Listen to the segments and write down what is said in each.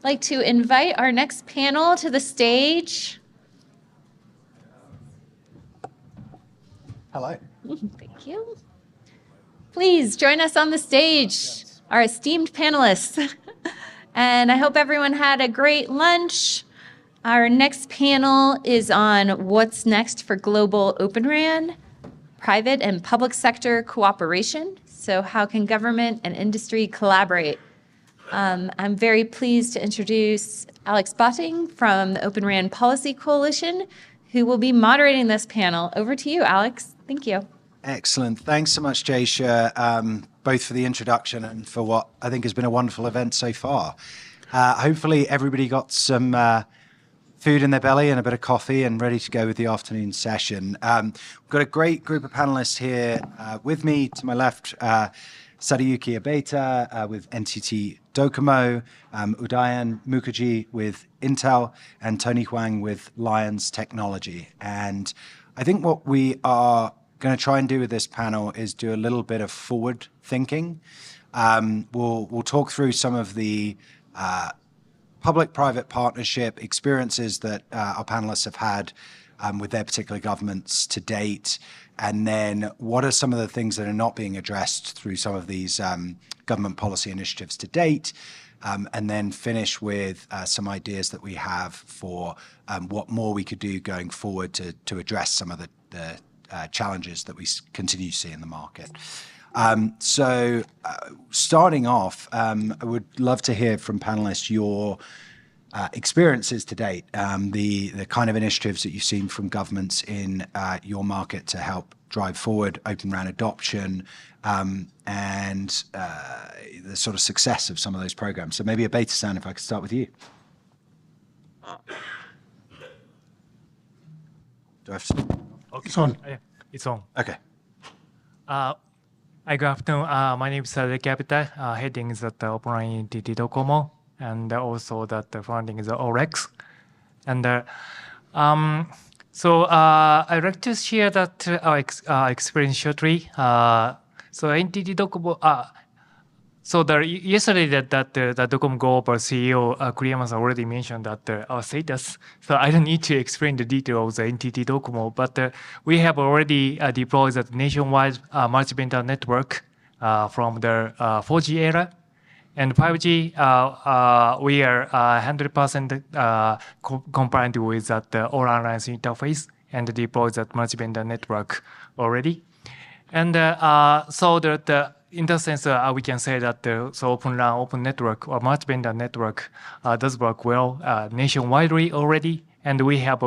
I'd like to invite our next panel to the stage. Hello. Thank you. Please join us on the stage, our esteemed panelists. And I hope everyone had a great lunch. Our next panel is on what's next for global Open RAN, private and public sector cooperation. So how can government and industry collaborate? I'm very pleased to introduce Alex Botting from the Open RAN Policy Coalition, who will be moderating this panel. Over to you, Alex. Thank you. Excellent. Thanks so much, Jaysha, both for the introduction and for what I think has been a wonderful event so far. Hopefully everybody got some food in their belly and a bit of coffee and ready to go with the afternoon session. We've got a great group of panelists here with me. To my left, Sadayuki Abeta with NTT Docomo, Udayan Mukherjee with Intel, and Tony Huang with Lions Technology. And I think what we are going to try and do with this panel is do a little bit of forward thinking. We'll talk through some of the public-private partnership experiences that our panelists have had with their particular governments to date, and then what are some of the things that are not being addressed through some of these government policy initiatives to date, and then finish with some ideas that we have for what more we could do going forward to address some of the challenges that we continue to see in the market. So starting off, I would love to hear from panelists your experiences to date, the kind of initiatives that you've seen from governments in your market to help drive forward Open RAN adoption, and the sort of success of some of those programs. So maybe Abeta-san, if I could start with you. Do I have to? Okay. It's on. Yeah, it's on. Okay. Hi, good afternoon. My name is Sadayuki Abeta, heading the Open RAN NTT Docomo, and also that the founding is IORS. And so I'd like to share that our experience shortly. So NTT Docomo, so yesterday the Docomo Global CEO Kuriyama already mentioned that our status. So I don't need to explain the detail of the NTT Docomo, but we have already deployed the nationwide multi-vendor network from the 4G era. And 5G, we are 100% compliant with that all alliance interface and deploy that multi-vendor network already. And so in that sense, we can say that so Open RAN, open network, or multi-vendor network does work well nationwide already. And we have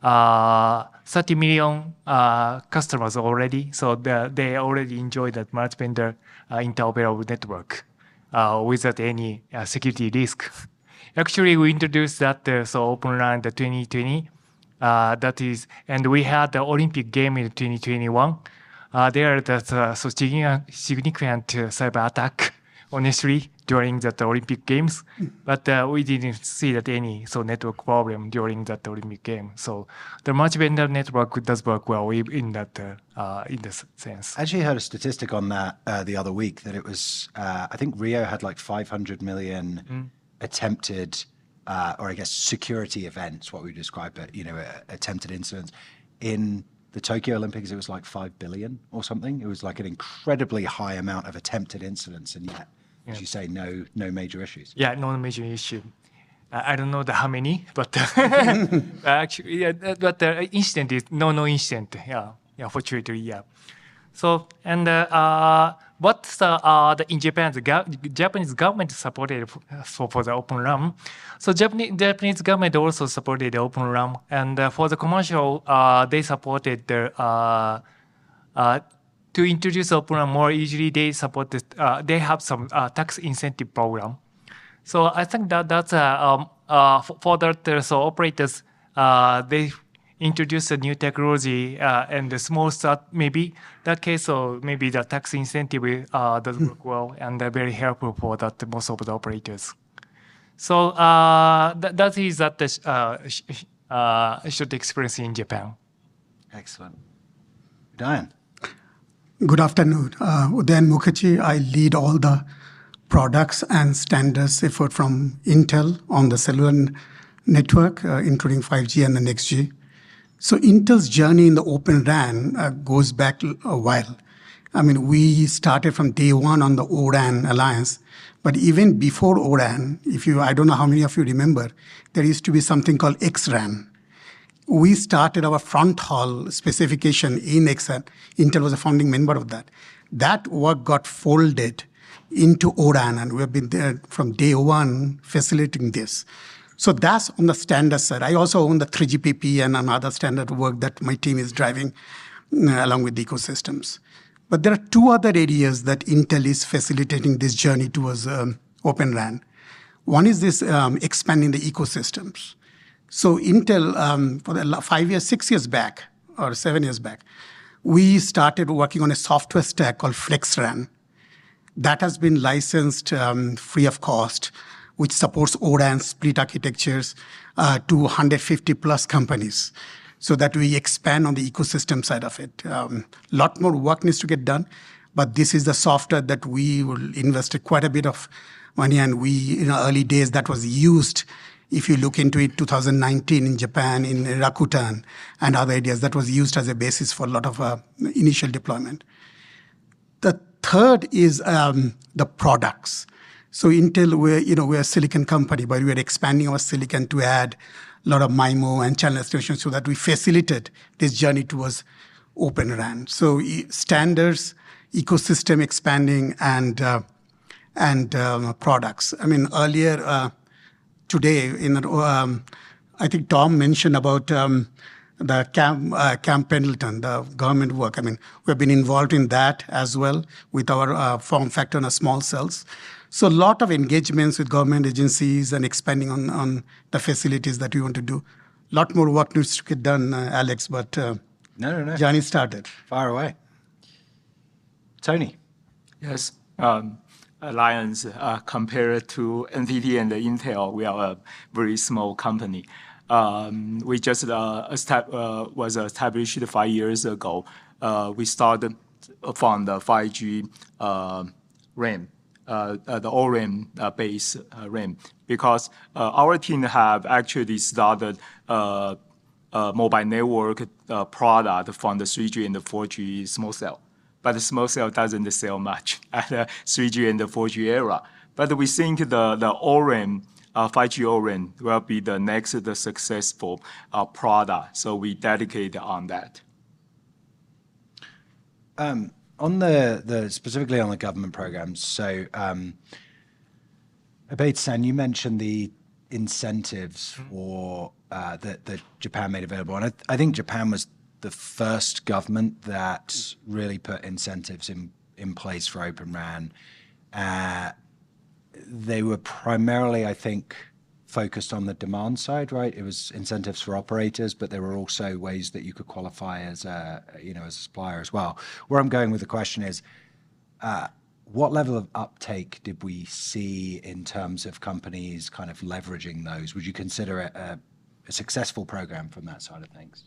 30 million customers already. So they already enjoy that multi-vendor interoperable network without any security risk. Actually, we introduced that so Open RAN the 2020. That is, and we had the Olympic game in 2021. There that's so significant cyber attack, honestly, during the Olympic Games. But we didn't see that any network problem during that Olympic game. So the multi-vendor network does work well in that sense. I actually heard a statistic on that the other week that it was, I think Rio had like 500 million attempted, or I guess security events, what we describe it, attempted incidents. In the Tokyo Olympics, it was like 5 billion or something. It was like an incredibly high amount of attempted incidents, and yet, as you say, no major issues. Yeah, no major issue. I don't know how many, but actually, yeah, but the incident is no incident. Yeah, fortunately, yeah. So and what's in Japan, the Japanese government supported for the Open RAN. So Japanese government also supported the Open RAN, and for the commercial, they supported the to introduce Open RAN more easily. They supported. They have some tax incentive program. So I think that's for that. So operators they introduce a new technology and the small start, maybe that case, so maybe the tax incentive does work well and they're very helpful for that most of the operators. So that is that short experience in Japan. Excellent. Udayan. Good afternoon. Udayan Mukherjee. I lead all the products and standards effort from Intel on the cellular network, including 5G and the next G. So Intel's journey in the Open RAN goes back a while. I mean, we started from day one on the O-RAN alliance, but even before O-RAN, I don't know how many of you remember, there used to be something called XRAN. We started our front haul specification in XRAN. Intel was a founding member of that. That work got folded into O-RAN, and we have been there from day one facilitating this. So that's on the standard side. I also own the 3GPP and another standard work that my team is driving along with the ecosystems. But there are two other areas that Intel is facilitating this journey towards Open RAN. One is this expanding the ecosystems. So Intel, for the 5 years, 6 years back, or 7 years back, we started working on a software stack called FlexRAN. That has been licensed free of cost, which supports O-RAN split architectures to 150 plus companies, so that we expand on the ecosystem side of it. A lot more work needs to get done, but this is the software that we will invest quite a bit of money, and in the early days that was used. If you look into it, 2019 in Japan, in Rakuten and other areas, that was used as a basis for a lot of initial deployment. The third is the products. So Intel, we're a silicon company, but we're expanding our silicon to add a lot of MIMO and channel extension so that we facilitate this journey towards Open RAN. So standards, ecosystem expanding, and products. I mean, earlier today, I think Tom mentioned about the Camp Pendleton, the government work. I mean, we've been involved in that as well with our form factor and our small cells. So a lot of engagements with government agencies and expanding on the facilities that we want to do. A lot more work needs to get done, Alex, but No. journey started. Far away. Tony. Yes. Alliance, compared to NTT and Intel, we are a very small company. We just was established 5 years ago. We started from the 5G RAM, the O-RAN base RAM, because our team have actually started mobile network product from the 3G and the 4G small cell. But the small cell doesn't sell much at the 3G and the 4G era. But we think the O-RAN, 5G O-RAN will be the next successful product. So we dedicate on that. On the specifically on the government programs, so Abate-san, you mentioned the incentives for that Japan made available, and I think Japan was the first government that really put incentives in place for Open RAN. They were primarily, I think, focused on the demand side, right? It was incentives for operators, but there were also ways that you could qualify as a supplier as well. Where I'm going with the question is, what level of uptake did we see in terms of companies kind of leveraging those? Would you consider it a successful program from that side of things?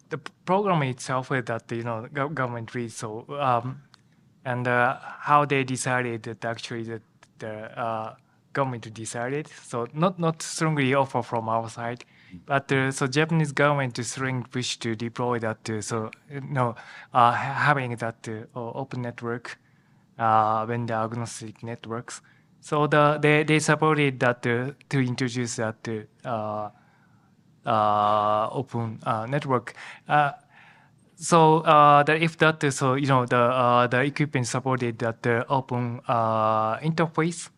The program itself is that government reads so and how they decided that actually that the government decided, so not strongly offer from our side, but so Japanese government is strongly push to deploy that having that open network, vendor agnostic networks. So they supported that to introduce that open network. So if that so the equipment supported that open interface,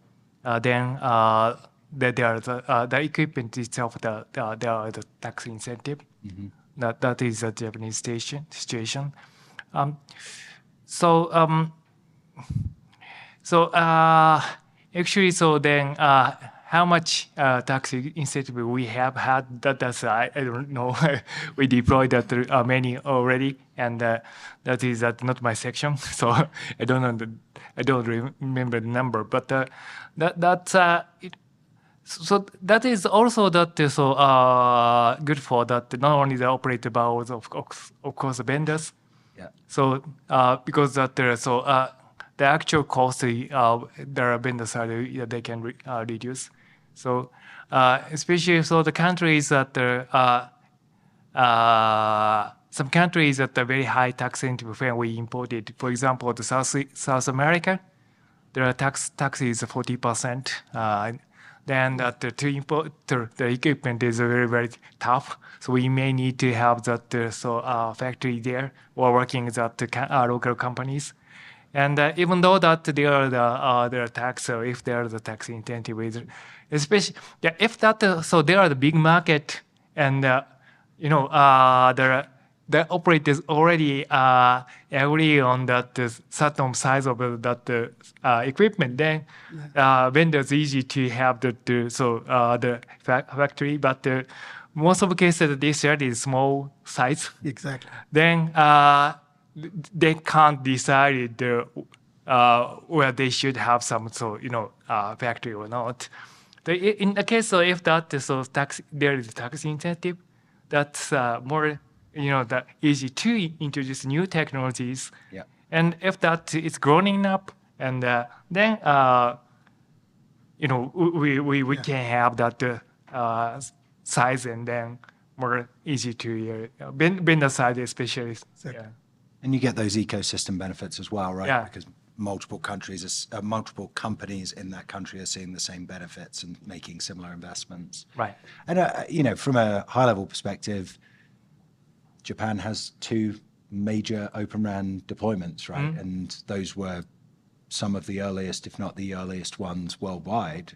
then the equipment itself there are the tax incentive. Mm-hmm. That is a Japanese situation. Actually, so then how much tax incentive we have had, that's I don't know. We deployed that many already, and that is not my section, so I don't know. I don't remember the number, but So that is also that good for that not only the operator but also of course the vendors. Yeah. So because that the actual cost the vendor side they can reduce. So especially the countries that some countries that are very high tax incentive when we imported, for example, the South America, their tax is 40%. Then that to import the equipment is very very tough. So we may need to have that factory there or working with that local companies. And even though that they are the tax, or if they are the tax incentive, especially if that so they are the big market, and the operators already agree on that certain size of that equipment. Then vendors easy to have the factory, but most of the cases they said is small size. Exactly. Then they can't decide where they should have some factory or not. In the case of if that there is tax incentive, that's more that easy to introduce new technologies. Yeah. And if that is growing up, and then we can have that size, and then more easy to bend the side especially. Exactly. Yeah. And you get those ecosystem benefits as well, right? Yeah. Because multiple companies in that country are seeing the same benefits and making similar investments. Right. And from a high-level perspective, Japan has 2 major Open RAN deployments, right? Mm-hmm. And those were some of the earliest, if not the earliest ones worldwide.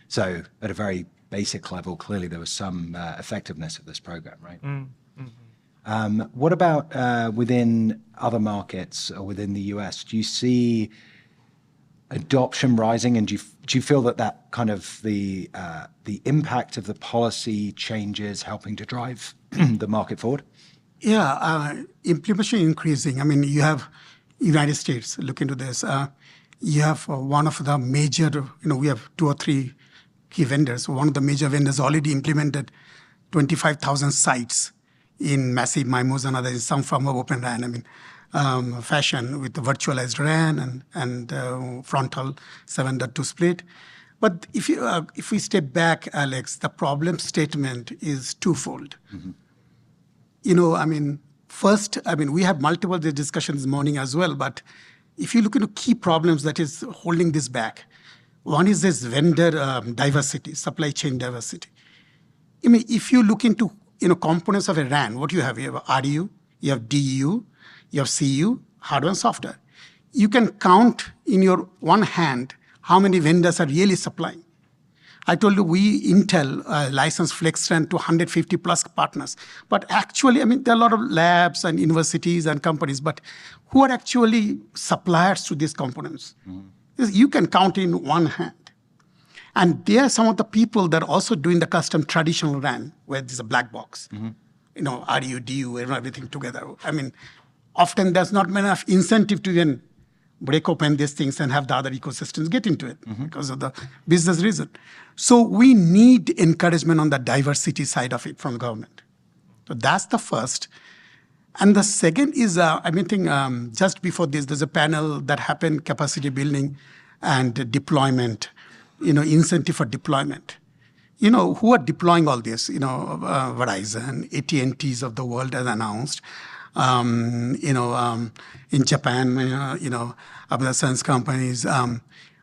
So at a very basic level, clearly there was some effectiveness of this program, right? Mm-hmm. What about within other markets or within the US? Do you see adoption rising, and do you feel that kind of the impact of the policy changes helping to drive the market forward? Yeah, implementation increasing. I mean, you have United States look into this. You have one of the major, we have 2 or 3 key vendors. One of the major vendors already implemented 25,000 sites in massive MIMOs and others, some form of Open RAN. Fashion with the virtualized RAN and frontal 7.2 split. But if we step back, Alex, the problem statement is twofold. Mm-hmm. First, we have multiple discussions this morning as well, but if you look into key problems that is holding this back, one is this vendor diversity, supply chain diversity. If you look into components of a RAN, what you have? You have RU, you have DU, you have CU, hardware and software. You can count in your one hand how many vendors are really supplying. I told you Intel licensed FlexRAN to 150 plus partners. But actually, there are a lot of labs and universities and companies, but who are actually suppliers to these components? Mm-hmm. You can count in one hand. And there are some of the people that are also doing the custom traditional RAN, where there's a black box. Mm-hmm. RU, DU, everything together. Often there's not enough incentive to even break open these things and have the other ecosystems get into it because of the business reason. So we need encouragement on the diversity side of it from the government. So that's the first. And the second is, just before this, there's a panel that happened, capacity building and deployment, incentive for deployment. Who are deploying all this? Verizon, AT&Ts of the world has announced. In Japan, other sons companies.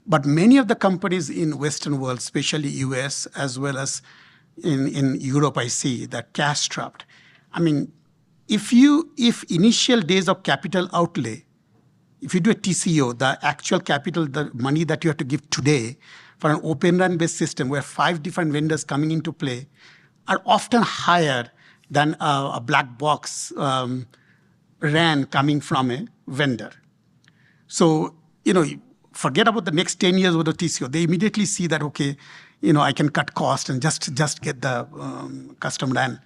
But many of the companies in Western world, especially US, as well as in Europe, I see that cash strapped. If initial days of capital outlay, if you do a TCO, the actual capital, the money that you have to give today for an Open RAN based system where 5 different vendors coming into play are often higher than a black box RAN coming from a vendor. So, forget about the next 10 years with the TCO. They immediately see that, okay, I can cut cost and just get the custom RAN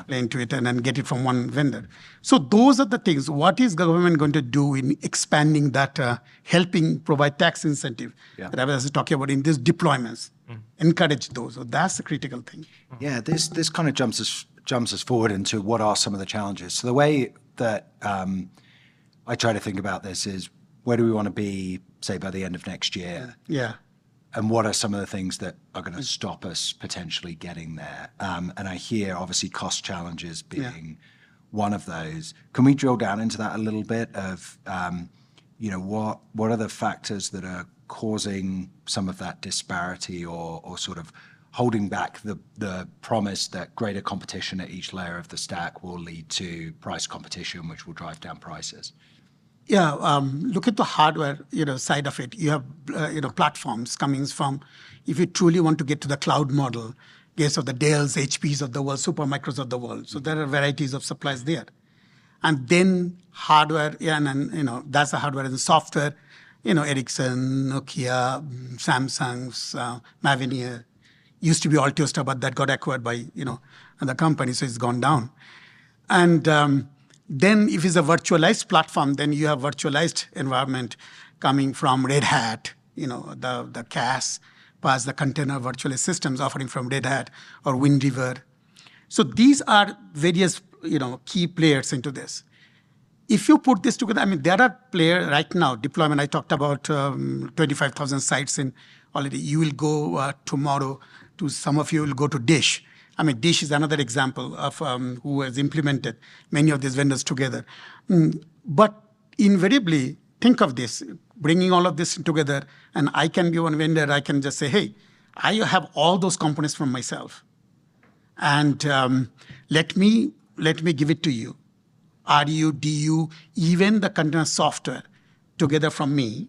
play into it and then get it from one vendor. So those are the things. What is government going to do in expanding that, helping provide tax incentive that I was talking about in these deployments? Encourage those. So that's the critical thing. Yeah, this kind of jumps us forward into what are some of the challenges. So the way that I try to think about this is, where do we want to be, say, by the end of next year? Yeah. And what are some of the things that are going to stop us potentially getting there? And I hear, obviously, cost challenges being one of those. Can we drill down into that a little bit of, what are the factors that are causing some of that disparity or sort of holding back the promise that greater competition at each layer of the stack will lead to price competition, which will drive down prices? Yeah, look at the hardware, side of it. You have, platforms coming from, if you truly want to get to the cloud model, case of the Dells, HPs of the world, Supermicros of the world. So there are varieties of supplies there. And then hardware, and that's the hardware and the software, Ericsson, Nokia, Samsung's, Mavenir. Used to be Altiostar, but that got acquired by, another company, so it's gone down. And then if it's a virtualized platform, then you have virtualized environment coming from Red Hat, the CAS, plus the container virtualized systems offering from Red Hat or Wind River. So these are various, key players into this. If you put this together, there are players right now, deployment, I talked about 25,000 sites in already. You will go tomorrow to, some of you will go to Dish. Dish is another example of who has implemented many of these vendors together. But invariably, think of this, bringing all of this together, and I can be one vendor, I can just say, hey, I have all those components from myself. And let me give it to you. RU, DU, even the container software together from me.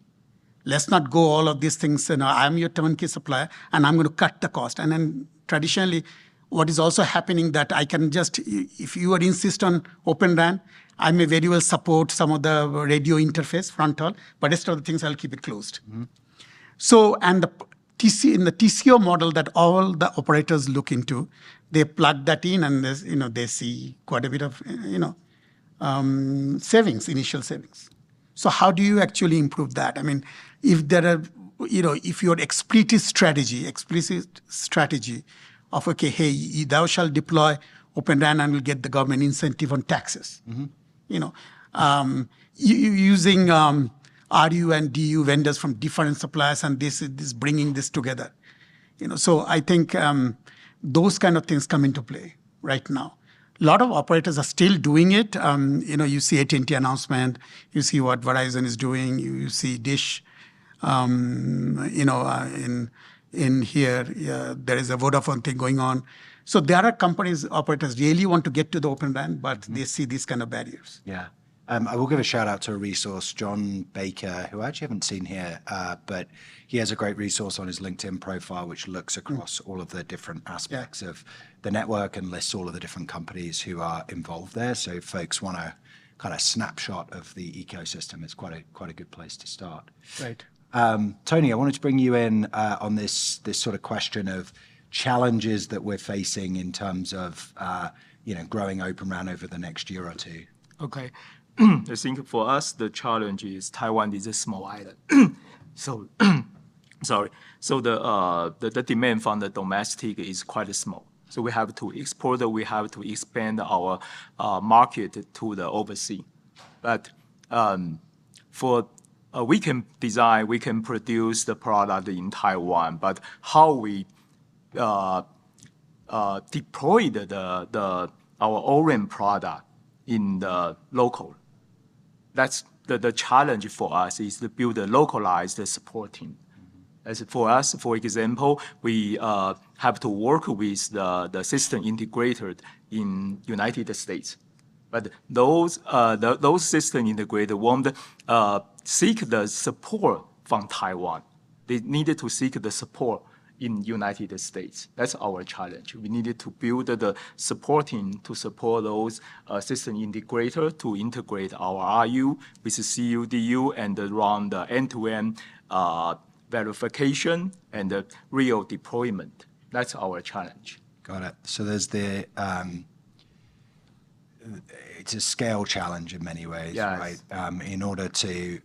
Let's not go all of these things, I'm your turnkey supplier, and I'm going to cut the cost. And then traditionally, what is also happening that I can just, if you would insist on Open RAN, I may very well support some of the radio interface, fronthaul, but rest of the things I'll keep it closed. Mm-hmm. So, and in the TCO model that all the operators look into, they plug that in and they see quite a bit of, savings, initial savings. So how do you actually improve that? If there are, if your explicit strategy of, okay, hey, thou shalt deploy Open RAN and will get the government incentive on taxes. Mm-hmm. Using RU and DU vendors from different suppliers and this bringing this together. So I think those kind of things come into play right now. A lot of operators are still doing it. You see AT&T announcement, you see what Verizon is doing, you see Dish, in here, there is a Vodafone thing going on. So there are companies, operators really want to get to the Open RAN, but they see these kind of barriers. Yeah. I will give a shout out to a resource, John Baker, who I actually haven't seen here, but he has a great resource on his LinkedIn profile, which looks across all of the different aspects of the network and lists all of the different companies who are involved there. So if folks want a kind of snapshot of the ecosystem, it's quite a good place to start. Right. Tony, I wanted to bring you in on this sort of question of challenges that we're facing in terms of growing Open RAN over the next year or two. Okay. I think for us, the challenge is Taiwan is a small island. So, sorry. So the demand from the domestic is quite small. So we have to export, we have to expand our market to the overseas. But we can design, we can produce the product in Taiwan, but how we deploy our ORAN product in the local. That's the challenge for us is to build a localized support team. As for us, for example, we have to work with the system integrator in United States. But those system integrators won't seek the support from Taiwan. They needed to seek the support in United States. That's our challenge. We needed to build the support team to support those system integrators to integrate our RU with CUDU and run the end-to-end verification and the real deployment. That's our challenge. Got it. So there's the it's a scale challenge in many ways, Yes. right? In order to,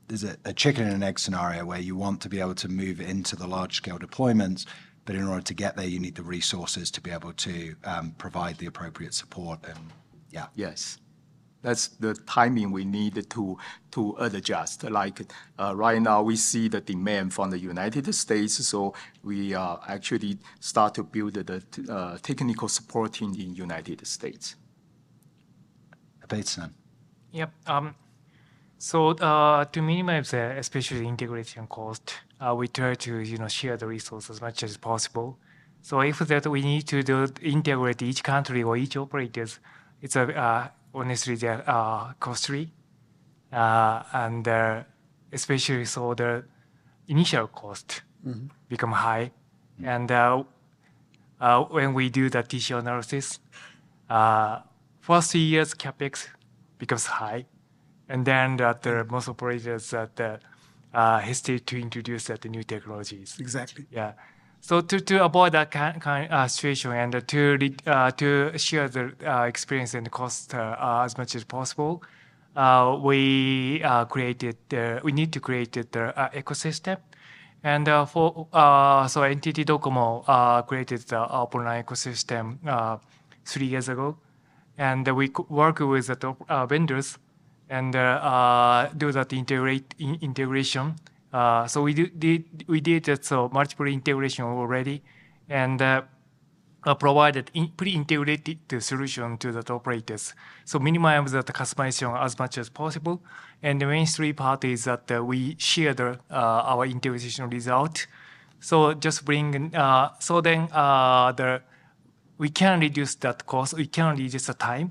there's a chicken and an egg scenario where you want to be able to move into the large scale deployments, but in order to get there, you need the resources to be able to provide the appropriate support. And yeah. Yes. That's the timing we need to adjust. Like right now, we see the demand from the United States, so we actually start to build the technical support team in United States. Bateson. Yep. So to minimize the especially integration cost, we try to share the resource as much as possible. So if that we need to integrate each country or each operators, it's honestly they're costly, and especially so the initial cost become high, and when we do the TCO analysis, first 3 years capex becomes high, and then most operators hesitate to introduce the new technologies. Exactly. Yeah. So to avoid that kind of situation and to share the experience and the cost as much as possible, we need to create the ecosystem, and so NTT Docomo created the open ecosystem 3 years ago, and we work with the vendors and do that integration. So we did that, so multiple integration already, and provided pre-integrated solution to the operators. So minimize the customization as much as possible. And the mainstream part is that we share our integration result. So just bring so then we can reduce that cost. We can reduce the time.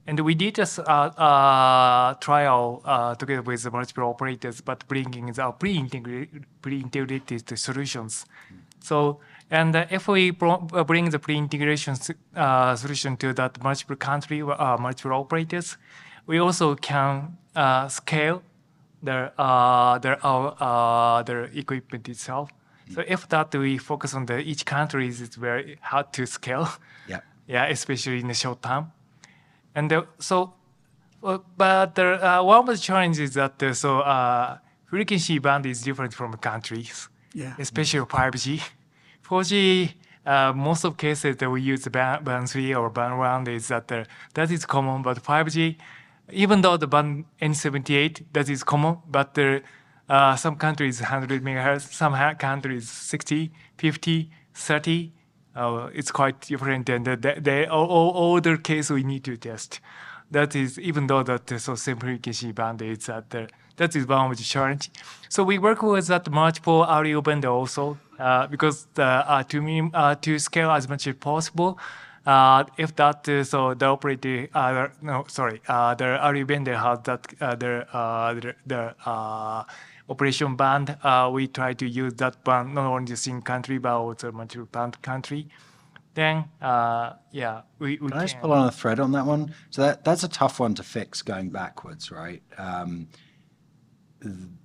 And we did a trial together with the multiple operators, but bringing the pre-integrated solutions. So, and if we bring the pre-integration solution to that multiple country, multiple operators, we also can scale their equipment itself. So if that we focus on each country, it's very hard to scale. Yeah. Yeah, especially in the short term. And but one of the challenges is that frequency band is different from countries, especially 5G. 4G, most of cases that we use band 3 or band 1 is that is common, but 5G, even though the band N78, that is common, but some countries 100 megahertz, some countries 60, 50, 30. It's quite different, and all the case we need to test. That is, even though same frequency band is that is one of the challenge. So we work with that multiple audio vendor also because to scale as much as possible. If that so the operator the audio vendor has that the operation band, we try to use that band not only just in country but also multiple band country. Then we Can I just pull on a thread on that one? So that's a tough one to fix going backwards, right?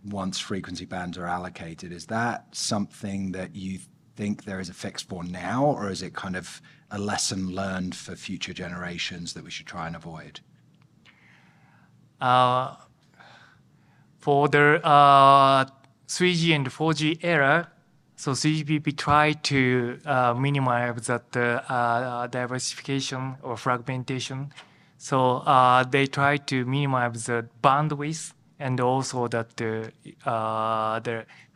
Once frequency bands are allocated, is that something that you think there is a fix for now, or is it kind of a lesson learned for future generations that we should try and avoid? For the 3G and 4G era, so CGPP tried to minimize that diversification or fragmentation. So they tried to minimize the bandwidth and also that the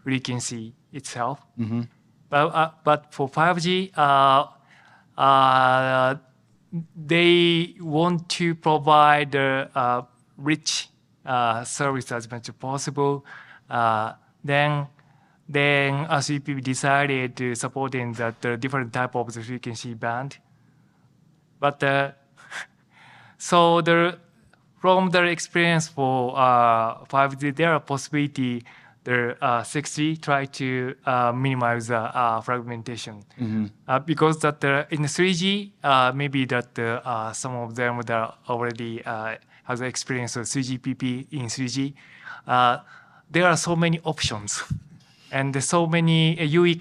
frequency itself. Mm-hmm. But for 5G, they want to provide rich service as much as possible. Then CPP decided to support in that different type of the frequency band. But so from the experience for 5G, there are possibility the 6G try to minimize fragmentation. Mm-hmm. Because that in 3G, maybe that some of them that already has experience of 3GPP in 3G, there are so many options and so many UE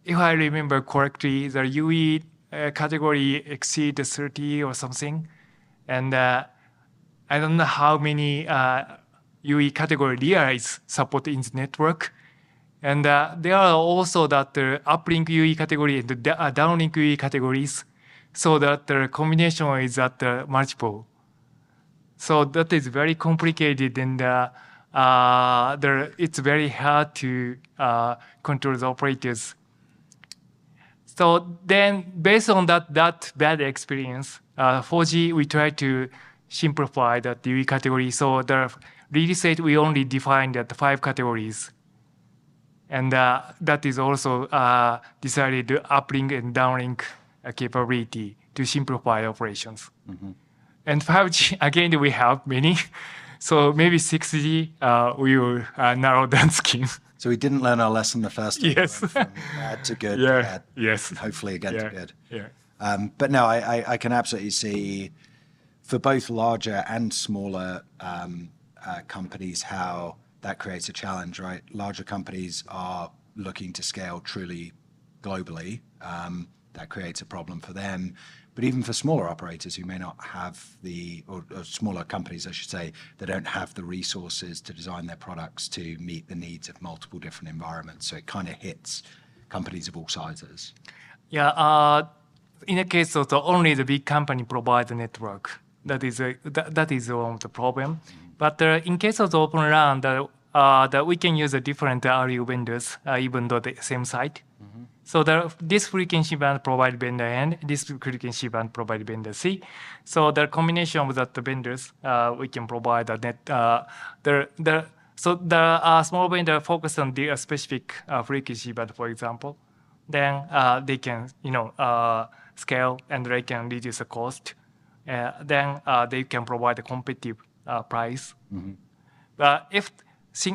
if I remember correctly, the UE category exceed 30 or something. And I don't know how many UE category there is support in the network. And there are also that the uplink UE category and the downlink UE categories, so that the combination is at multiple. So that is very complicated, and it's very hard to control the operators. So then, based on that bad experience, 4G, we try to simplify that UE category. So the release date, we only defined the 5 categories. And that is also decided to uplink and downlink capability to simplify operations. Mm-hmm. And 5G, again, we have many. So maybe 6G, we will narrow down scheme. So we didn't learn our lesson the first time. Yes. From bad to good. Yeah. To bad, Yes. And hopefully again to good. Yeah. But no, I can absolutely see for both larger and smaller companies how that creates a challenge, right? Larger companies are looking to scale truly globally. That creates a problem for them. But even for smaller operators who may not have or smaller companies, I should say, they don't have the resources to design their products to meet the needs of multiple different environments. So it kind of hits companies of all sizes. Yeah. In the case of only the big company provide the network, that is one of the problem. But in case of the Open RAN, that we can use a different RU vendors, even though the same site. Mm-hmm. So this frequency band provide vendor A, this frequency band provide vendor C. So the combination of the vendors, we can provide a net. So the small vendor focus on the specific frequency band, for example. Then they can scale and they can reduce the cost. Then they can provide a competitive price. Mm-hmm. But if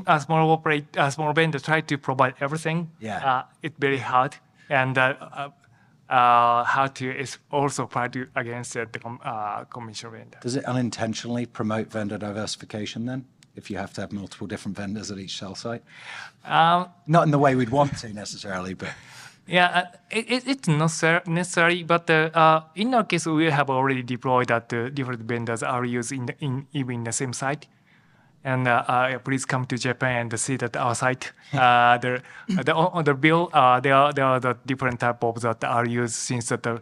a small vendor try to provide everything, it's very hard, and how to is also fight against the commercial vendor. Does it unintentionally promote vendor diversification then, if you have to have multiple different vendors at each cell site? Not in the way we'd want to necessarily, but... Yeah, it's not necessary, but in our case, we have already deployed that different vendors are used even in the same site. And please come to Japan and see that our site. On the bill, there are the different type of that are used, since that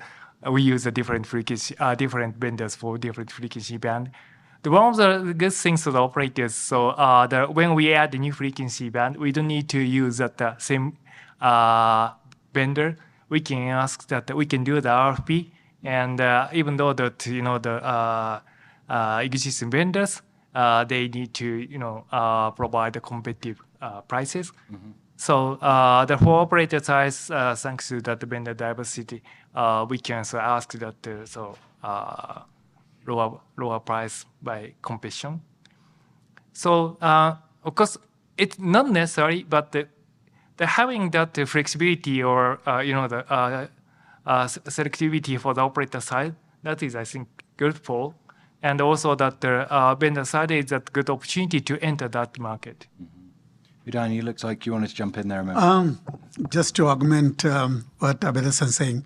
we use a different frequency, different vendors for different frequency band. One of the good things to the operators, so when we add the new frequency band, we don't need to use that same vendor. We can ask that we can do the RFP, and even though that the existing vendors, they need to provide the competitive prices. Mm-hmm. So the for operator side, thanks to that vendor diversity, we can ask that lower price by competition. So of course it's not necessary, but the having that flexibility or the selectivity for the operator side, that is, I think, good for. And also that the vendor side is a good opportunity to enter that market. Mm-hmm. Udain, you looked like you wanted to jump in there a minute. Just to augment what Abhilas is saying,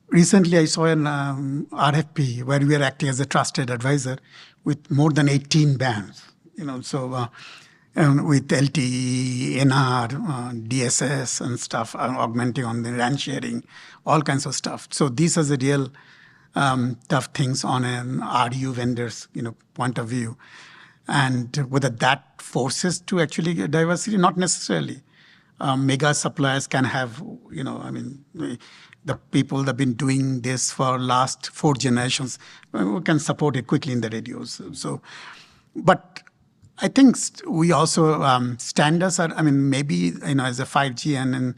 recently I saw an RFP where we are acting as a trusted advisor with more than 18 bands. With LTE, NR, DSS and stuff, augmenting on the RAN sharing, all kinds of stuff. So these are the real tough things on an RU vendor's point of view. And whether that forces to actually get diversity, not necessarily. Mega suppliers can have, the people that have been doing this for last 4 generations, we can support it quickly in the radios. So, but I think we also, standards are, maybe, as a 5G and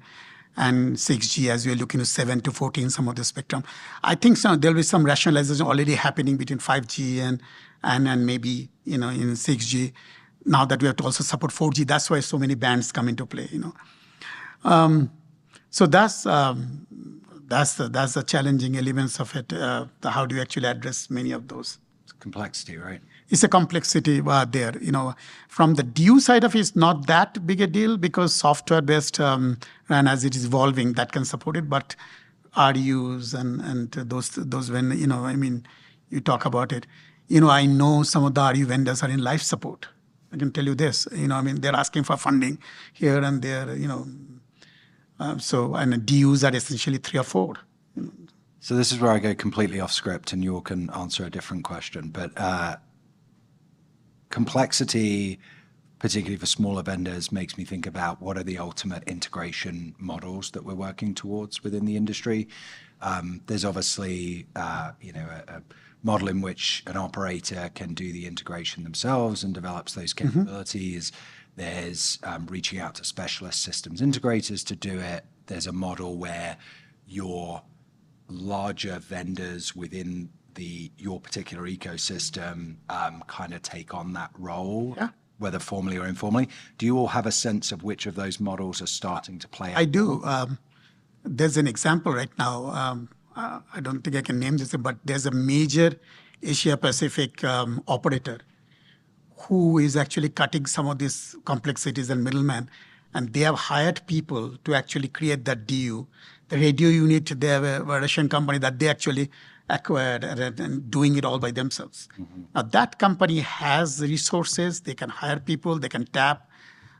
6G, as we're looking to 7 to 14, some of the spectrum. I think there'll be some rationalization already happening between 5G and maybe, in 6G. Now that we have to also support 4G, that's why so many bands come into play, So that's the challenging elements of it. How do you actually address many of those complexity, right? It's a complexity there. From the DU side of it, it's not that big a deal because software-based and as it is evolving, that can support it. But RUs and those when you talk about it. I know some of the RU vendors are in life support. I can tell you this. They're asking for funding here and there. And DUs are essentially 3 or 4. So this is where I go completely off script, and you can answer a different question. But complexity, particularly for smaller vendors, makes me think about what are the ultimate integration models that we're working towards within the industry. There's obviously, a model in which an operator can do the integration themselves and develops those capabilities. There's reaching out to specialist systems integrators to do it. There's a model where your larger vendors within your particular ecosystem kind of take on that role, whether formally or informally. Do you all have a sense of which of those models are starting to play out? I do. There's an example right now. I don't think I can name this, but there's a major Asia Pacific operator who is actually cutting some of these complexities and middlemen. And they have hired people to actually create that DU. The radio unit, they have a Russian company that they actually acquired and doing it all by themselves. Now, that company has resources. They can hire people. They can tap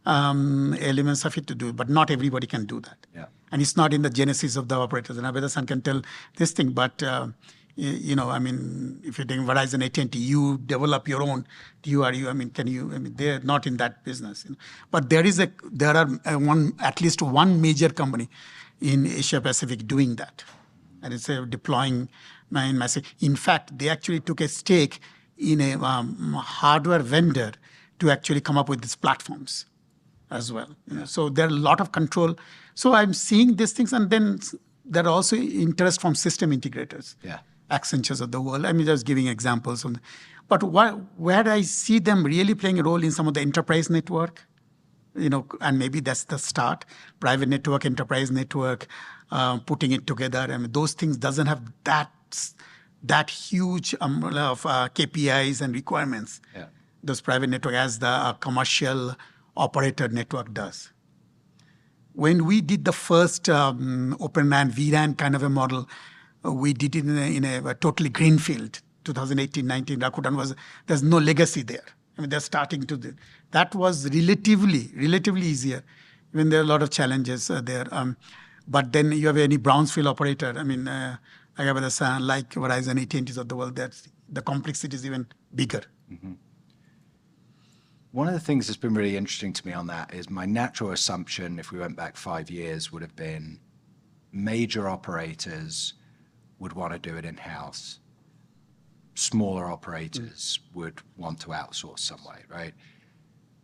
elements of it to do it. But not everybody can do that. Yeah. And it's not in the genesis of the operators. And Abeda-san can tell this thing. But, if you take Verizon, AT&T, you develop your own DU. They're not in that business. But there are at least one major company in Asia Pacific doing that. And it's deploying massive. In fact, they actually took a stake in a hardware vendor to actually come up with these platforms as well. So there are a lot of control. So I'm seeing these things, and then there are also interest from system integrators. Yeah. Accentures of the world. Just giving examples. But where I see them really playing a role in some of the enterprise network, and maybe that's the start. Private network, enterprise network, putting it together. Those things doesn't have that huge umbrella of KPIs and requirements. Yeah. Those private network as the commercial operator network does. When we did the first Open RAN, vRAN kind of a model, we did it in a totally greenfield, 2018-19. Rakuten there's no legacy there. They're starting to do. That was relatively easier. There are a lot of challenges there. But then you have any brownfield operator. Like Verizon, AT&Ts of the world, the complexity is even bigger. Mm-hmm. One of the things that's been really interesting to me on that is my natural assumption, if we went back 5 years, would have been major operators would want to do it in-house. Smaller operators would want to outsource some way, right?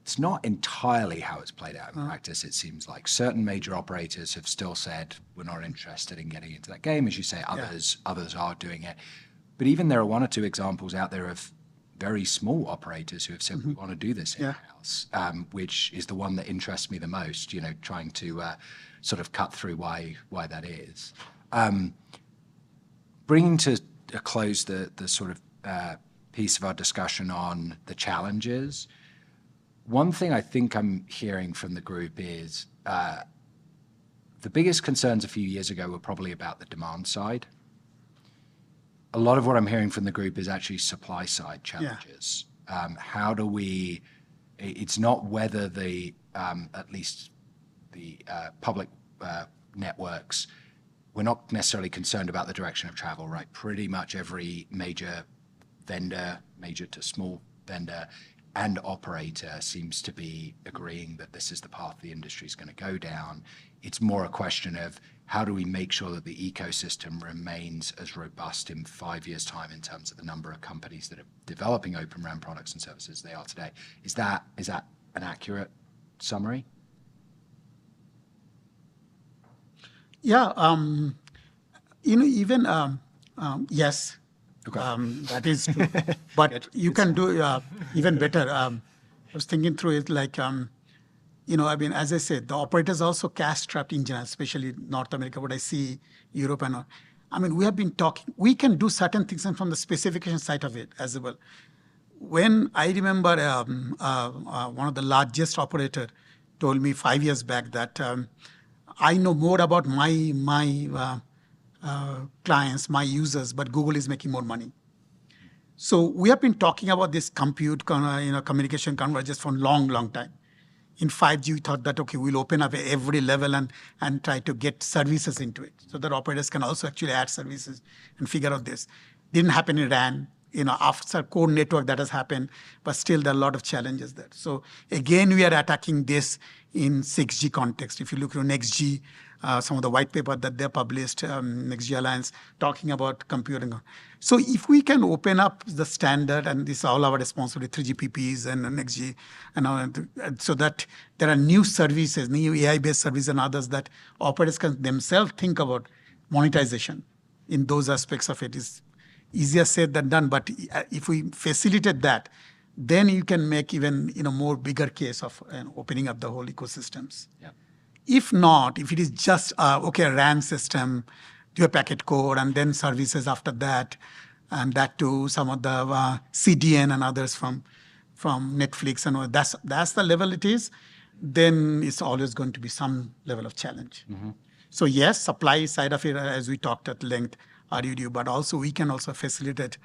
It's not entirely how it's played out in practice, it seems like. Certain major operators have still said, we're not interested in getting into that game. As you say, others are doing it. But even there are 1 or 2 examples out there of very small operators who have said, we want to do this in-house, which is the one that interests me the most, trying to sort of cut through why that is. Bringing to a close the sort of piece of our discussion on the challenges, one thing I think I'm hearing from the group is the biggest concerns a few years ago were probably about the demand side. A lot of what I'm hearing from the group is actually supply side challenges. How do we, it's not whether at least the public networks, we're not necessarily concerned about the direction of travel, right? Pretty much every major vendor, major to small vendor, and operator seems to be agreeing that this is the path the industry is going to go down. It's more a question of how do we make sure that the ecosystem remains as robust in 5 years' time in terms of the number of companies that are developing Open RAN products and services they are today. Is that an accurate summary? Yeah, yes, that is true. But you can do even better. I was thinking through it like, as I said, the operators also cash-strapped in general, especially North America, what I see, Europe and all. I mean, we have been talking, we can do certain things and from the specification side of it as well. When I remember one of the largest operator told me 5 years back that I know more about my clients, my users, but Google is making more money. So we have been talking about this communication convergence for a long, long time. In 5G, we thought that, okay, we'll open up every level and try to get services into it so that operators can also actually add services and figure out this. Didn't happen in RAN. After core network that has happened, but still there are a lot of challenges there. So again, we are attacking this in 6G context. If you look at NextG, some of the white paper that they published, NextG Alliance, talking about computing. So if we can open up the standard, and this is all our responsibility, 3GPPs and NextG, and so that there are new services, new AI-based services and others that operators can themselves think about monetization in those aspects of it is easier said than done, but if we facilitate that, then you can make even more bigger case of opening up the whole ecosystems. Yeah. If not, if it is just okay, RAN system, do a packet core, and then services after that, and that to some of the CDN and others from Netflix and all, that's the level it is, then it's always going to be some level of challenge. Mm-hmm. So yes, supply side of it, as we talked at length, RUDU, but also we can also facilitate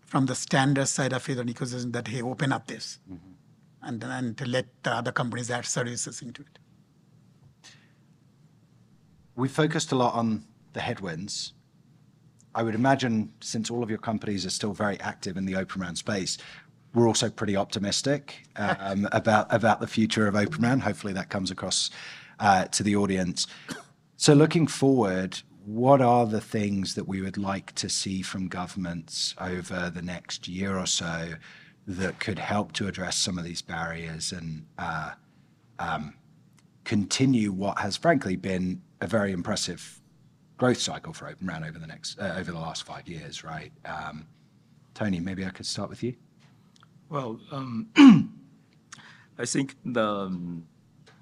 from the standard side of it an ecosystem that, hey, open up this, and to let the other companies add services into it. We focused a lot on the headwinds. I would imagine, since all of your companies are still very active in the Open RAN space, we're also pretty optimistic about the future of Open RAN. Hopefully that comes across to the audience. So looking forward, what are the things that we would like to see from governments over the next year or so that could help to address some of these barriers and continue what has frankly been a very impressive growth cycle for Open RAN over the last 5 years, right? Tony, maybe I could start with you. Well, I think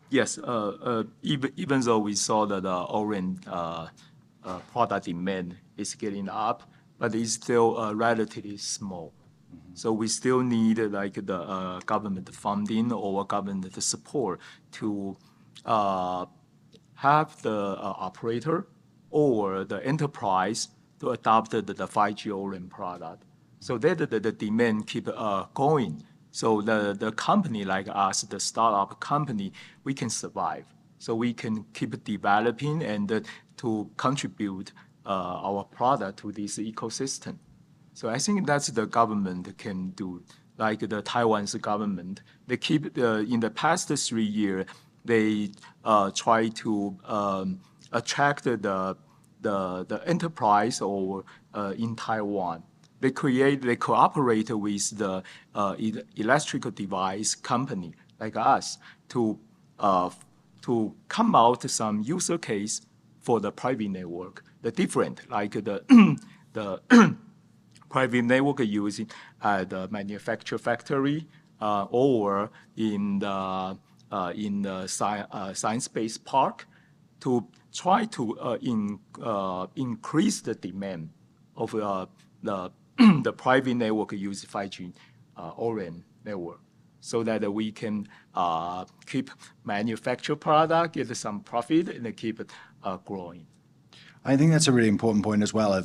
yes, even though we saw that Orange product demand is getting up, but it's still relatively small. Mm-hmm. So we still need like the government funding or government support to have the operator or the enterprise to adopt the 5G Orange product. So that the demand keep going. So the company like us, the startup company, we can survive. So we can keep developing and to contribute our product to this ecosystem. So I think that's the government can do. Like the Taiwan's government, they keep in the past 3 years, they try to attract the enterprise or in Taiwan. They cooperate with the electrical device company like us to come out some user case for the private network. The different, like the private network using the manufacture factory or in the science-based park to try to increase the demand of the private network use 5G Orange network, so that we can keep manufacture product, get some profit, and keep it growing. I think that's a really important point as well.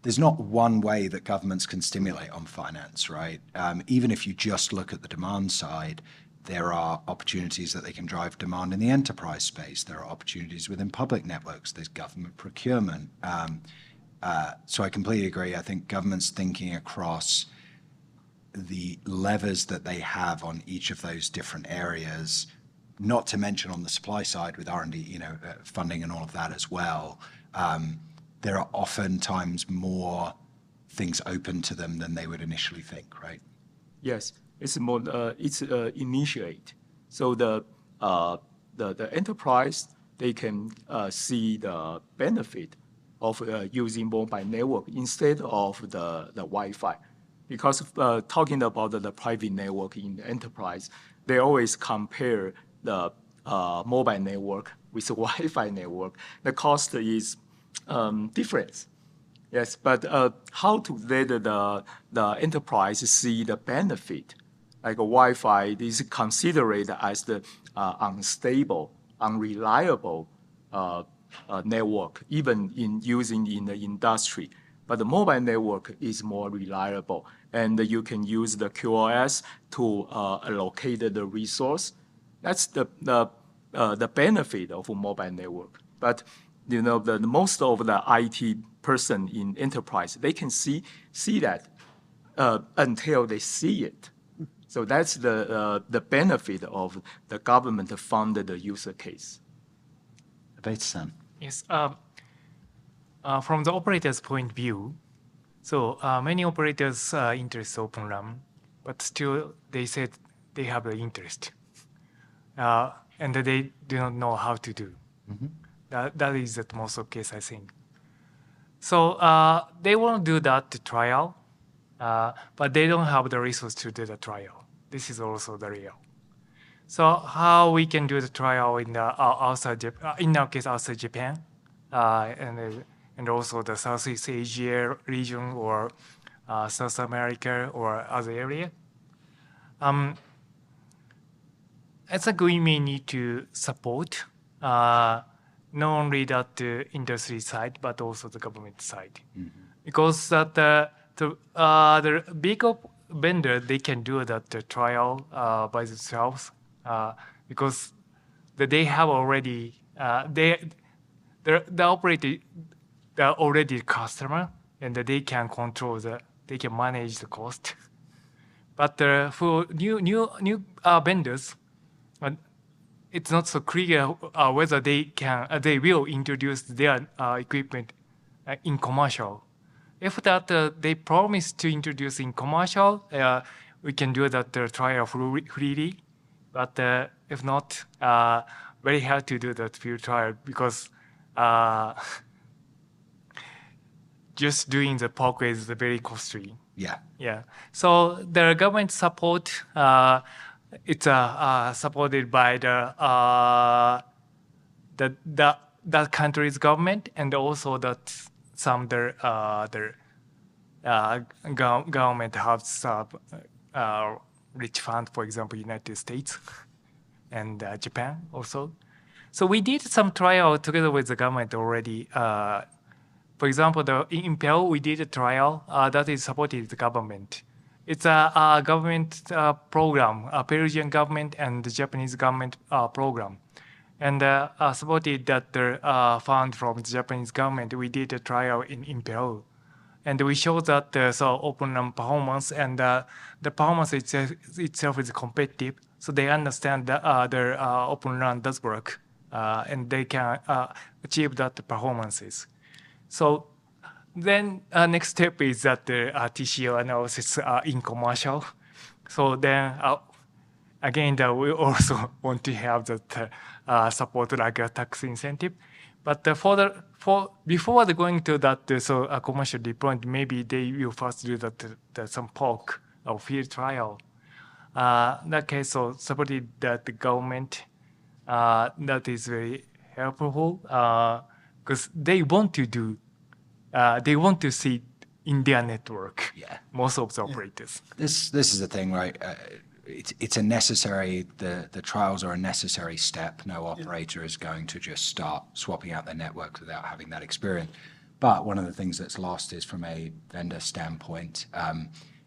There's not one way that governments can stimulate on finance, right? Even if you just look at the demand side, there are opportunities that they can drive demand in the enterprise space. There are opportunities within public networks. There's government procurement. So I completely agree. I think governments thinking across the levers that they have on each of those different areas, not to mention on the supply side with R&D, funding and all of that as well. There are oftentimes more things open to them than they would initially think, right? Yes, it's more. It's initiate. So the enterprise, they can see the benefit of using mobile network instead of the Wi-Fi, because talking about the private network in the enterprise, they always compare the mobile network with Wi-Fi network. The cost is difference. Yes, but how to let the enterprise see the benefit? Like a Wi-Fi is considered as the unstable, unreliable network, even in using in the industry. But the mobile network is more reliable, and you can use the QoS to allocate the resource. That's the benefit of a mobile network. But the most of the IT person in enterprise, they can see that until they see it. So that's the benefit of the government-funded user case. Beta-san. Yes. From the operator's point of view, so many operators interest Open RAN, but still they said they have the interest, and they do not know how to do. That is the most of case, I think. So they want to do that trial, but they don't have the resource to do the trial. This is also the real. So how we can do the trial in outside in our case outside Japan, and also the Southeast Asia region or South America or other area. I think we may need to support not only that the industry side but also the government side, because that the big vendor they can do that the trial by themselves because they have already the operator. They're already a customer, and they can control they can manage the cost. But for new vendors, it's not so clear whether they will introduce their equipment in commercial. If that they promise to introduce in commercial, we can do that trial freely. But if not, very hard to do that field trial because. Just doing the parkway is very costly. Yeah. So the government support, it's supported by that country's government and also that some government has rich fund, for example, United States and Japan also. So we did some trial together with the government already. For example, in Peru, we did a trial that is supported the government. It's a government program, a Peruvian government and the Japanese government program. And supported that the fund from the Japanese government, we did a trial in Peru. And we showed that Open RAN performance and the performance itself is competitive. So they understand that their Open RAN does work and they can achieve that performances. So then next step is that the TCO analysis in commercial. So then again, we also want to have that support like a tax incentive. But before going to that commercial deployment, maybe they will first do some POC or field trial. That case, so supported that the government that is very helpful because they want to see in their network. Most of the operators. This is the thing, right? It's a necessary. The trials are a necessary step. No operator is going to just start swapping out their network without having that experience. But one of the things that's lost is from a vendor standpoint.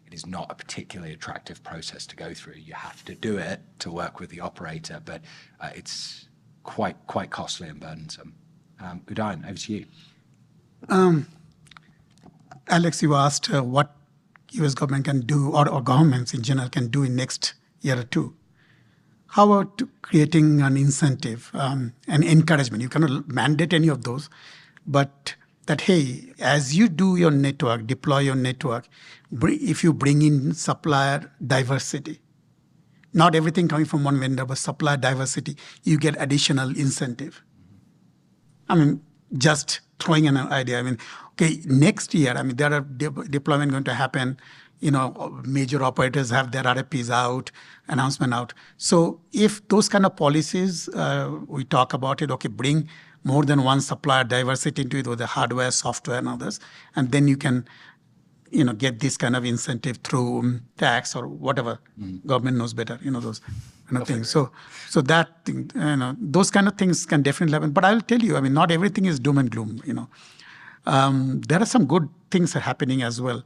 It is not a particularly attractive process to go through. You have to do it to work with the operator, but it's quite costly and burdensome. Udayan, over to you. Alex, you asked what U.S. government can do or governments in general can do in next year or two. How about creating an incentive, an encouragement? You cannot mandate any of those, but that, hey, as you do your network, deploy your network, if you bring in supplier diversity, not everything coming from one vendor, but supplier diversity, you get additional incentive. I mean, just throwing an idea. I mean, okay, next year, I mean, there are deployment going to happen. Major operators have their RFPs out, announcement out. So if those kind of policies, we talk about it, okay, bring more than one supplier, diversity into it with the hardware, software, and others. And then you can, get this kind of incentive through tax or whatever. Government knows better, those kind of things. So that thing, those kind of things can definitely happen. But I'll tell you, not everything is doom and gloom. There are some good things are happening as well.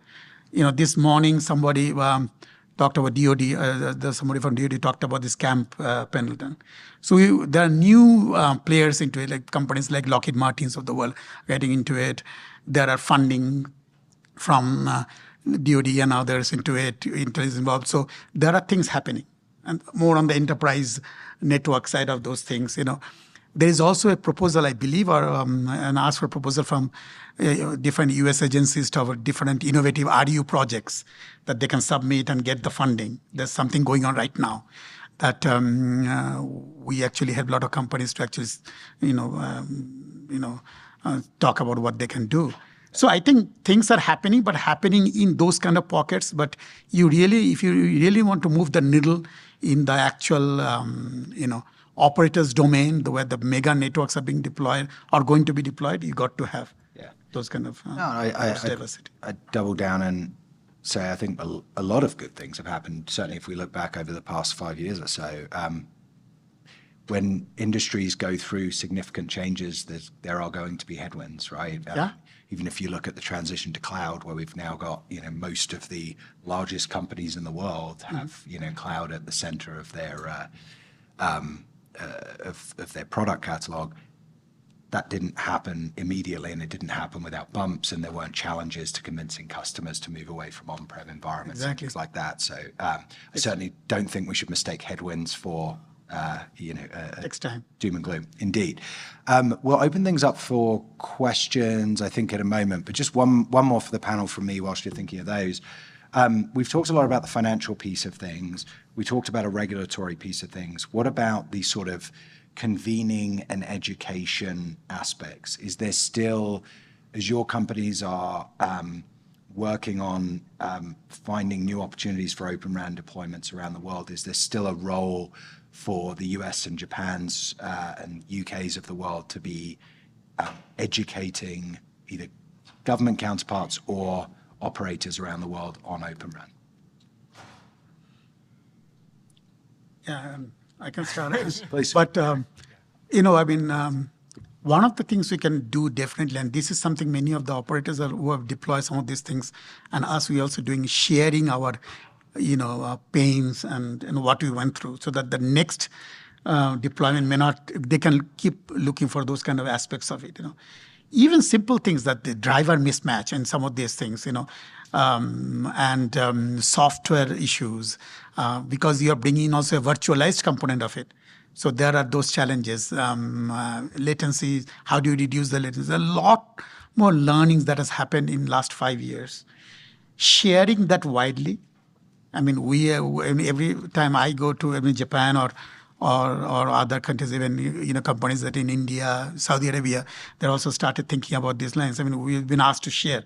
This morning somebody talked about DoD. Somebody from DoD talked about this Camp Pendleton. So there are new players into it, like companies like Lockheed Martins of the world getting into it. There are funding from DoD and others into it, intelligence involved. So there are things happening, and more on the enterprise network side of those things. There is also a proposal, I believe, or an ask for proposal from different U.S. agencies to have different innovative RU projects that they can submit and get the funding. There's something going on right now that we actually have a lot of companies to actually, talk about what they can do. So I think things are happening, but happening in those kind of pockets. But if you really want to move the needle in the actual, operators domain, where the mega networks are being deployed or going to be deployed, you got to have those kind of diversity. I double down and say I think a lot of good things have happened. Certainly, if we look back over the past 5 years or so, when industries go through significant changes, there are going to be headwinds, right? Even if you look at the transition to cloud, where we've now got most of the largest companies in the world have cloud at the center of their of their product catalog. That didn't happen immediately, and it didn't happen without bumps, and there weren't challenges to convincing customers to move away from on-prem environments and things like that. So I certainly don't think we should mistake headwinds for Takes time. Doom and gloom. Indeed. We'll open things up for questions, I think, in a moment, but just one more for the panel from me whilst you're thinking of those. We've talked a lot about the financial piece of things. We talked about a regulatory piece of things. What about the sort of convening and education aspects? Is there still, as your companies are working on finding new opportunities for Open RAN deployments around the world, is there still a role for the US and Japan's and UK's of the world to be educating either government counterparts or operators around the world on Open RAN? Yeah, I can start. Please. But, one of the things we can do definitely, and this is something many of the operators who have deployed some of these things, and us, we also doing sharing our, pains and what we went through, so that the next deployment they can keep looking for those kind of aspects of it. Even simple things that the driver mismatch and some of these things, and software issues, because you're bringing in also a virtualized component of it. So there are those challenges, latency, how do you reduce the latency? A lot more learnings that has happened in last 5 years. Sharing that widely. Every time I go to Japan or other countries, even companies that in India, Saudi Arabia, they also started thinking about these lines. We've been asked to share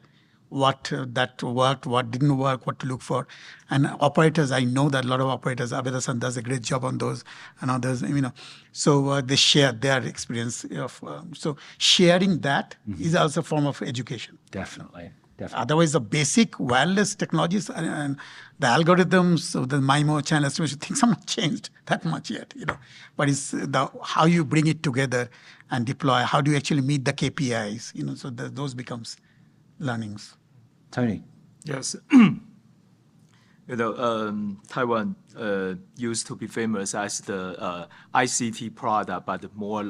what that worked, what didn't work, what to look for. And operators, I know that a lot of operators, Abeda-san does a great job on those and others, So they share their experience. So sharing that is also a form of education. Definitely. Otherwise, the basic wireless technologies and the algorithms of the MIMO channel estimation, things have not changed that much yet, But it's how you bring it together and deploy, how do you actually meet the KPIs, so those becomes learnings. Tony. Yes. Taiwan used to be famous as the ICT product, but more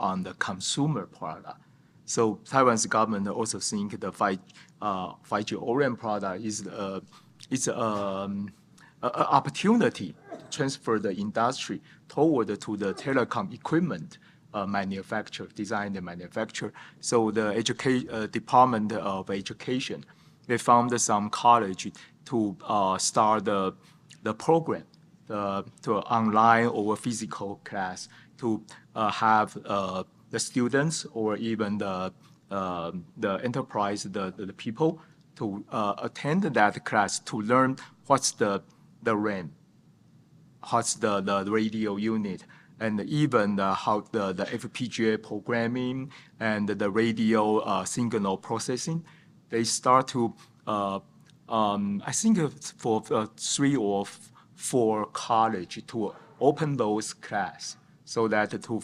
on the consumer product. So Taiwan's government also think the 5G ORAN product is an opportunity to transfer the industry toward to the telecom equipment manufacturer, design and manufacture. So the Department of Education, they found some college to start the program, to online or physical class, to have the students or even the enterprise, the people to attend that class to learn what's the RAN, what's the radio unit, and even how the FPGA programming and the radio signal processing, they start to, I think for 3 or 4 college to open those class so that to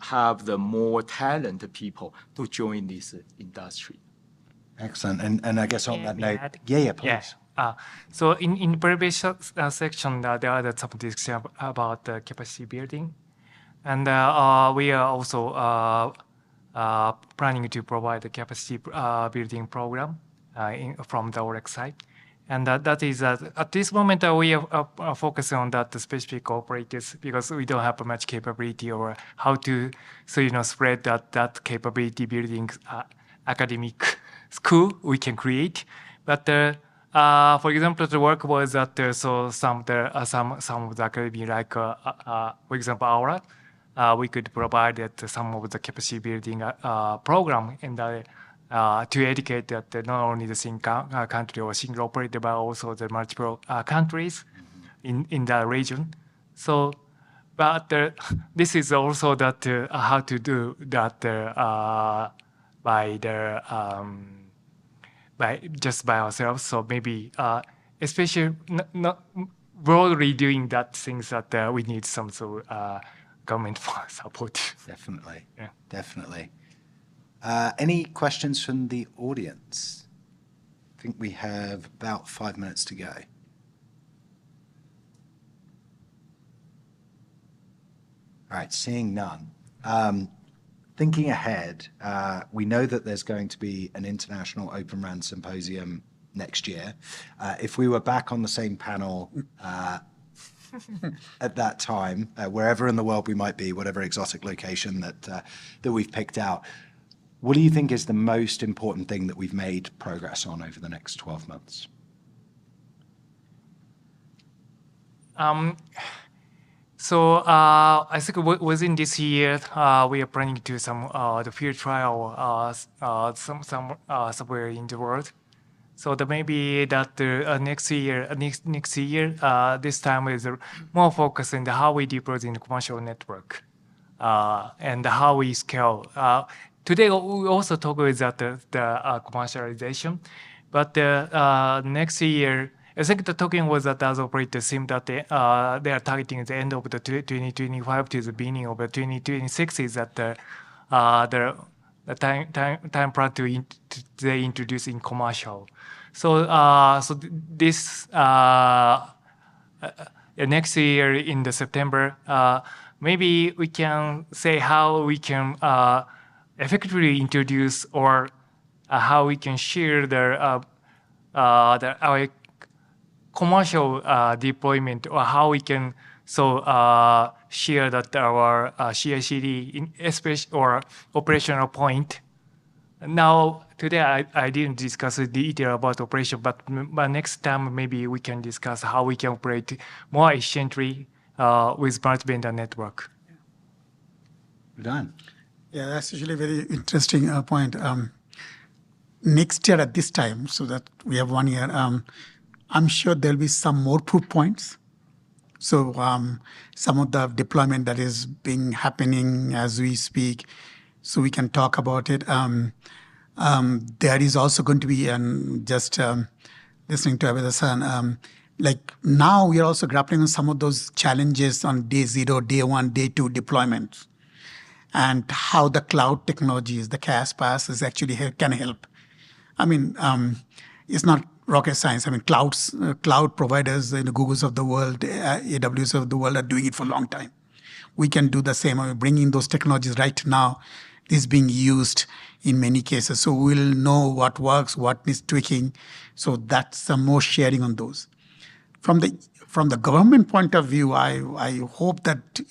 have the more talented people to join this industry. Excellent. And I guess on that note, add? yeah, please. So in previous section, there are some discussion about the capacity building, and we are also planning to provide the capacity building program from the OREX side. And that is, at this moment, we are focusing on that specific operators because we don't have much capability or how to, spread that capability building academic school we can create. But for example, the work was that so some of the academy, like for example, Aura, we could provide that some of the capacity building program in the to educate that not only the single country or single operator, but also the multiple countries in the region. So, but this is also that how to do that by ourselves. So maybe especially not broadly doing that things that we need some government support. Definitely. Yeah. Definitely. Any questions from the audience? I think we have about 5 minutes to go. All right, seeing none. Thinking ahead, we know that there's going to be an international Open RAN symposium next year. If we were back on the same panel at that time, wherever in the world we might be, whatever exotic location that we've picked out, what do you think is the most important thing that we've made progress on over the next 12 months? So I think within this year, we are planning to do some the field trial somewhere in the world. So that maybe that next year, this time is more focused on how we deploy in the commercial network and how we scale. Today we also talk about the commercialization, but next year. I think the talking was that as operators seem that they are targeting the end of the 2025 to the beginning of the 2026 is that the time plan to they introduce in commercial. So this next year in the September, maybe we can say how we can effectively introduce or how we can share our commercial deployment or how we can share that our CI/CD especially or operational point. Now today I didn't discuss the detail about operation, but next time maybe we can discuss how we can operate more efficiently with multi-vendor network. Done. Yeah, that's usually a very interesting point. Next year at this time, so that we have 1 year, I'm sure there'll be some more proof points. So some of the deployment that is happening as we speak, so we can talk about it. There is also going to be, just listening to Abeda-san, like now we are also grappling with some of those challenges on day 0, day 1, day 2 deployments, and how the cloud technologies, the CAS/PaaS is actually can help. I mean, it's not rocket science. I mean, cloud providers, the Googles of the world, AWS of the world are doing it for a long time. We can do the same. I mean, bringing those technologies right now is being used in many cases. So we'll know what works, what needs tweaking. So that's some more sharing on those. From the government point of view, I hope that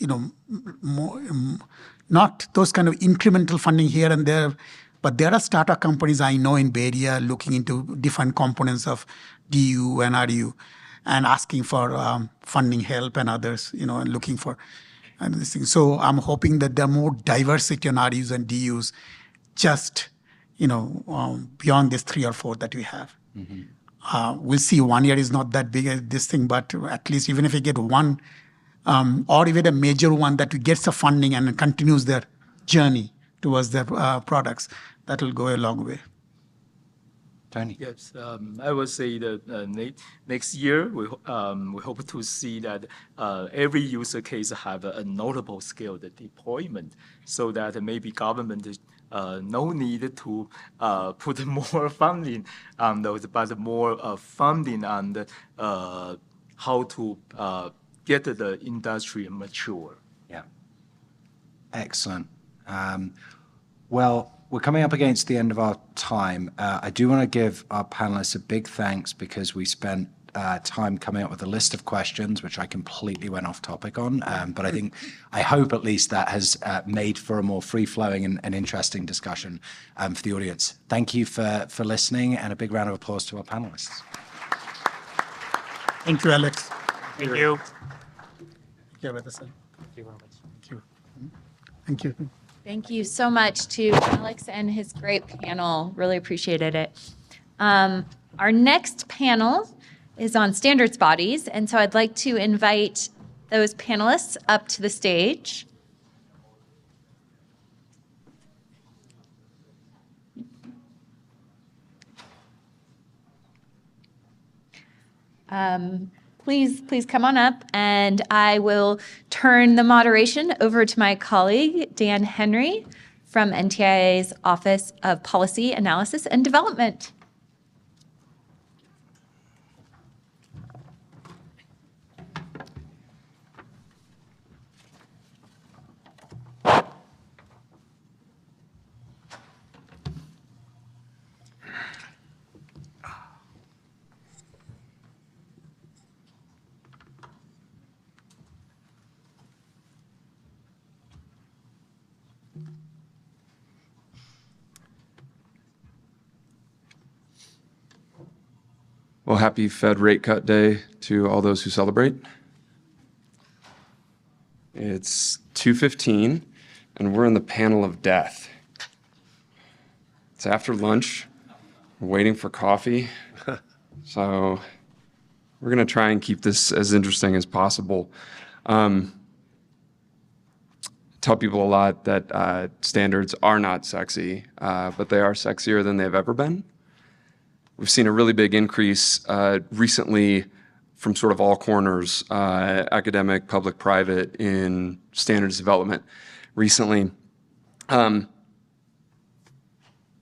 not those kind of incremental funding here and there. But there are startup companies I know in Bay Area looking into different components of DU and RU and asking for funding help and others, and looking for this thing. So I'm hoping that there are more diversity on RUs and DUs, just, beyond this 3 or 4 that we have. Mm-hmm. We'll see. 1 year is not that big as this thing, but at least even if we get one or even a major one that gets the funding and continues their journey towards their products. That will go a long way. Tony. Yes, I would say that next year we hope to see that every user case have a notable scale the deployment, so that maybe government no need to put more funding on those, but more funding on the, how to get the industry mature. Yeah. Excellent. Well, we're coming up against the end of our time. I do want to give our panelists a big thanks because we spent time coming up with a list of questions, which I completely went off topic on. But I hope at least that has made for a more free-flowing and interesting discussion for the audience. Thank you for listening, and a big round of applause to our panelists. Thank you, Alex. Thank you. Thank you very much. Thank you very much. Thank you. Thank you. Thank you so much to Alex and his great panel. Really appreciated it. Our next panel is on standards bodies, and so I'd like to invite those panelists up to the stage. Please come on up, and I will turn the moderation over to my colleague, Dan Henry, from NTIA's Office of Policy Analysis and Development. Well, happy Fed Rate Cut Day to all those who celebrate. It's 2:15, and we're in the panel of death. It's after lunch. We're waiting for coffee. So we're going to try and keep this as interesting as possible. Tell people a lot that standards are not sexy, but they are sexier than they've ever been. We've seen a really big increase recently from sort of all corners, academic, public, private, in standards development recently. I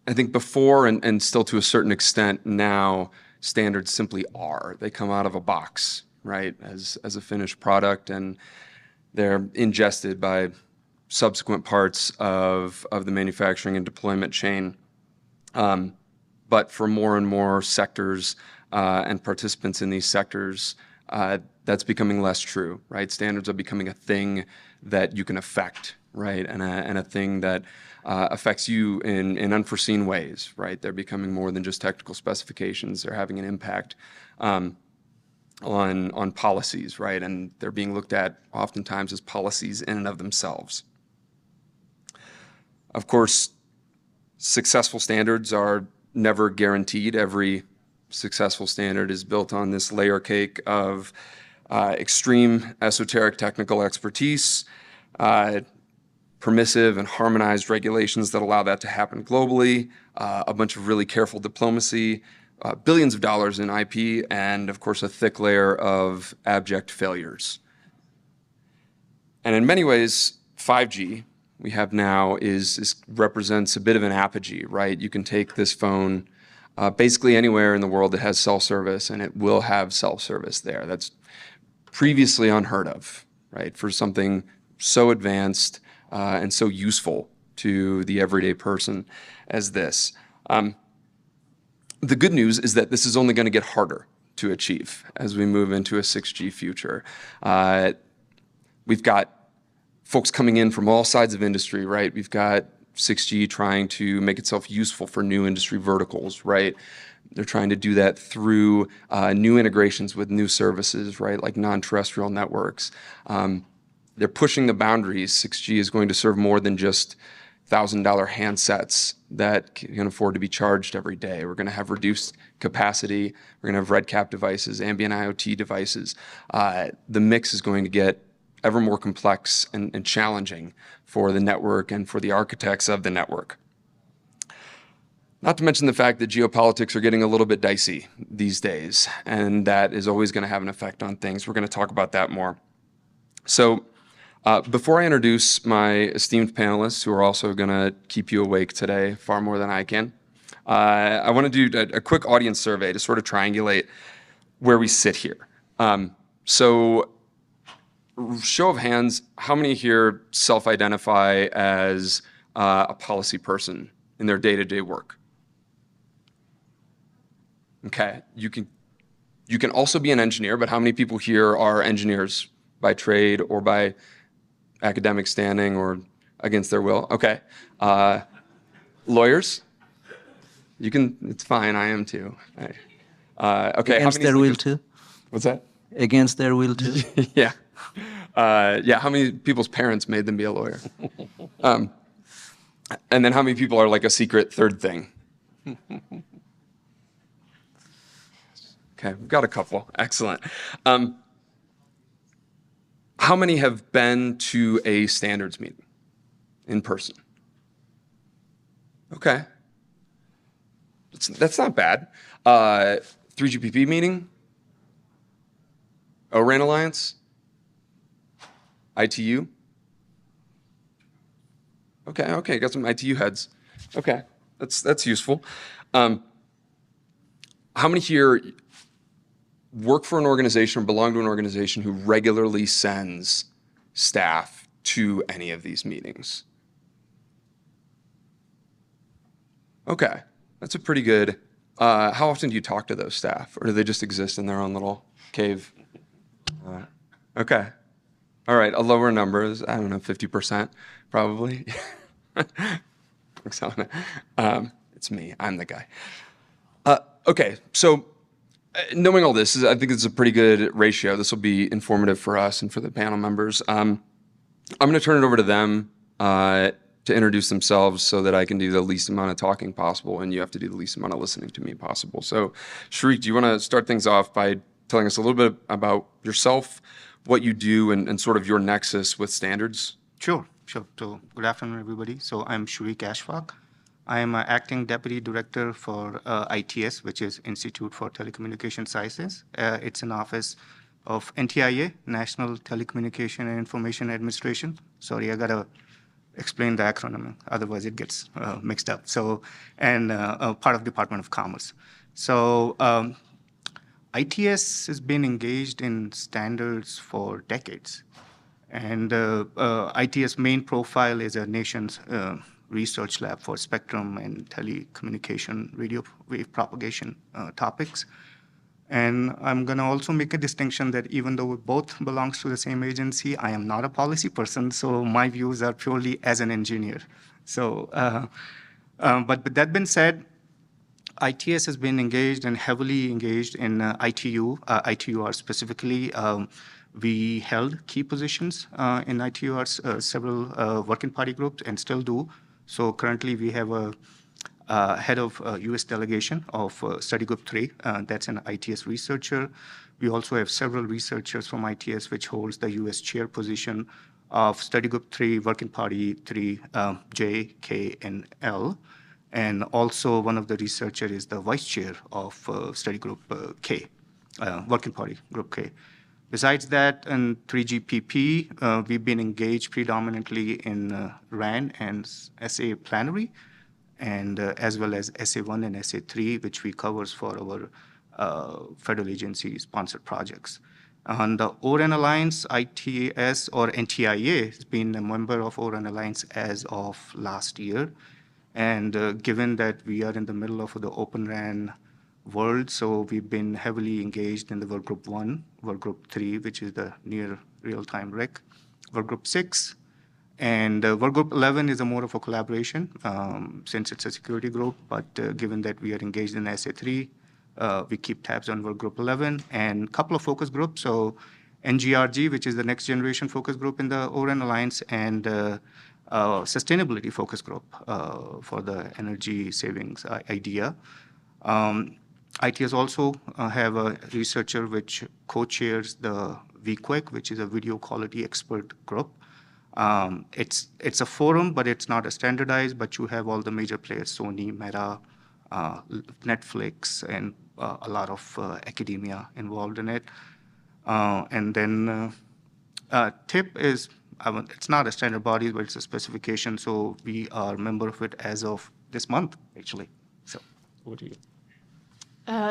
think before and still to a certain extent now, standards simply are. They come out of a box, right, as a finished product, and they're ingested by subsequent parts of the manufacturing and deployment chain. But for more and more sectors and participants in these sectors, that's becoming less true, right? Standards are becoming a thing that you can affect, right? And a thing that affects you in unforeseen ways, right? They're becoming more than just technical specifications. They're having an impact on policies, right? And they're being looked at oftentimes as policies in and of themselves. Of course, successful standards are never guaranteed. Every successful standard is built on this layer cake of extreme esoteric technical expertise, permissive and harmonized regulations that allow that to happen globally, a bunch of really careful diplomacy, billions of dollars in IP, and of course a thick layer of abject failures. And in many ways, 5G we have now represents a bit of an apogee, right? You can take this phone basically anywhere in the world that has cell service, and it will have cell service there. That's previously unheard of, right? For something so advanced and so useful to the everyday person as this. The good news is that this is only going to get harder to achieve as we move into a 6G future. We've got folks coming in from all sides of industry, right? We've got 6G trying to make itself useful for new industry verticals, right? They're trying to do that through new integrations with new services, right? Like non-terrestrial networks. They're pushing the boundaries. 6G is going to serve more than just $1,000 handsets that can afford to be charged every day. We're going to have reduced capacity. We're going to have RedCap devices, ambient IoT devices. The mix is going to get ever more complex and challenging for the network and for the architects of the network. Not to mention the fact that geopolitics are getting a little bit dicey these days, and that is always going to have an effect on things. We're going to talk about that more. So before I introduce my esteemed panelists, who are also going to keep you awake today far more than I can, I want to do a quick audience survey to sort of triangulate where we sit here. So show of hands, how many here self-identify as a policy person in their day-to-day work? Okay, you can also be an engineer, but how many people here are engineers by trade or by academic standing or against their will? Okay. Lawyers? You can, it's fine, I am too. Okay. Against their will too? What's that? Against their will too? Yeah. Yeah, how many people's parents made them be a lawyer? And then how many people are like a secret third thing? Okay, we've got a couple. Excellent. How many have been to a standards meeting in person? Okay. That's not bad. 3GPP meeting? ORAN Alliance? ITU? Okay, got some ITU heads. Okay, that's useful. How many here work for an organization or belong to an organization who regularly sends staff to any of these meetings? Okay, that's a pretty good. How often do you talk to those staff, or do they just exist in their own little cave? Okay. All right, a lower number is, I don't know, 50% probably. It's me, I'm the guy. Okay, so knowing all this, I think it's a pretty good ratio. This will be informative for us and for the panel members. I'm going to turn it over to them to introduce themselves so that I can do the least amount of talking possible, and you have to do the least amount of listening to me possible. So, Sharik, do you want to start things off by telling us a little bit about yourself, what you do, and sort of your nexus with standards? Sure. So good afternoon, everybody. So I'm Sharik Ashfaq. I am an acting deputy director for ITS, which is Institute for Telecommunication Sciences. It's an office of NTIA, National Telecommunication and Information Administration. Sorry, I gotta explain the acronym, otherwise it gets mixed up. So, and part of Department of Commerce. So ITS has been engaged in standards for decades. And ITS main profile is a nation's research lab for spectrum and telecommunication radio wave propagation topics. And I'm going to also make a distinction that even though we both belongs to the same agency, I am not a policy person, so my views are purely as an engineer. So, but with that being said, ITS has been engaged and heavily engaged in ITUR specifically. We held key positions in ITURs, several working party groups, and still do. So currently we have a head of US delegation of study group 3, that's an ITS researcher. We also have several researchers from ITS which holds the US chair position of study group 3, working party 3, J, K, and L. And also one of the researchers is the vice chair of study group K, working party group K. Besides that, in 3GPP, we've been engaged predominantly in RAN and SA plenary, and as well as SA1 and SA3, which we covers for our federal agency sponsored projects. On the ORAN Alliance, ITS or NTIA has been a member of ORAN Alliance as of last year. And given that we are in the middle of the Open RAN world, so we've been heavily engaged in the work group 1, work group 3, which is the near real-time RIC, work group 6, and work group 11 is a more of a collaboration since it's a security group, but given that we are engaged in SA3, we keep tabs on work group 11 and a couple of focus groups. So NGRG, which is the next generation focus group in the ORAN Alliance, and sustainability focus group for the energy savings idea. ITS also have a researcher which co-chairs the VQuick, which is a video quality expert group. It's a forum, but it's not a standardized, but you have all the major players, Sony, Meta, Netflix, and a lot of academia involved in it. And then TIP is, it's not a standard body, but it's a specification. So we are a member of it as of this month, actually. So over to you.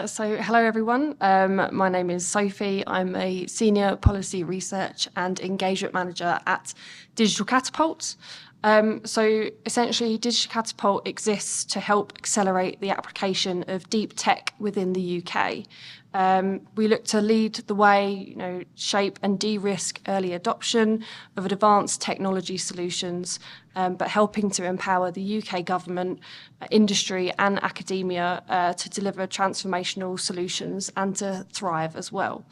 So hello everyone, my name is Sophie. I'm a Senior Policy Research and Engagement Manager at Digital Catapult. So essentially Digital Catapult exists to help accelerate the application of deep tech within the UK. We look to lead the way, shape and de-risk early adoption of advanced technology solutions, but helping to empower the UK government, industry and academia to deliver transformational solutions and to thrive as well.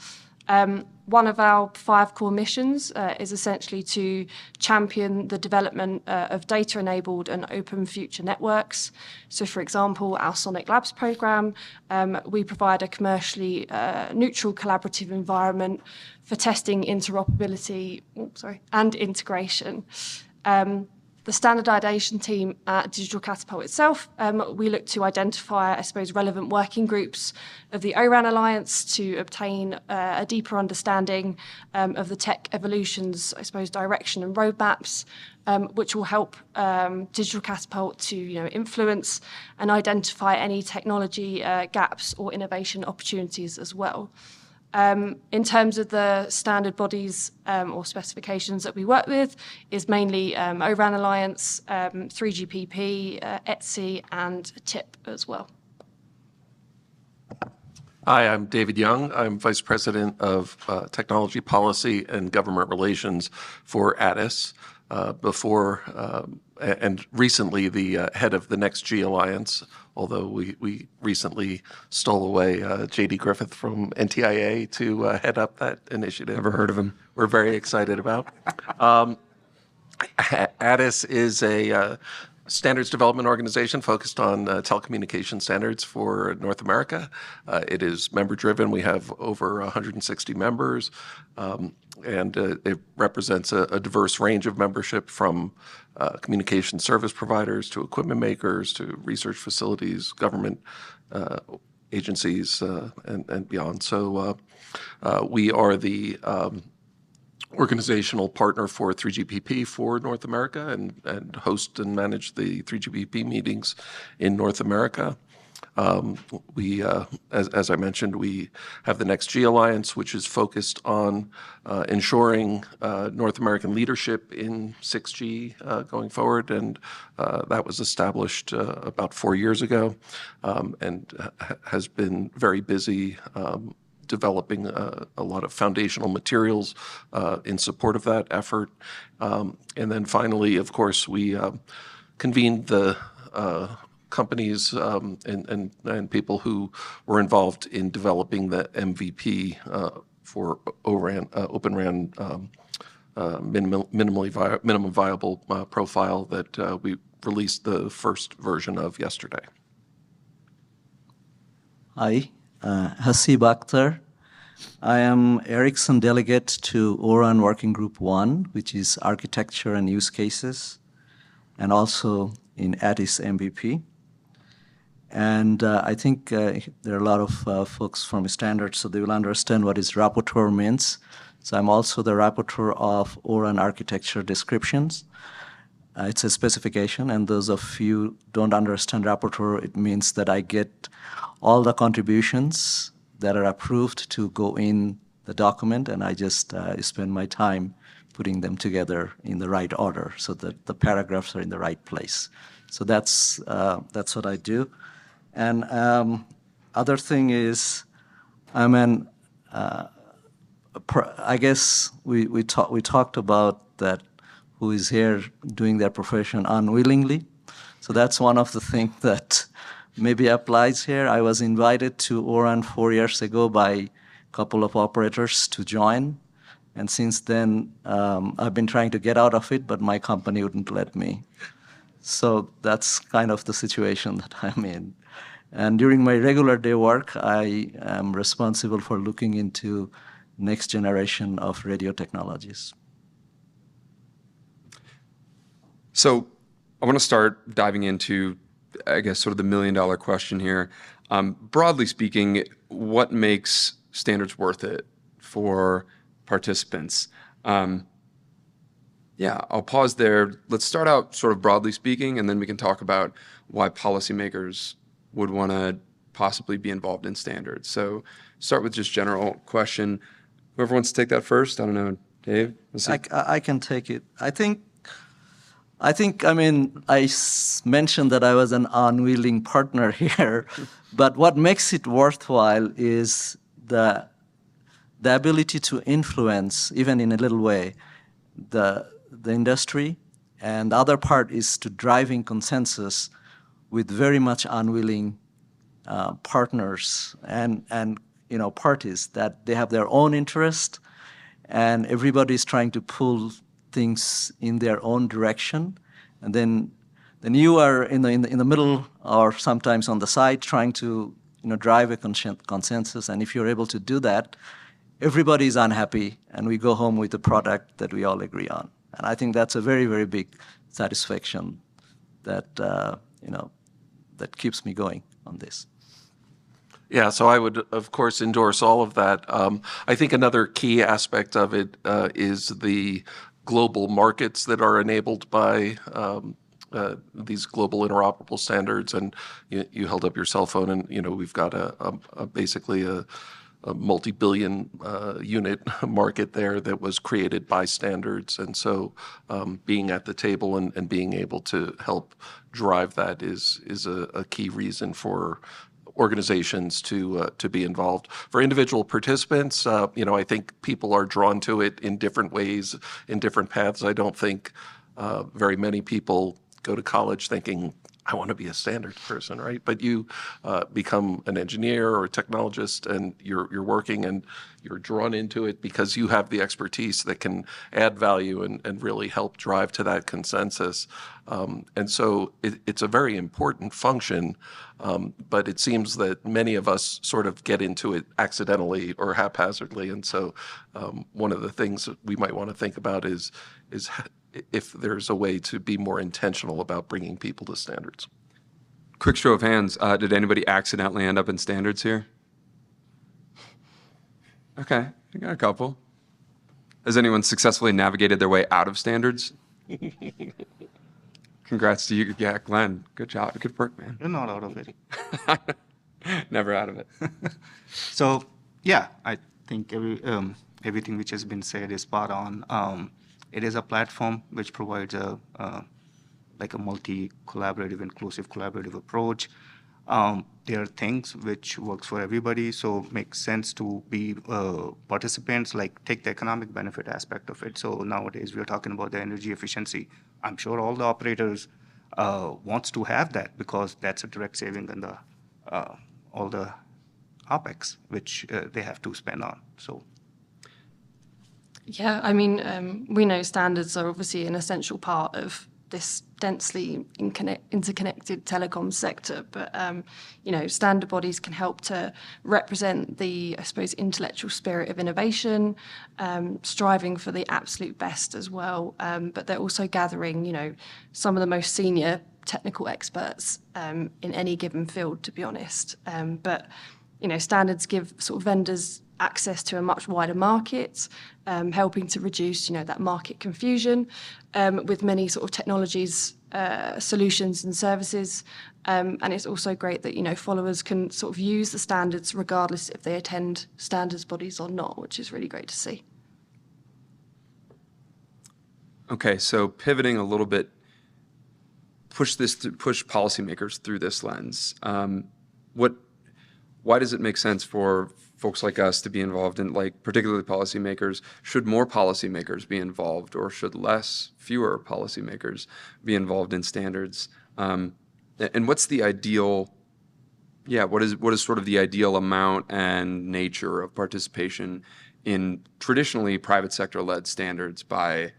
One of our 5 core missions is essentially to champion the development of data-enabled and open future networks. So, for example, our Sonic Labs program, we provide a commercially neutral collaborative environment for testing interoperability and integration. The standardization team at Digital Catapult itself, we look to identify, relevant working groups of the ORAN Alliance to obtain a deeper understanding of the tech evolution's, direction and roadmaps, which will help Digital Catapult to, influence and identify any technology gaps or innovation opportunities as well. In terms of the standard bodies or specifications that we work with is mainly ORAN Alliance, 3GPP, ETSI and TIP as well. Hi, I'm David Young. I'm Vice President of Technology Policy and Government Relations for ATIS. And recently the head of the Next G Alliance, although we recently stole away J.D. Griffith from NTIA to head up that initiative. Never heard of him. We're very excited about. ATIS is a standards development organization focused on telecommunication standards for North America. It is member-driven. We have over 160 members, and it represents a diverse range of membership from communication service providers to equipment makers to research facilities, government agencies, and beyond. So we are the organizational partner for 3GPP for North America and host and manage the 3GPP meetings in North America. We, as I mentioned, we have the Next G Alliance, which is focused on ensuring North American leadership in 6G going forward, and that was established about 4 years ago and has been very busy developing a lot of foundational materials in support of that effort. And then finally, of course, we convened the companies and people who were involved in developing the MVP for Open RAN minimum viable profile that we released the first version of yesterday. Hi, Hasib Akhtar. I am Ericsson delegate to ORAN Working Group 1, which is Architecture and Use Cases, and also in ATIS MVP. And I think there are a lot of folks from standards, so they will understand what is rapporteur means. So I'm also the rapporteur of ORAN architecture descriptions. It's a specification, and those of you don't understand rapporteur, it means that I get all the contributions that are approved to go in the document, and I just spend my time putting them together in the right order so that the paragraphs are in the right place. So that's what I do. And other thing is, I guess we talked about that who is here doing their profession unwillingly. So that's one of the things that maybe applies here. I was invited to ORAN 4 years ago by a couple of operators to join. And since then, I've been trying to get out of it, but my company wouldn't let me. So that's kind of the situation that I'm in. And during my regular day work, I am responsible for looking into next generation of radio technologies. So I want to start diving into, I guess, sort of the million-dollar question here. Broadly speaking, what makes standards worth it for participants? Yeah, I'll pause there. Let's start out sort of broadly speaking, and then we can talk about why policymakers would want to possibly be involved in standards. So start with just general question. Whoever wants to take that first, I don't know, Dave? I can take it. I mean, mentioned that I was an unwilling partner here, but what makes it worthwhile is the ability to influence, even in a little way, the industry, and the other part is to driving consensus with very much unwilling partners and parties that they have their own interest, and everybody's trying to pull things in their own direction, and then you are in the middle or sometimes on the side trying to drive a consensus, and if you're able to do that, everybody is unhappy, and we go home with a product that we all agree on. And I think that's a very, very big satisfaction that that keeps me going on this. Yeah, so I would, of course, endorse all of that. I think another key aspect of it is the global markets that are enabled by these global interoperable standards. And you held up your cell phone, and we've got basically a multi-billion unit market there that was created by standards. And so being at the table and being able to help drive that is a key reason for organizations to be involved. For individual participants, I think people are drawn to it in different ways, in different paths. I don't think very many people go to college thinking, I want to be a standards person, right? But you become an engineer or a technologist, and you're working and you're drawn into it because you have the expertise that can add value and really help drive to that consensus. And so it's a very important function, but it seems that many of us sort of get into it accidentally or haphazardly. And so one of the things that we might want to think about is if there's a way to be more intentional about bringing people to standards. Quick show of hands. Did anybody accidentally end up in standards here? Okay, I got a couple. Has anyone successfully navigated their way out of standards? Congrats to you. Yeah, Glenn, good job. Good work, man. You're not out of it. Never out of it. So, yeah, I think everything which has been said is spot on. It is a platform which provides a multi-collaborative, inclusive collaborative approach. There are things which works for everybody, so makes sense to be participants, like take the economic benefit aspect of it. So nowadays we're talking about the energy efficiency. I'm sure all the operators wants to have that because that's a direct saving in the all the OpEx which they have to spend on. So. Yeah, I mean, we know standards are obviously an essential part of this densely interconnected telecom sector, but standard bodies can help to represent the, I suppose, intellectual spirit of innovation, striving for the absolute best as well. But they're also gathering, some of the most senior technical experts in any given field, to be honest. But standards give sort of vendors access to a much wider market, helping to reduce, that market confusion with many sort of technologies, solutions and services. And it's also great that, followers can sort of use the standards regardless if they attend standards bodies or not, which is really great to see. Okay, so pivoting a little bit, push policymakers through this lens. Why does it make sense for folks like us to be involved in, particularly policymakers? Should more policymakers be involved, or should fewer policymakers be involved in standards? And what's the ideal? Yeah, what is sort of the ideal amount and nature of participation in traditionally private sector-led standards by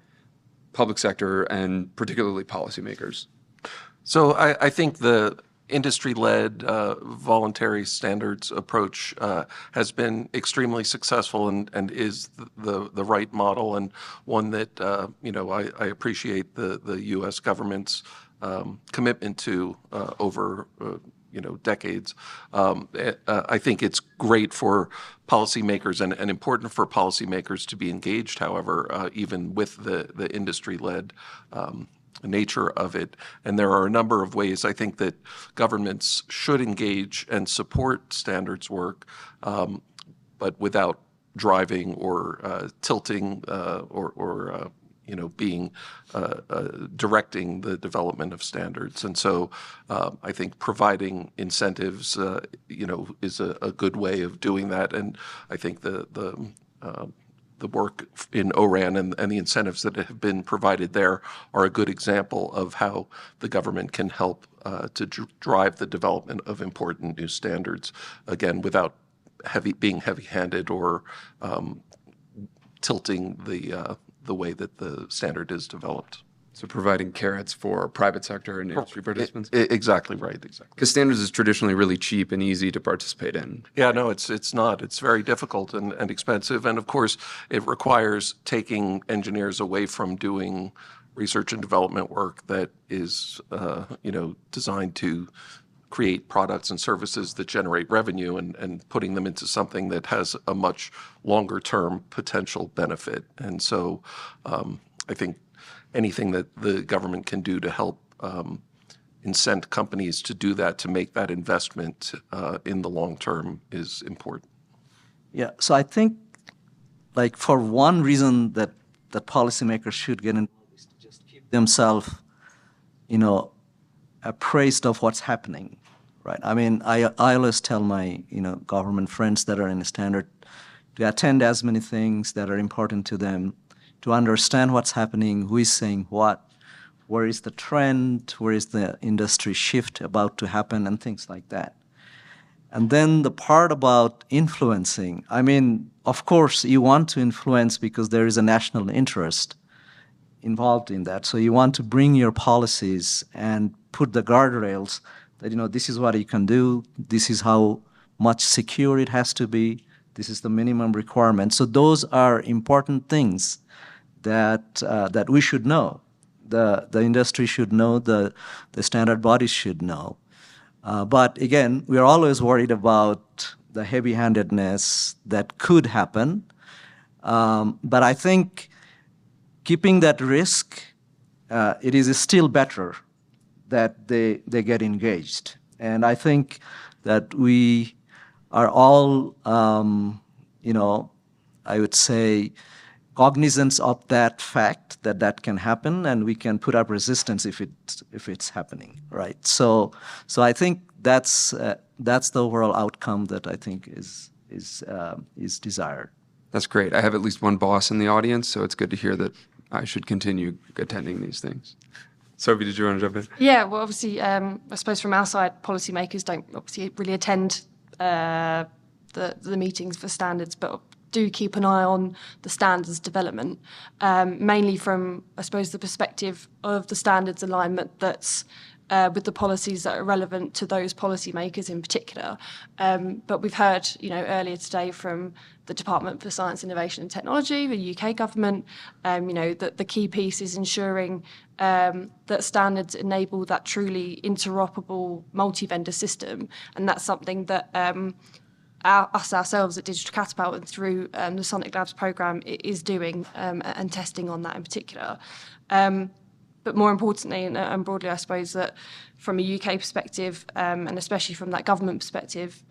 public sector and particularly policymakers? So I think industry-led voluntary standards approach has been extremely successful and is the right model, and one that I appreciate the U.S. government's commitment to over decades. I think it's great for policymakers and important for policymakers to be engaged, however, even with the industry-led nature of it. And there are a number of ways I think that governments should engage and support standards work, but without driving or tilting or being directing the development of standards. And so I think providing incentives, is a good way of doing that. And I think the work in ORAN and the incentives that have been provided there are a good example of how the government can help to drive the development of important new standards, again, without being heavy-handed or tilting the way that the standard is developed. So providing carrots for private sector and industry participants? Exactly right, exactly. Because standards is traditionally really cheap and easy to participate in. Yeah, no, it's not. It's very difficult and expensive. And of course, it requires taking engineers away from doing research and development work that is, designed to create products and services that generate revenue and putting them into something that has a much longer term potential benefit. And so I think anything that the government can do to help incent companies to do that, to make that investment in the long term, is important. Yeah, so I think, like, for one reason that policymakers should get involved is to just keep themselves, appraised of what's happening, right? I mean, I always tell my, government friends that are in a standard to attend as many things that are important to them, to understand what's happening, who is saying what, where is the trend, where is the industry shift about to happen, and things like that. And then the part about influencing, I mean, of course, you want to influence because there is a national interest involved in that. So you want to bring your policies and put the guardrails that, this is what you can do, this is how much secure it has to be, this is the minimum requirement. So those are important things that we should know. The industry should know, the standard bodies should know. But again, we are always worried about the heavy-handedness that could happen. But I think keeping that risk, it is still better that they get engaged. And I think that we are all, I would say, cognizance of that fact that can happen, and we can put up resistance if it's happening, right? So I think that's the overall outcome that I think is desired. That's great. I have at least one boss in the audience, so it's good to hear that I should continue attending these things. Sophie, did you want to jump in? Yeah, well, obviously, I suppose from our side, policymakers don't obviously really attend the meetings for standards, but do keep an eye on the standards development, mainly from, I suppose, the perspective of the standards alignment that's with the policies that are relevant to those policymakers in particular. But we've heard, earlier today from the Department for Science, Innovation and Technology, the UK government, that the key piece is ensuring that standards enable that truly interoperable multi-vendor system. And that's something that us ourselves at Digital Catapult and through the Sonic Labs programme is doing and testing on that in particular. But more importantly and broadly, I suppose that from a UK perspective, and especially from that government perspective,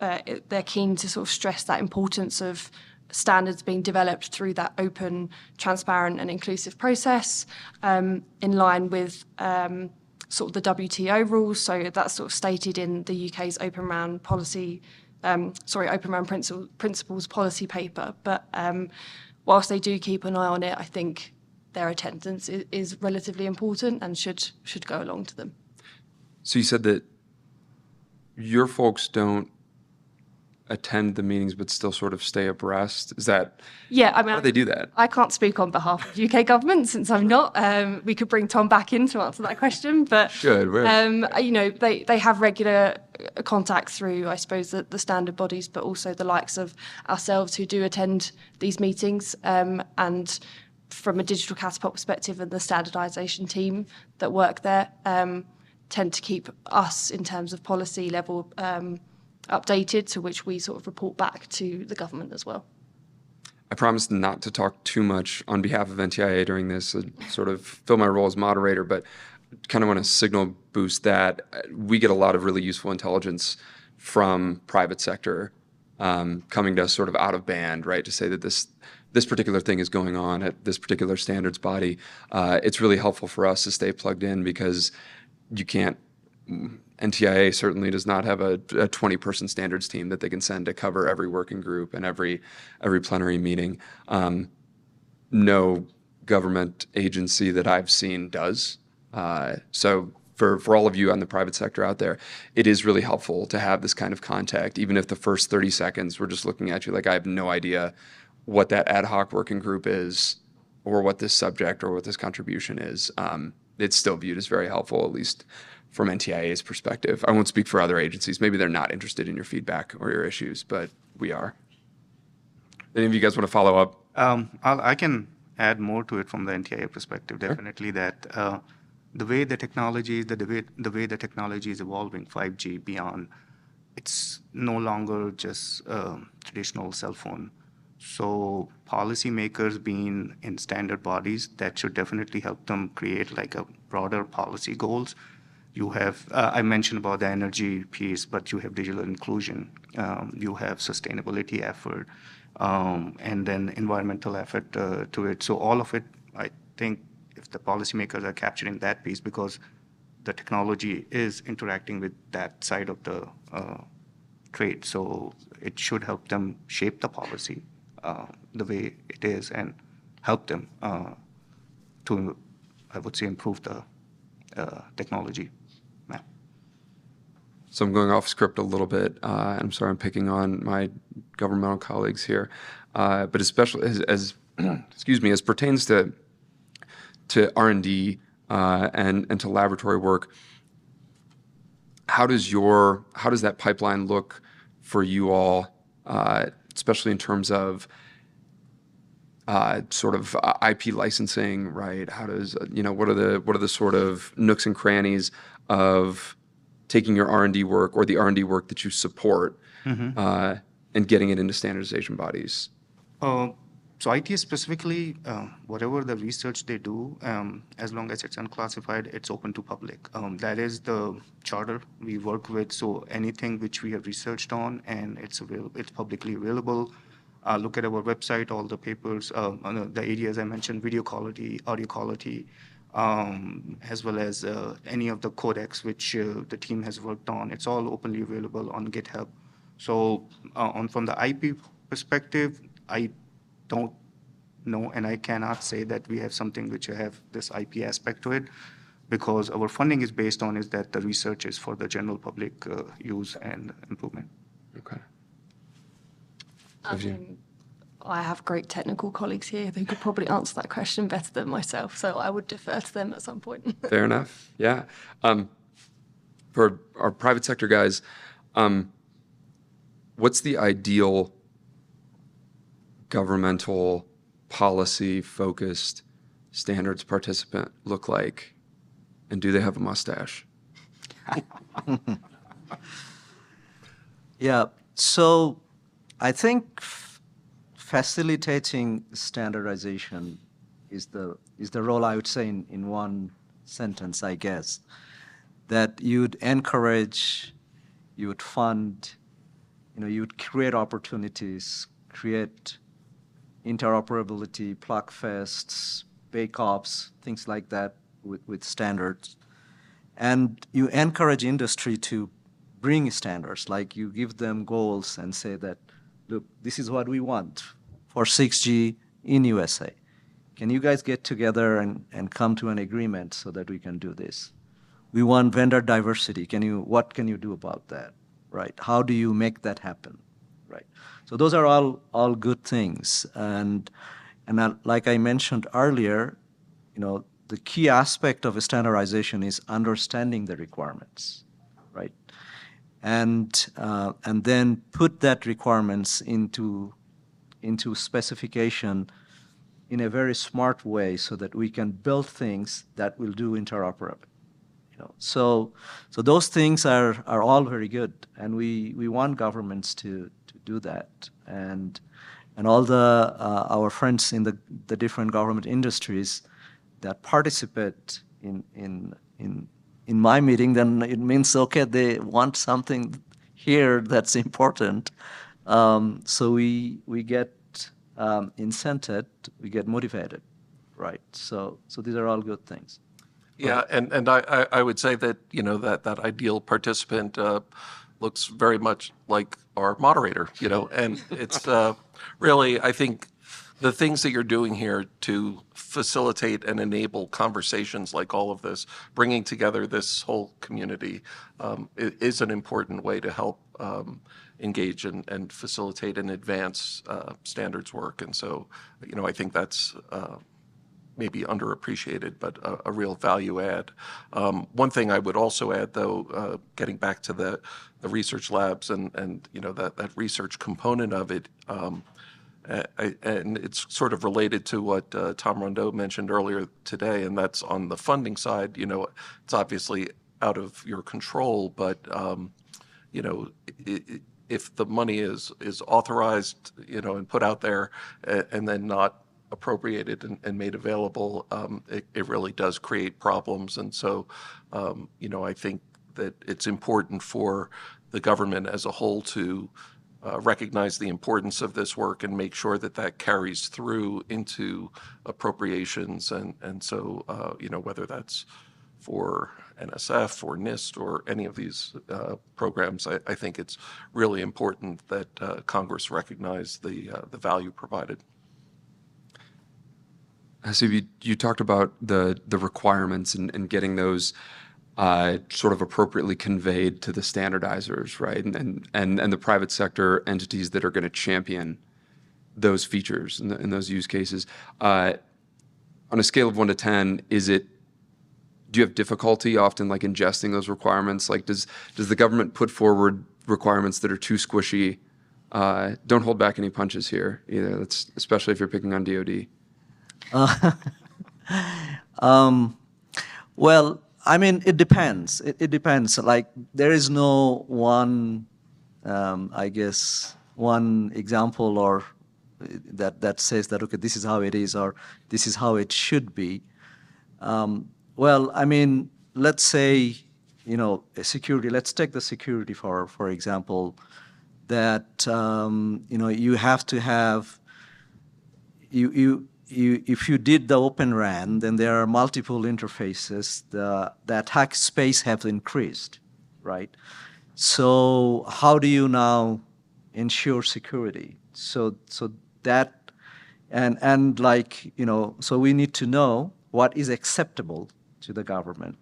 they're keen to sort of stress that importance of standards being developed through that open, transparent and inclusive process in line with sort of the WTO rules. So that's sort of stated in the UK's Open RAN policy, Open RAN principles policy paper. But whilst they do keep an eye on it, I think their attendance is relatively important and should go along to them. So you said that your folks don't attend the meetings but still sort of stay abreast? Is that, Yeah, I mean, how do they do that? I can't speak on behalf of UK government since I'm not. We could bring Tom back in to answer that question, but you know, they have regular contact through, I suppose, the standard bodies, but also the likes of ourselves who do attend these meetings. And from a digital catapult perspective, and the standardisation team that work there tend to keep us in terms of policy level updated, to which we sort of report back to the government as well. I promised not to talk too much on behalf of NTIA during this, sort of fill my role as moderator, but kind of want to signal boost that we get a lot of really useful intelligence from private sector coming to us sort of out of band, right, to say that this particular thing is going on at this particular standards body. It's really helpful for us to stay plugged in because you can't, NTIA certainly does not have a 20-person standards team that they can send to cover every working group and every plenary meeting. No government agency that I've seen does. So for all of you on the private sector out there, it is really helpful to have this kind of contact, even if the first 30 seconds we're just looking at you like I have no idea what that ad hoc working group is or what this subject or what this contribution is. It's still viewed as very helpful, at least from NTIA's perspective. I won't speak for other agencies. Maybe they're not interested in your feedback or your issues, but we are. Any of you guys want to follow up? I can add more to it from the NTIA perspective. Definitely that the way the technology is evolving, 5G beyond, it's no longer just traditional cell phone. So policymakers being in standard bodies, that should definitely help them create like a broader policy goals. You have, I mentioned about the energy piece, but you have digital inclusion, you have sustainability effort, and then environmental effort to it. So all of it, I think if the policymakers are capturing that piece, because the technology is interacting with that side of the trade, so it should help them shape the policy the way it is and help them to, I would say, improve the technology. So I'm going off script a little bit. I'm sorry I'm picking on my governmental colleagues here. But especially as excuse me, as pertains to R&D and to laboratory work, how does that pipeline look for you all, especially in terms of sort of IP licensing, right? How does, what are the sort of nooks and crannies of taking your R&D work or the R&D work that you support and getting it into standardization bodies? So ITS specifically, whatever the research they do, as long as it's unclassified, it's open to public. That is the charter we work with. So anything which we have researched on and it's publicly available. Look at our website, all the papers, on the areas I mentioned, video quality, audio quality, as well as any of the codecs which the team has worked on. It's all openly available on GitHub. So from the IP perspective, I don't know, and I cannot say that we have something which have this IP aspect to it, because our funding is based on is that the research is for the general public use and improvement. Okay. I have great technical colleagues here who could probably answer that question better than myself, so I would defer to them at some point. Fair enough. Yeah. For our private sector guys, what's the ideal governmental policy-focused standards participant look like? And do they have a mustache? Yeah, so I think facilitating standardization is the role, I would say, in one sentence, I guess, that you'd encourage, you would fund, you would create opportunities, create interoperability, plug fests, bake-offs, things like that with standards. And you encourage industry to bring standards, like you give them goals and say that, look, this is what we want for 6G in USA. Can you guys get together and come to an agreement so that we can do this? We want vendor diversity. What can you do about that, right? How do you make that happen, right? So those are all good things. And like I mentioned earlier, the key aspect of standardization is understanding the requirements, right? And then put that requirements into specification in a very smart way so that we can build things that will do interoperable. So those things are all very good, and we want governments to do that, and all our friends in the different government industries that participate in my meeting, then it means, okay, they want something here that's important. So we get incented, we get motivated, right? So these are all good things. Yeah, and I would say that, that ideal participant looks very much like our moderator, and it's really, I think, the things that you're doing here to facilitate and enable conversations like all of this, bringing together this whole community, is an important way to help engage and facilitate and advance standards work. And so, I think that's maybe underappreciated, but a real value add. One thing I would also add, though, getting back to the research labs and that research component of it, and it's sort of related to what Tom Rondeau mentioned earlier today, and that's on the funding side. It's obviously out of your control, but if the money is authorized, and put out there, and then not appropriated and made available, it really does create problems. And so, I think that it's important for the government as a whole to recognize the importance of this work and make sure that carries through into appropriations. And so, whether that's for NSF or NIST or any of these programs, I think it's really important that Congress recognize the value provided. So you talked about the requirements and getting those sort of appropriately conveyed to the standardizers, right? And the private sector entities that are going to champion those features and those use cases. On a scale of 1 to 10, do you have difficulty often like ingesting those requirements? Like does the government put forward requirements that are too squishy? Don't hold back any punches here either. That's especially if you're picking on DoD. Well, I mean, it depends. It depends. Like, there is no one, I guess, one example or that says that, okay, this is how it is or this is how it should be. Well, I mean, let's say, security. Let's take the security for example, that you have to have if you did the Open RAN, then there are multiple interfaces. The attack space has increased, right? So how do you now ensure security? So that and like so we need to know what is acceptable to the government.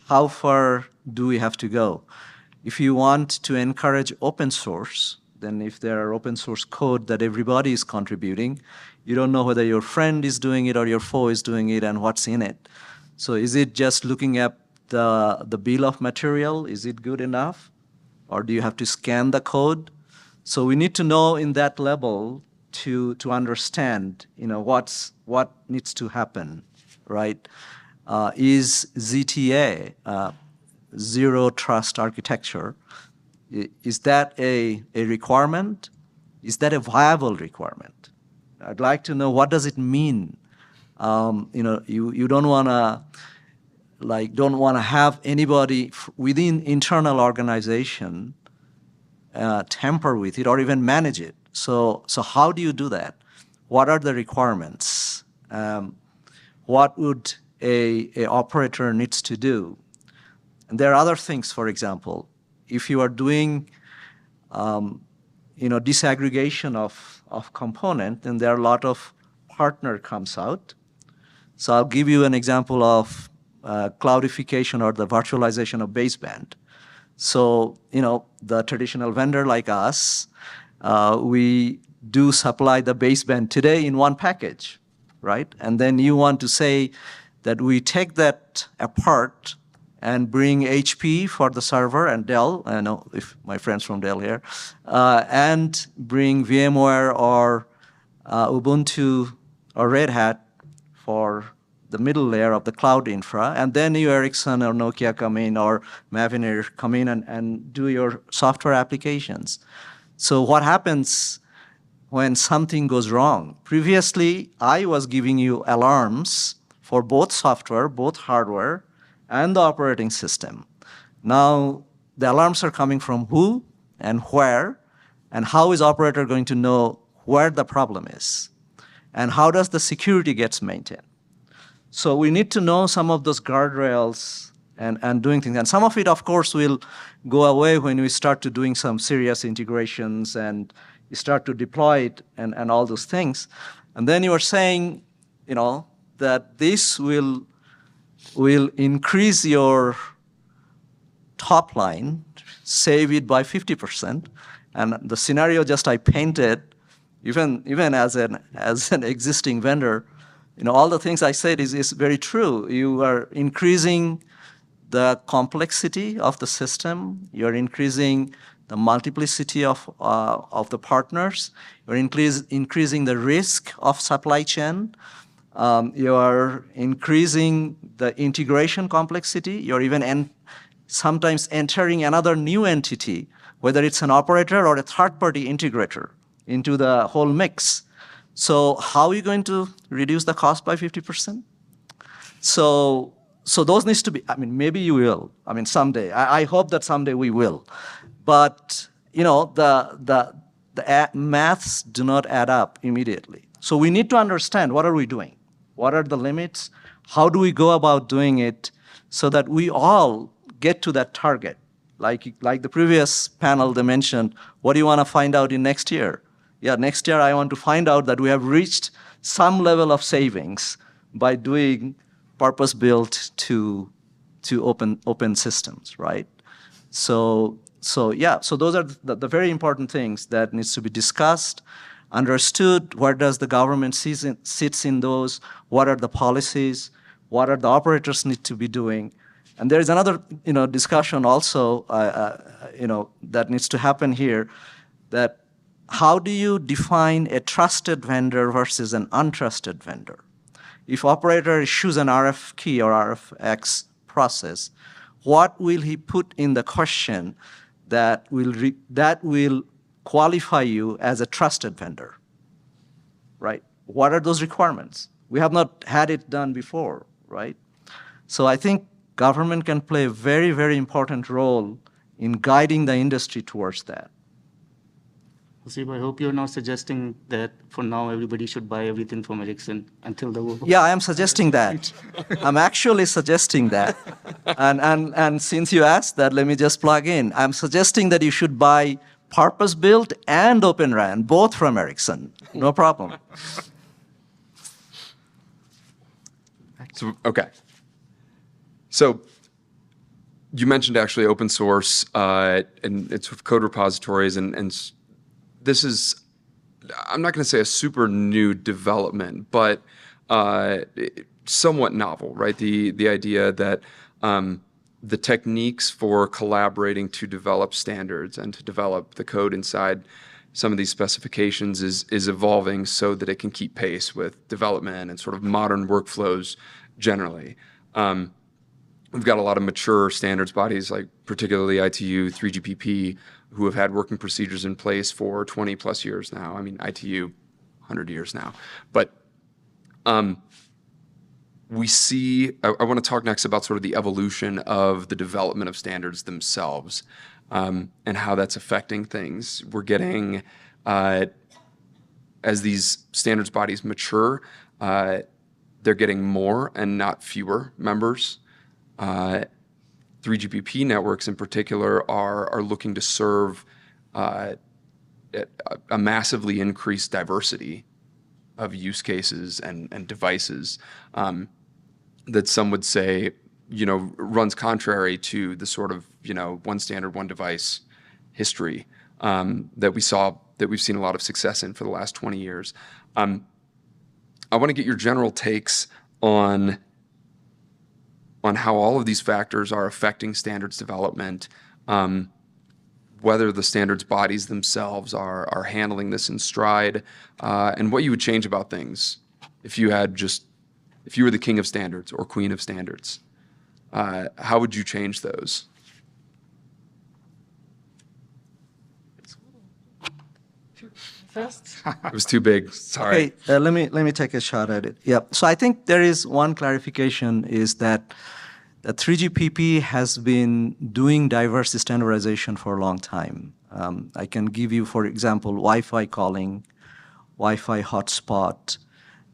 How far do we have to go? If you want to encourage open source, then if there are open source code that everybody is contributing, you don't know whether your friend is doing it or your foe is doing it and what's in it. So is it just looking at the bill of material? Is it good enough? Or do you have to scan the code? So we need to know in that level to understand, what needs to happen, right? Is ZTA, zero trust architecture, is that a requirement? Is that a viable requirement? I'd like to know, what does it mean? You don't want to have anybody within internal organization tamper with it or even manage it. So how do you do that? What are the requirements? What would a operator needs to do? And there are other things. For example, if you are doing disaggregation of component, then there are a lot of partner comes out. So I'll give you an example of cloudification or the virtualization of baseband. So the traditional vendor like us, we do supply the baseband today in one package, right? And then you want to say that we take that apart and bring HP for the server and Dell, I know if my friends from Dell here, and bring VMware or Ubuntu or Red Hat for the middle layer of the cloud infra, and then you Ericsson or Nokia come in or Mavenir come in and do your software applications. So what happens when something goes wrong? Previously, I was giving you alarms for both software, both hardware, and the operating system. Now, the alarms are coming from who and where, and how is operator going to know where the problem is? And how does the security gets maintained? So we need to know some of those guardrails and doing things. And some of it, of course, will go away when we start to doing some serious integrations and you start to deploy it and all those things. And then you are saying, that this will increase your top line, save it by 50%. And the scenario just I painted, even as an existing vendor, all the things I said is very true. You are increasing the complexity of the system. You're increasing the multiplicity of the partners. You're increasing the risk of supply chain. You are increasing the integration complexity. You're even sometimes entering another new entity, whether it's an operator or a third-party integrator, into the whole mix. So how are you going to reduce the cost by 50%? So those needs to be, maybe you will. Someday. I hope that someday we will. But, the maths do not add up immediately. So we need to understand, what are we doing? What are the limits? How do we go about doing it so that we all get to that target? Like the previous panel, they mentioned, what do you want to find out in next year? Yeah, next year I want to find out that we have reached some level of savings by doing purpose-built to open systems, right? So those are the very important things that needs to be discussed, understood. Where does the government sits in those? What are the policies? What are the operators need to be doing? And there is another discussion also that needs to happen here, that how do you define a trusted vendor versus an untrusted vendor? If operator issues an RFQ or RFX process, what will he put in the question that will qualify you as a trusted vendor, right? What are those requirements? We have not had it done before, right? So I think government can play a very, very important role in guiding the industry towards that. Hasib, I hope you're not suggesting that for now everybody should buy everything from Ericsson until the war. Yeah, I am suggesting that. I'm actually suggesting that. And since you asked that, let me just plug in. I'm suggesting that you should buy purpose-built and Open RAN, both from Ericsson. No problem. So, okay. So you mentioned actually open source and it's with code repositories and this is, I'm not going to say a super new development, but somewhat novel, right? The idea that the techniques for collaborating to develop standards and to develop the code inside some of these specifications is evolving so that it can keep pace with development and sort of modern workflows generally. We've got a lot of mature standards bodies, like particularly ITU, 3GPP, who have had working procedures in place for 20 plus years now. ITU, 100 years now. But we see, I want to talk next about sort of the evolution of the development of standards themselves and how that's affecting things. We're getting, as these standards bodies mature, they're getting more and not fewer members. 3GPP networks in particular are looking to serve a massively increased diversity of use cases and devices that some would say, runs contrary to the sort of, one standard, one device history that we saw that we've seen a lot of success in for the last 20 years. I want to get your general takes on how all of these factors are affecting standards development, whether the standards bodies themselves are handling this in stride, and what you would change about things if you were the king of standards or queen of standards. How would you change those? First. It was too big. Sorry. Okay, let me take a shot at it. Yeah. So I think there is one clarification is that the 3GPP has been doing diverse standardization for a long time. I can give you, for example, Wi-Fi calling, Wi-Fi hotspot,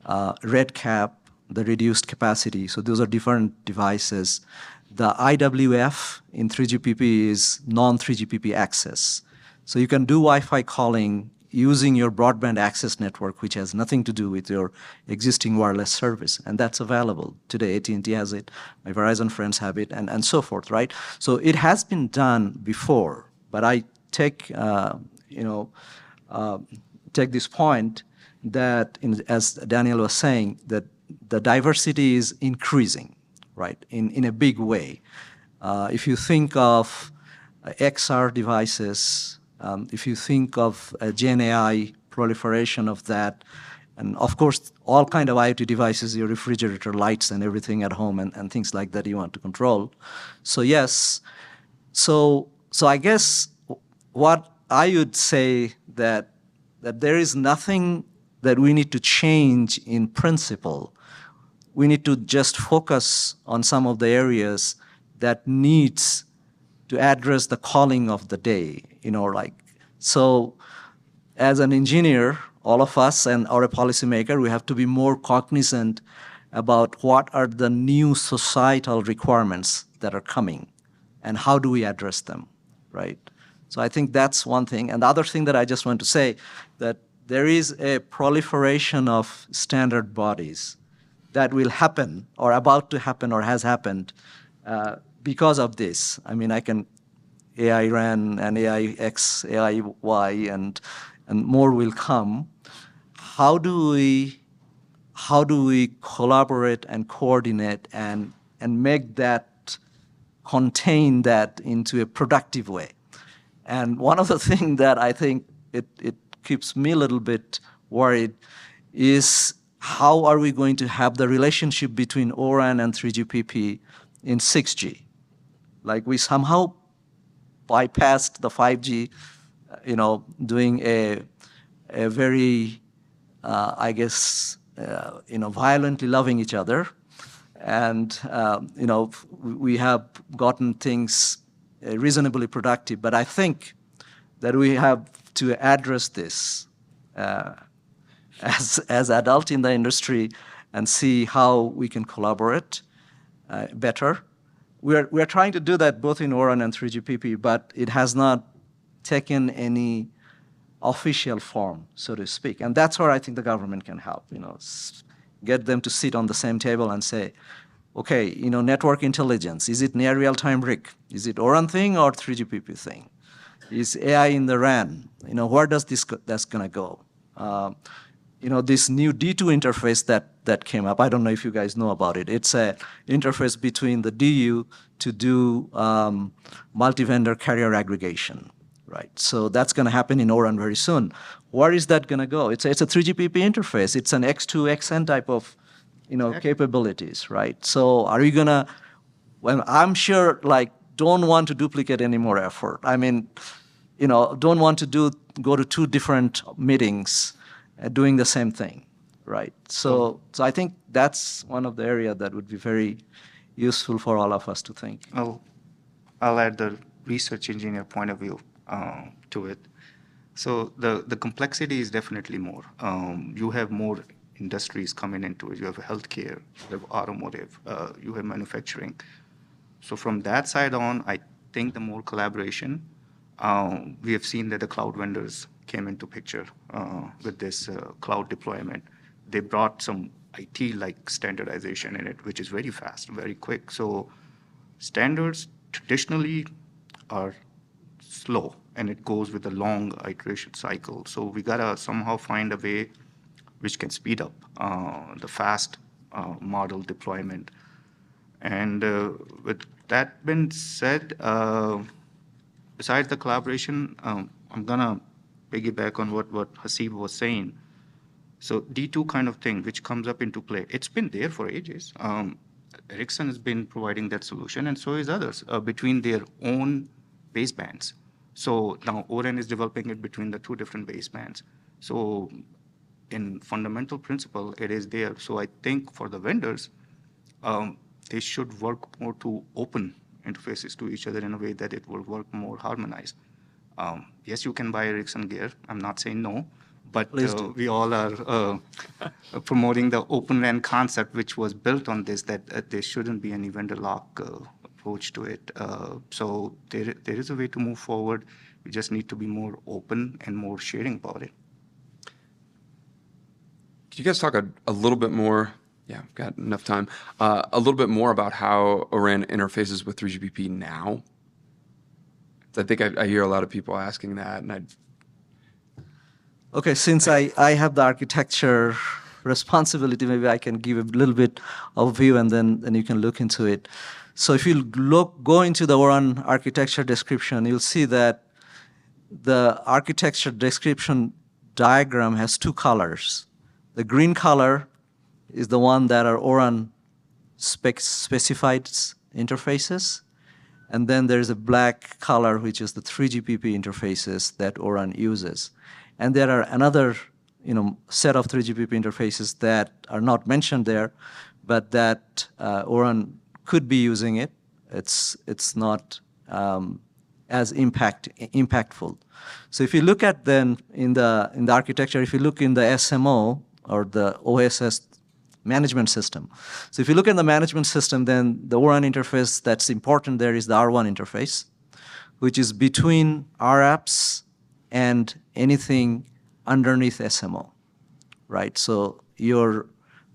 RedCap, the reduced capacity. So those are different devices. The IWF in 3GPP is non-3GPP access. So you can do Wi-Fi calling using your broadband access network, which has nothing to do with your existing wireless service, and that's available today. AT&T has it, my Verizon friends have it, and so forth, right? So it has been done before, but I take take this point that, as Daniel was saying, that the diversity is increasing, right, in a big way. If you think of XR devices, if you think of Gen AI proliferation of that, and of course, all kind of IoT devices, your refrigerator, lights, and everything at home, and things like that you want to control. So yes, so I guess what I would say that there is nothing that we need to change in principle. We need to just focus on some of the areas that needs to address the calling of the day, so as an engineer, all of us or a policymaker, we have to be more cognizant about what are the new societal requirements that are coming and how do we address them, right? So I think that's one thing. And the other thing that I just want to say, that there is a proliferation of standard bodies that will happen or about to happen or has happened because of this. I mean, AI RAN and AIX, AIY, and more will come. How do we collaborate and coordinate and make that, contain that into a productive way? And one of the things that I think it keeps me a little bit worried is how are we going to have the relationship between O-RAN and 3GPP in 6G? Like we somehow bypassed the 5G, doing a very, violently loving each other. And, we have gotten things reasonably productive. But I think that we have to address this as adults in the industry and see how we can collaborate better. We're trying to do that both in O-RAN and 3GPP, but it has not taken any official form, so to speak. And that's where I think the government can help, get them to sit on the same table and say, okay, network intelligence, is it near real-time RIC? Is it O-RAN thing or 3GPP thing? Is AI in the RAN? Where does that's going to go? This new D2 interface that came up, I don't know if you guys know about it. It's an interface between the DU to do multi-vendor carrier aggregation, right? So that's going to happen in O-RAN very soon. Where is that going to go? It's a 3GPP interface. It's an X2, XN type of capabilities, right? So are you going to, well, I'm sure, don't want to duplicate any more effort. I mean, don't want to go to two different meetings doing the same thing, right? So I think that's one of the areas that would be very useful for all of us to think. I'll add the research engineer point of view to it. So the complexity is definitely more. You have more industries coming into it. You have healthcare, you have automotive, you have manufacturing. So from that side on, I think the more collaboration, we have seen that the cloud vendors came into picture with this cloud deployment. They brought some IT-like standardization in it, which is very fast, very quick. So standards traditionally are slow and it goes with a long iteration cycle. So we gotta somehow find a way which can speed up the fast model deployment. And with that being said, besides the collaboration, I'm gonna piggyback on what Hasib was saying. So D2 kind of thing, which comes up into play, it's been there for ages. Ericsson has been providing that solution, and so is others between their own basebands. So now ORAN is developing it between the two different basebands. So in fundamental principle, it is there. So I think for the vendors, they should work more to open interfaces to each other in a way that it will work more harmonized. Yes, you can buy Ericsson gear. I'm not saying no, but we all are promoting the open RAN concept, which was built on this, that there shouldn't be any vendor lock approach to it. So there is a way to move forward. We just need to be more open and more sharing about it. Could you guys talk a little bit more? Yeah, I've got enough time. A little bit more about how ORAN interfaces with 3GPP now. I think I hear a lot of people asking that, and Okay, since I have the architecture responsibility, maybe I can give a little bit of view and then you can look into it. So if you go into the ORAN architecture description, you'll see that the architecture description diagram has two colors. The green color is the one that are ORAN specified interfaces. And then there's a black color, which is the 3GPP interfaces that ORAN uses. And there are another set of 3GPP interfaces that are not mentioned there, but that ORAN could be using it. It's not as impactful. So if you look at then in the architecture, if you look in the SMO or the OSS management system. So if you look at the management system, then the ORAN interface that's important there is the R1 interface, which is between our apps and anything underneath SMO, right? So your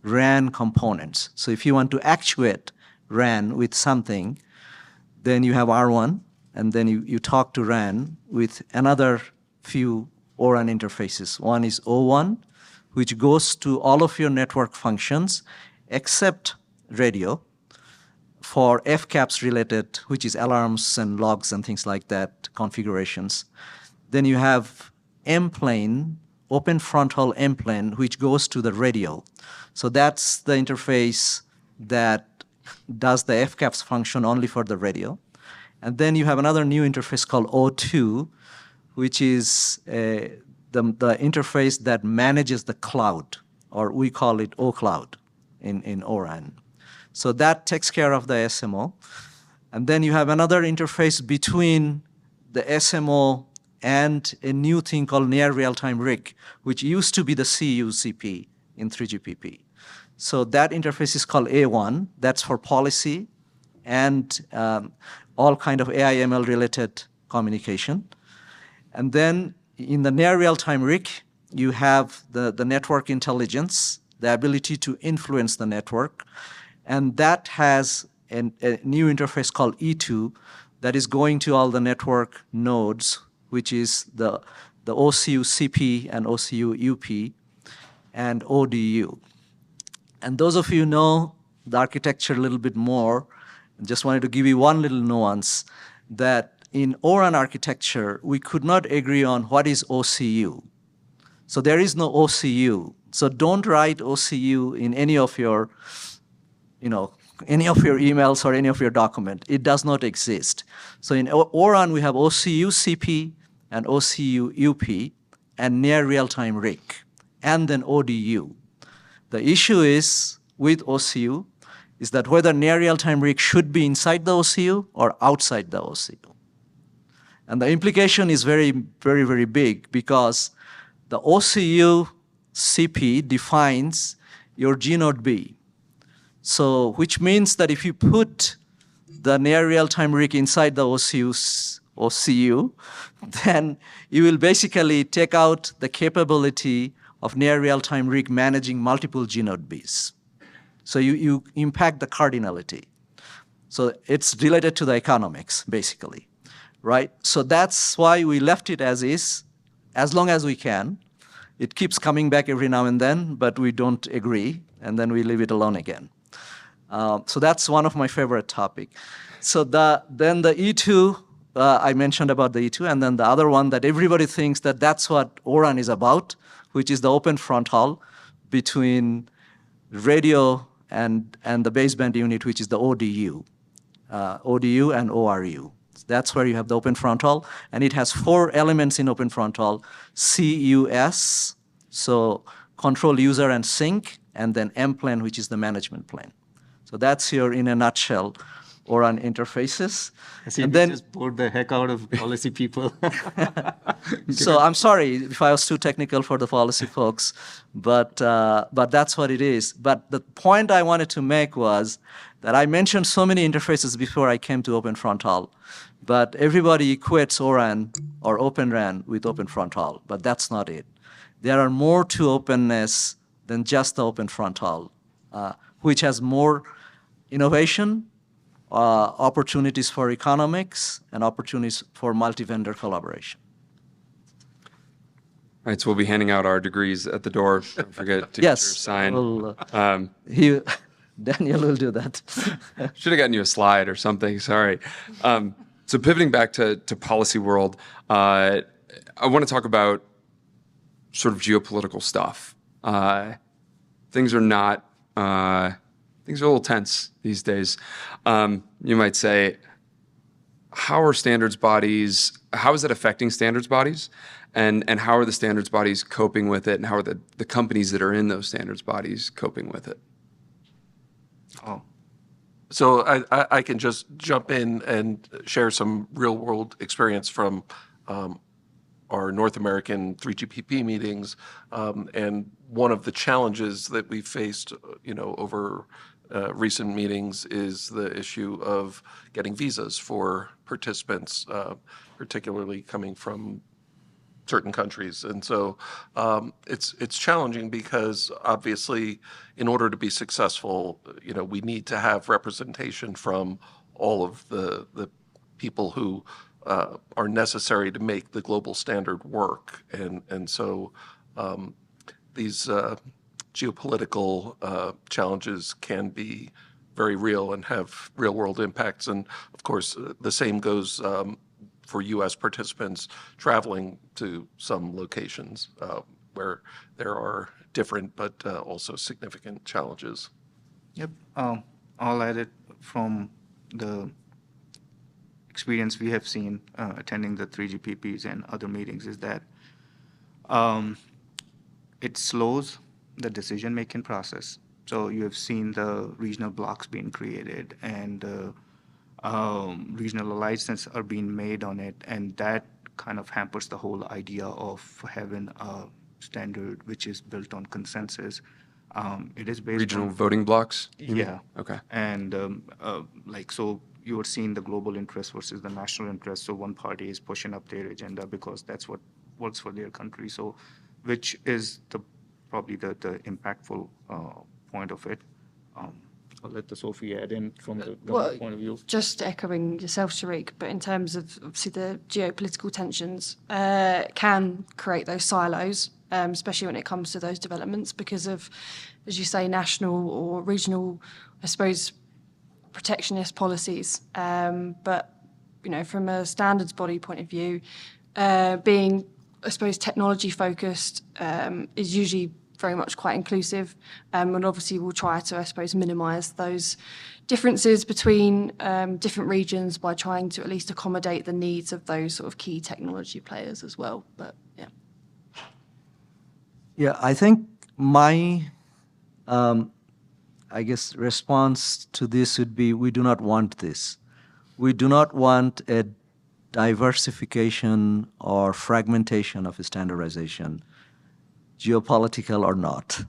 RAN components. So if you want to actuate RAN with something, then you have R1, and then you talk to RAN with another few ORAN interfaces. One is O1, which goes to all of your network functions except radio for FCAPS related, which is alarms and logs and things like that, configurations. Then you have M-plane, open frontal M-plane, which goes to the radio. So that's the interface that does the FCAPS function only for the radio. And then you have another new interface called O2, which is the interface that manages the cloud, or we call it OCloud in ORAN. So that takes care of the SMO. And then you have another interface between the SMO and a new thing called near real-time RIC, which used to be the CUCP in 3GPP. So that interface is called A1. That's for policy and all kind of AI/ML related communication. And then in the near real-time RIC, you have the network intelligence, the ability to influence the network. And that has a new interface called E2 that is going to all the network nodes, which is the OCU-CP and OCU-UP and ODU. And those of you know the architecture a little bit more, just wanted to give you one little nuance that in ORAN architecture, we could not agree on what is OCU. So there is no OCU. So don't write OCU in any of your, any of your emails or any of your document. It does not exist. So in ORAN, we have OCU-CP and OCU-UP and near real-time RIC, and then ODU. The issue is with OCU is that whether near real-time RIC should be inside the OCU or outside the OCU. And the implication is very, very, very big because the OCU-CP defines your G node B. So which means that if you put the near real-time RIC inside the OCU, then you will basically take out the capability of near real-time RIC managing multiple G node Bs. So you impact the cardinality. So it's related to the economics, basically. right? So that's why we left it as is, as long as we can. It keeps coming back every now and then, but we don't agree, and then we leave it alone again. So that's one of my favorite topic. So then the E2, I mentioned about the E2, and then the other one that everybody thinks that that's what ORAN is about, which is the open frontal between radio and the baseband unit, which is the ODU. ODU and ORU. That's where you have the open frontal, and it has 4 elements in open frontal: CUS, so control, user, and sync, and then M plane, which is the management plane. So that's your, in a nutshell, ORAN interfaces. And then just bored the heck out of policy people. So I'm sorry if I was too technical for the policy folks, but that's what it is. But the point I wanted to make was that I mentioned so many interfaces before I came to open frontal, but everybody equates ORAN or Open RAN with open frontal, but that's not it. There are more to openness than just the open frontal, which has more innovation, opportunities for economics, and opportunities for multi-vendor collaboration. All right, so we'll be handing out our degrees at the door. Don't forget to get your sign. Daniel will do that. Should have gotten you a slide or something. Sorry. So pivoting back to policy world, I want to talk about sort of geopolitical stuff. Things are not. Things are a little tense these days. You might say, how are standards bodies? How is it affecting standards bodies? And how are the standards bodies coping with it? And how are the companies that are in those standards bodies coping with it? Oh. So I can just jump in and share some real world experience from our North American 3GPP meetings. And one of the challenges that we faced, over recent meetings is the issue of getting visas for participants, particularly coming from certain countries. And so it's challenging because obviously in order to be successful, we need to have representation from all of the people who are necessary to make the global standard work. And so these geopolitical challenges can be very real and have real world impacts. And of course, the same goes for U.S. participants traveling to some locations where there are different but also significant challenges. Yep. I'll add it from the experience we have seen attending the 3GPPs and other meetings is that it slows the decision-making process. So you have seen the regional blocks being created and regional alliances are being made on it, and that kind of hampers the whole idea of having a standard which is built on consensus. It is based Regional on voting blocks? Yeah. Okay. And so you are seeing the global interest versus the national interest. So one party is pushing up their agenda because that's what works for their country. So, which is probably the impactful point of it. I'll let the Sophie add in from the government point of view. Just echoing yourself, Sharik, but in terms of obviously the geopolitical tensions can create those silos, especially when it comes to those developments because of, as you say, national or regional, I suppose, protectionist policies. But, from a standards body point of view, being, I suppose, technology focused is usually very much quite inclusive, and obviously we'll try to, I suppose, minimise those differences between different regions by trying to at least accommodate the needs of those sort of key technology players as well. But yeah. Yeah, I think my, response to this would be we do not want this. We do not want a diversification or fragmentation of standardization, geopolitical or not.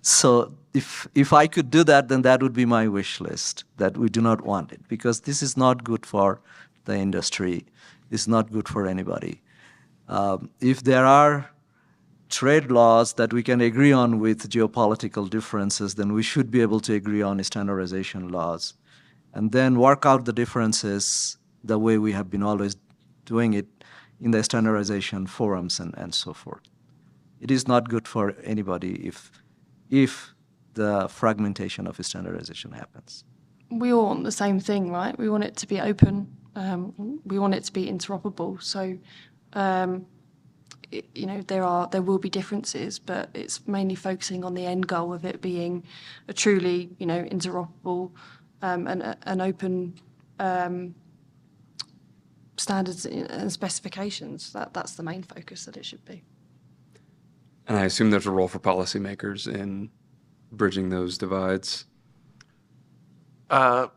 So if I could do that, then that would be my wish list, that we do not want it, because this is not good for the industry. It's not good for anybody. If there are trade laws that we can agree on with geopolitical differences, then we should be able to agree on standardization laws and then work out the differences the way we have been always doing it in the standardization forums and so forth. It is not good for anybody if the fragmentation of standardization happens. We all want the same thing, right? We want it to be open. We want it to be interoperable. So, there will be differences, but it's mainly focusing on the end goal of it being a truly, interoperable and an open standards and specifications. That's the main focus that it should be. And I assume there's a role for policymakers in bridging those divides.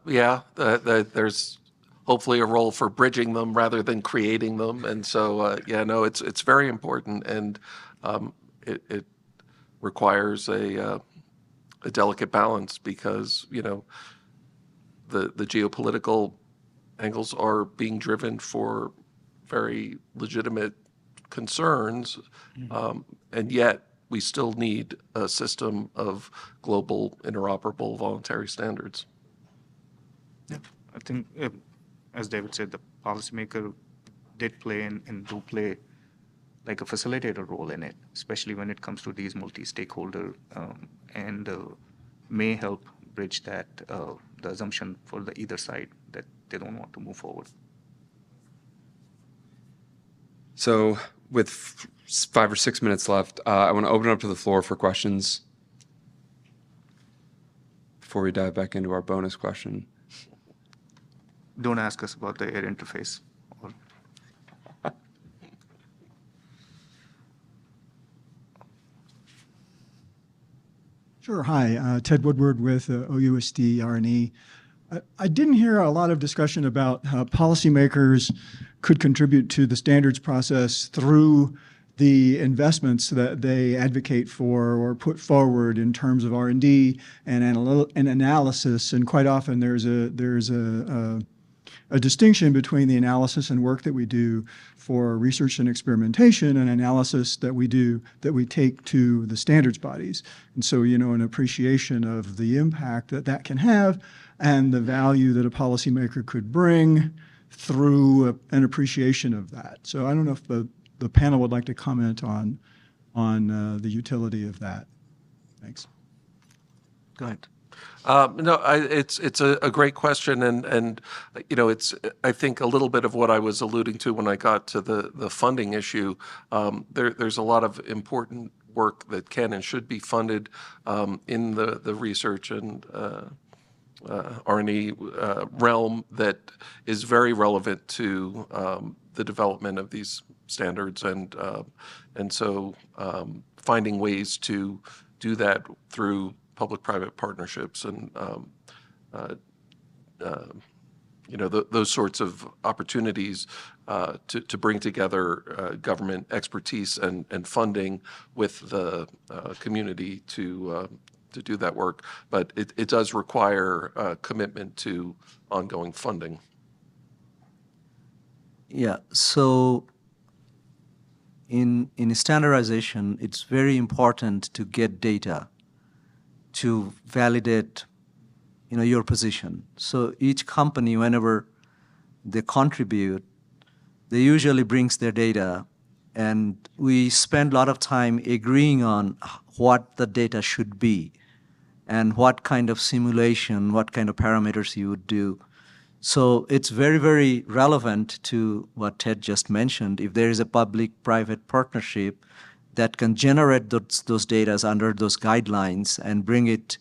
There's hopefully a role for bridging them rather than creating them. And so, it's very important, and it requires a delicate balance because, the geopolitical angles are being driven for very legitimate concerns, and yet we still need a system of global interoperable voluntary standards. Yeah, I think, as David said, the policymaker did play and do play like a facilitator role in it, especially when it comes to these multi-stakeholder and may help bridge that the assumption for the either side that they don't want to move forward. So with 5 or 6 minutes left, I want to open it up to the floor for questions before we dive back into our bonus question. Don't ask us about the air interface. Sure. Hi, Ted Woodward with OUSD R&E. I didn't hear a lot of discussion about how policymakers could contribute to the standards process through the investments that they advocate for or put forward in terms of R&D and analysis. And quite often there's a distinction between the analysis and work that we do for research and experimentation and analysis that we do that we take to the standards bodies. And so, an appreciation of the impact that can have and the value that a policymaker could bring through an appreciation of that. So I don't know if the panel would like to comment on the utility of that. Thanks. Go ahead. It's a great question, and it's I think a little bit of what I was alluding to when I got to the funding issue. There's a lot of important work that can and should be funded in the research and R&E realm that is very relevant to the development of these standards, and so finding ways to do that through public-private partnerships and those sorts of opportunities to bring together government expertise and funding with the community to do that work. But it does require a commitment to ongoing funding. Yeah. So in standardization, it's very important to get data to validate, your position. So each company, whenever they contribute, they usually brings their data, and we spend a lot of time agreeing on what the data should be and what kind of simulation, what kind of parameters you would do. So it's very, very relevant to what Ted just mentioned. If there is a public-private partnership that can generate those data under those guidelines and bring it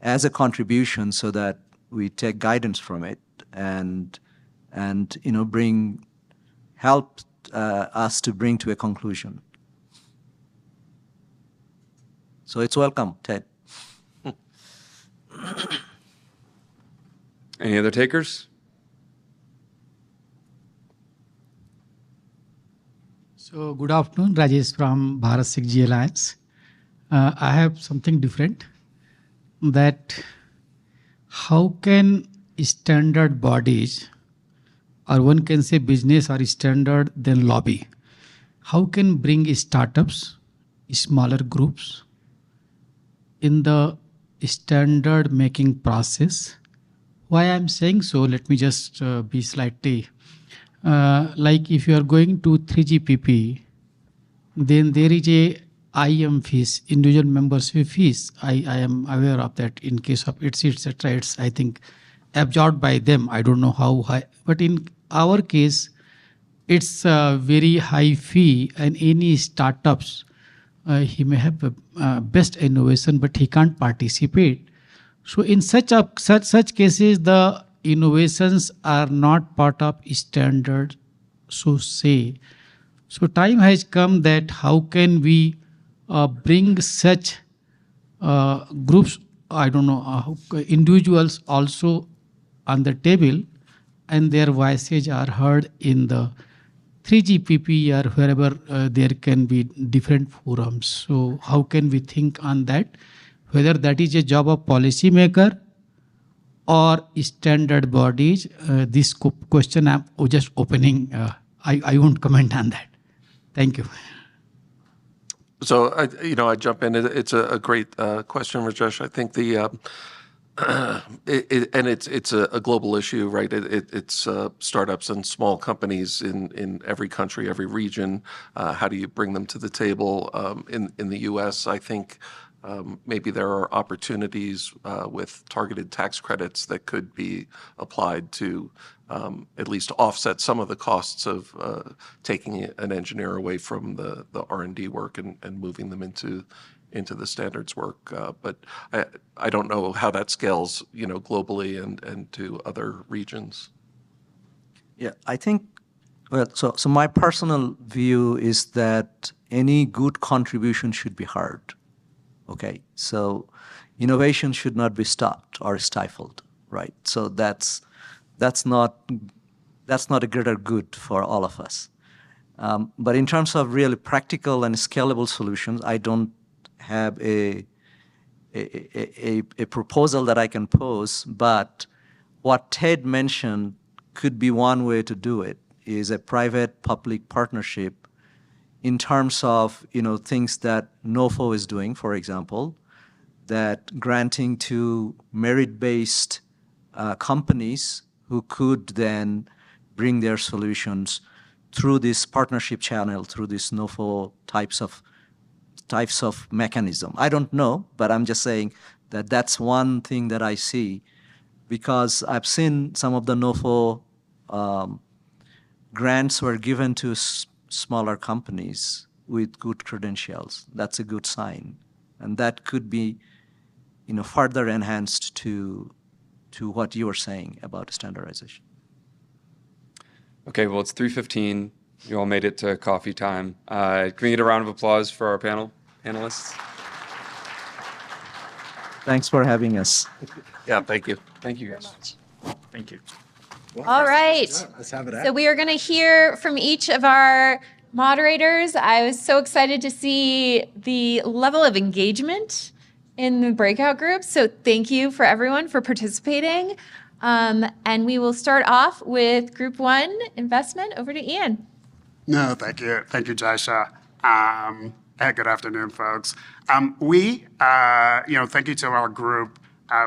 as a contribution so that we take guidance from it and help us to bring to a conclusion. So it's welcome, Ted. Any other takers? So good afternoon, Rajesh from Bharat 6G Alliance. I have something different, that how can standard bodies, or one can say business or standard, then lobby, how can bring startups, smaller groups in the standard making process? Why I'm saying so, let me just be slightly Like if you are going to 3GPP, then there is a IM fees, individual membership fees. I am aware of that in case of ITSE, etc. It's, I think, absorbed by them. I don't know how high, but in our case, it's a very high fee, and any startups, he may have best innovation, but he can't participate. So in such cases, the innovations are not part of standard, so say. So time has come that how can we bring such groups, I don't know, individuals also on the table, and their voices are heard in the 3GPP or wherever there can be different forums. So how can we think on that? Whether that is a job of policymaker or standard bodies, this question I'm just opening. I won't comment on that. Thank you. So, I jump in. It's a great question, Rajesh. I think it's a global issue, right? It's startups and small companies in every country, every region. How do you bring them to the table? In the U.S., I think maybe there are opportunities with targeted tax credits that could be applied to at least offset some of the costs of taking an engineer away from the R&D work and moving them into the standards work. But I don't know how that scales, globally and to other regions. Yeah, I think, well, so my personal view is that any good contribution should be heard. Okay, so innovation should not be stopped or stifled, right? So that's not a greater good for all of us. But in terms of really practical and scalable solutions, I don't have a proposal that I can pose. But what Ted mentioned could be one way to do it, is a private-public partnership in terms of things that NOFO is doing, for example, that granting to merit-based companies who could then bring their solutions through this partnership channel, through this NOFO types of mechanism. I don't know, but I'm just saying that that's one thing that I see, because I've seen some of the NOFO grants were given to smaller companies with good credentials. That's a good sign. And that could be, further enhanced to what you were saying about standardization. Okay, well, it's 3:15. You all made it to coffee time. Can we get a round of applause for our panelists? Thanks for having us. Yeah, thank you. Thank you, guys. Thank you. All right. Let's have it out. So we are going to hear from each of our moderators. I was so excited to see the level of engagement in the breakout groups. So thank you for everyone for participating. And we will start off with Group 1 Investment. Over to Ian. No, thank you. Thank you, Jaisha. Hey, good afternoon, folks. Thank you to our group.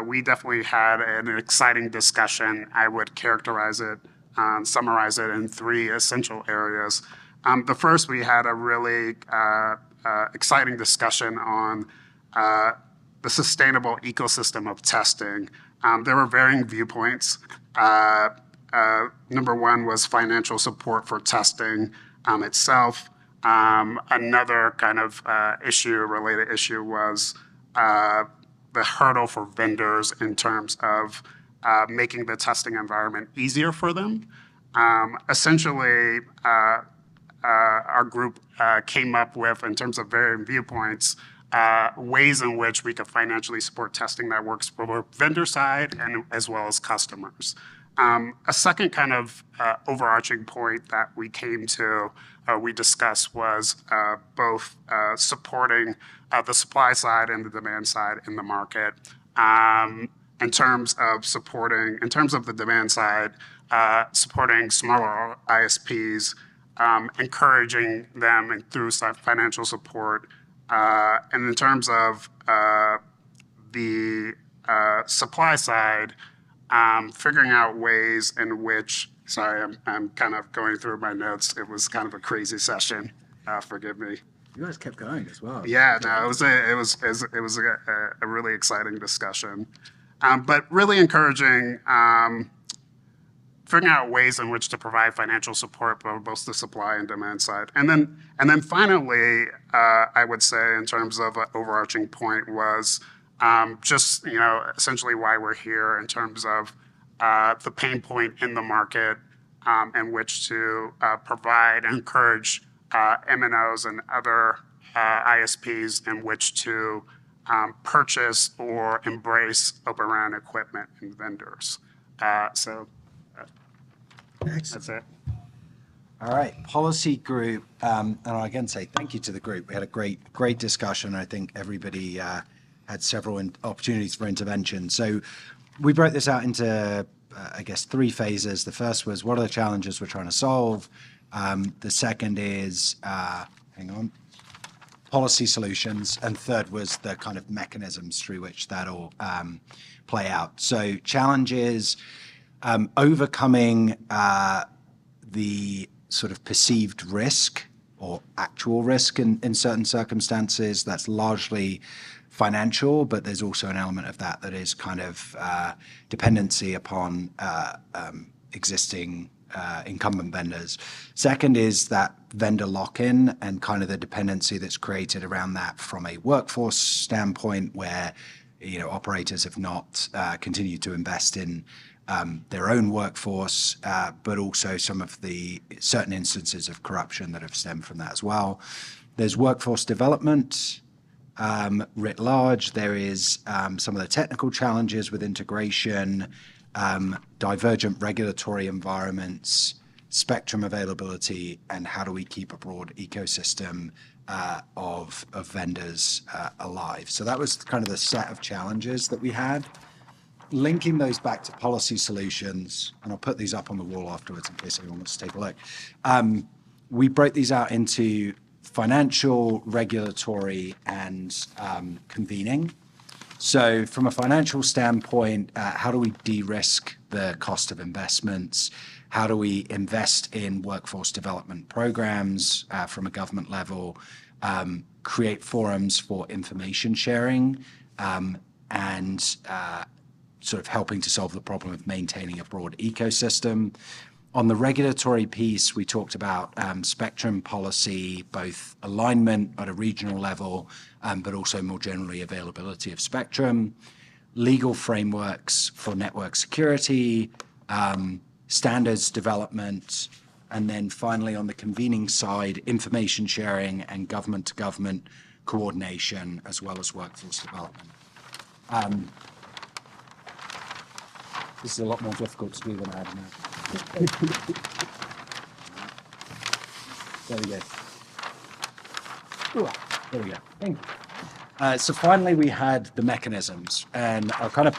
We definitely had an exciting discussion. I would characterize it, summarize it in 3 essential areas. The first, we had a really exciting discussion on the sustainable ecosystem of testing. There were varying viewpoints. Number 1 was financial support for testing itself. Another kind of related issue was the hurdle for vendors in terms of making the testing environment easier for them. Essentially, our group came up with, in terms of varying viewpoints, ways in which we could financially support testing that works for both vendor side and as well as customers. A second kind of overarching point that we came to, we discussed, was both supporting the supply side and the demand side in the market. In terms of the demand side, supporting smaller ISPs, encouraging them through financial support. And in terms of the supply side, figuring out ways in which Sorry, I'm kind of going through my notes. It was kind of a crazy session. Forgive me. You guys kept going as well. Yeah, no, it was a really exciting discussion, but really encouraging. Figuring out ways in which to provide financial support for both the supply and demand side, and then finally, I would say in terms of an overarching point was just essentially why we're here in terms of the pain point in the market in which to provide and encourage MNOs and other ISPs in which to purchase or embrace Open RAN equipment and vendors. That's it. All right, policy group, and I'll again say thank you to the group. We had a great discussion. I think everybody had several opportunities for intervention. So we broke this out into, I guess, 3 phases. The first was what are the challenges we're trying to solve? The second is, policy solutions. And third was the kind of mechanisms through which that'll play out. So challenges, overcoming the sort of perceived risk or actual risk in certain circumstances. That's largely financial, but there's also an element of that is kind of dependency upon existing incumbent vendors. Second is that vendor lock-in and kind of the dependency that's created around that from a workforce standpoint where operators have not continued to invest in their own workforce, but also some of the certain instances of corruption that have stemmed from that as well. There's workforce development writ large. There is some of the technical challenges with integration, divergent regulatory environments, spectrum availability, and how do we keep a broad ecosystem of vendors alive. So that was kind of the set of challenges that we had. Linking those back to policy solutions, and I'll put these up on the wall afterwards in case anyone wants to take a look. We broke these out into financial, regulatory, and convening. So from a financial standpoint, how do we de-risk the cost of investments? How do we invest in workforce development programs from a government level, create forums for information sharing, and sort of helping to solve the problem of maintaining a broad ecosystem. On the regulatory piece, we talked about spectrum policy, both alignment at a regional level, but also more generally availability of spectrum, legal frameworks for network security, standards development, and then finally on the convening side, information sharing and government-to-government coordination, as well as workforce development. This is a lot more difficult to do than I had imagined. There we go. There we go. Thank you. So finally, we had the mechanisms, and I'll kind of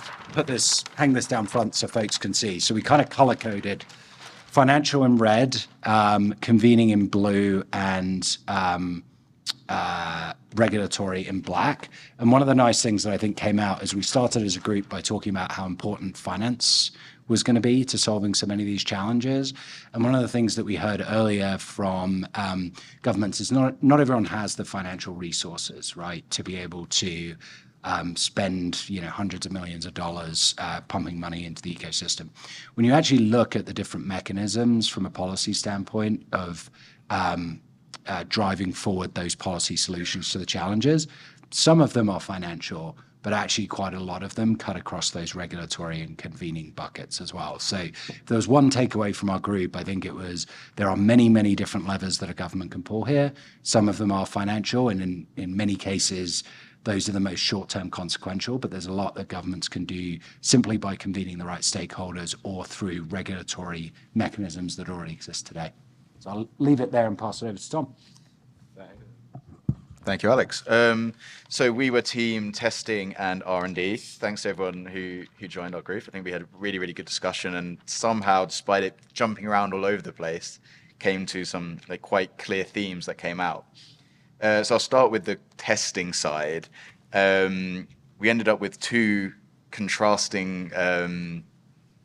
hang this down front so folks can see. So we kind of color-coded financial in red, convening in blue, and regulatory in black. And one of the nice things that I think came out is we started as a group by talking about how important finance was going to be to solving so many of these challenges. And one of the things that we heard earlier from governments is not everyone has the financial resources, right, to be able to spend hundreds of millions of dollars pumping money into the ecosystem. When you actually look at the different mechanisms from a policy standpoint of driving forward those policy solutions to the challenges, some of them are financial, but actually quite a lot of them cut across those regulatory and convening buckets as well. So if there was one takeaway from our group, I think it was there are many, many different levers that a government can pull here. Some of them are financial, and in many cases, those are the most short-term consequential, but there's a lot that governments can do simply by convening the right stakeholders or through regulatory mechanisms that already exist today. So I'll leave it there and pass it over to Tom. Thank you, Alex. So we were team testing and R&D. Thanks to everyone who joined our group. I think we had a really, really good discussion, and somehow, despite it jumping around all over the place, came to some quite clear themes that came out. So I'll start with the testing side. We ended up with 2 contrasting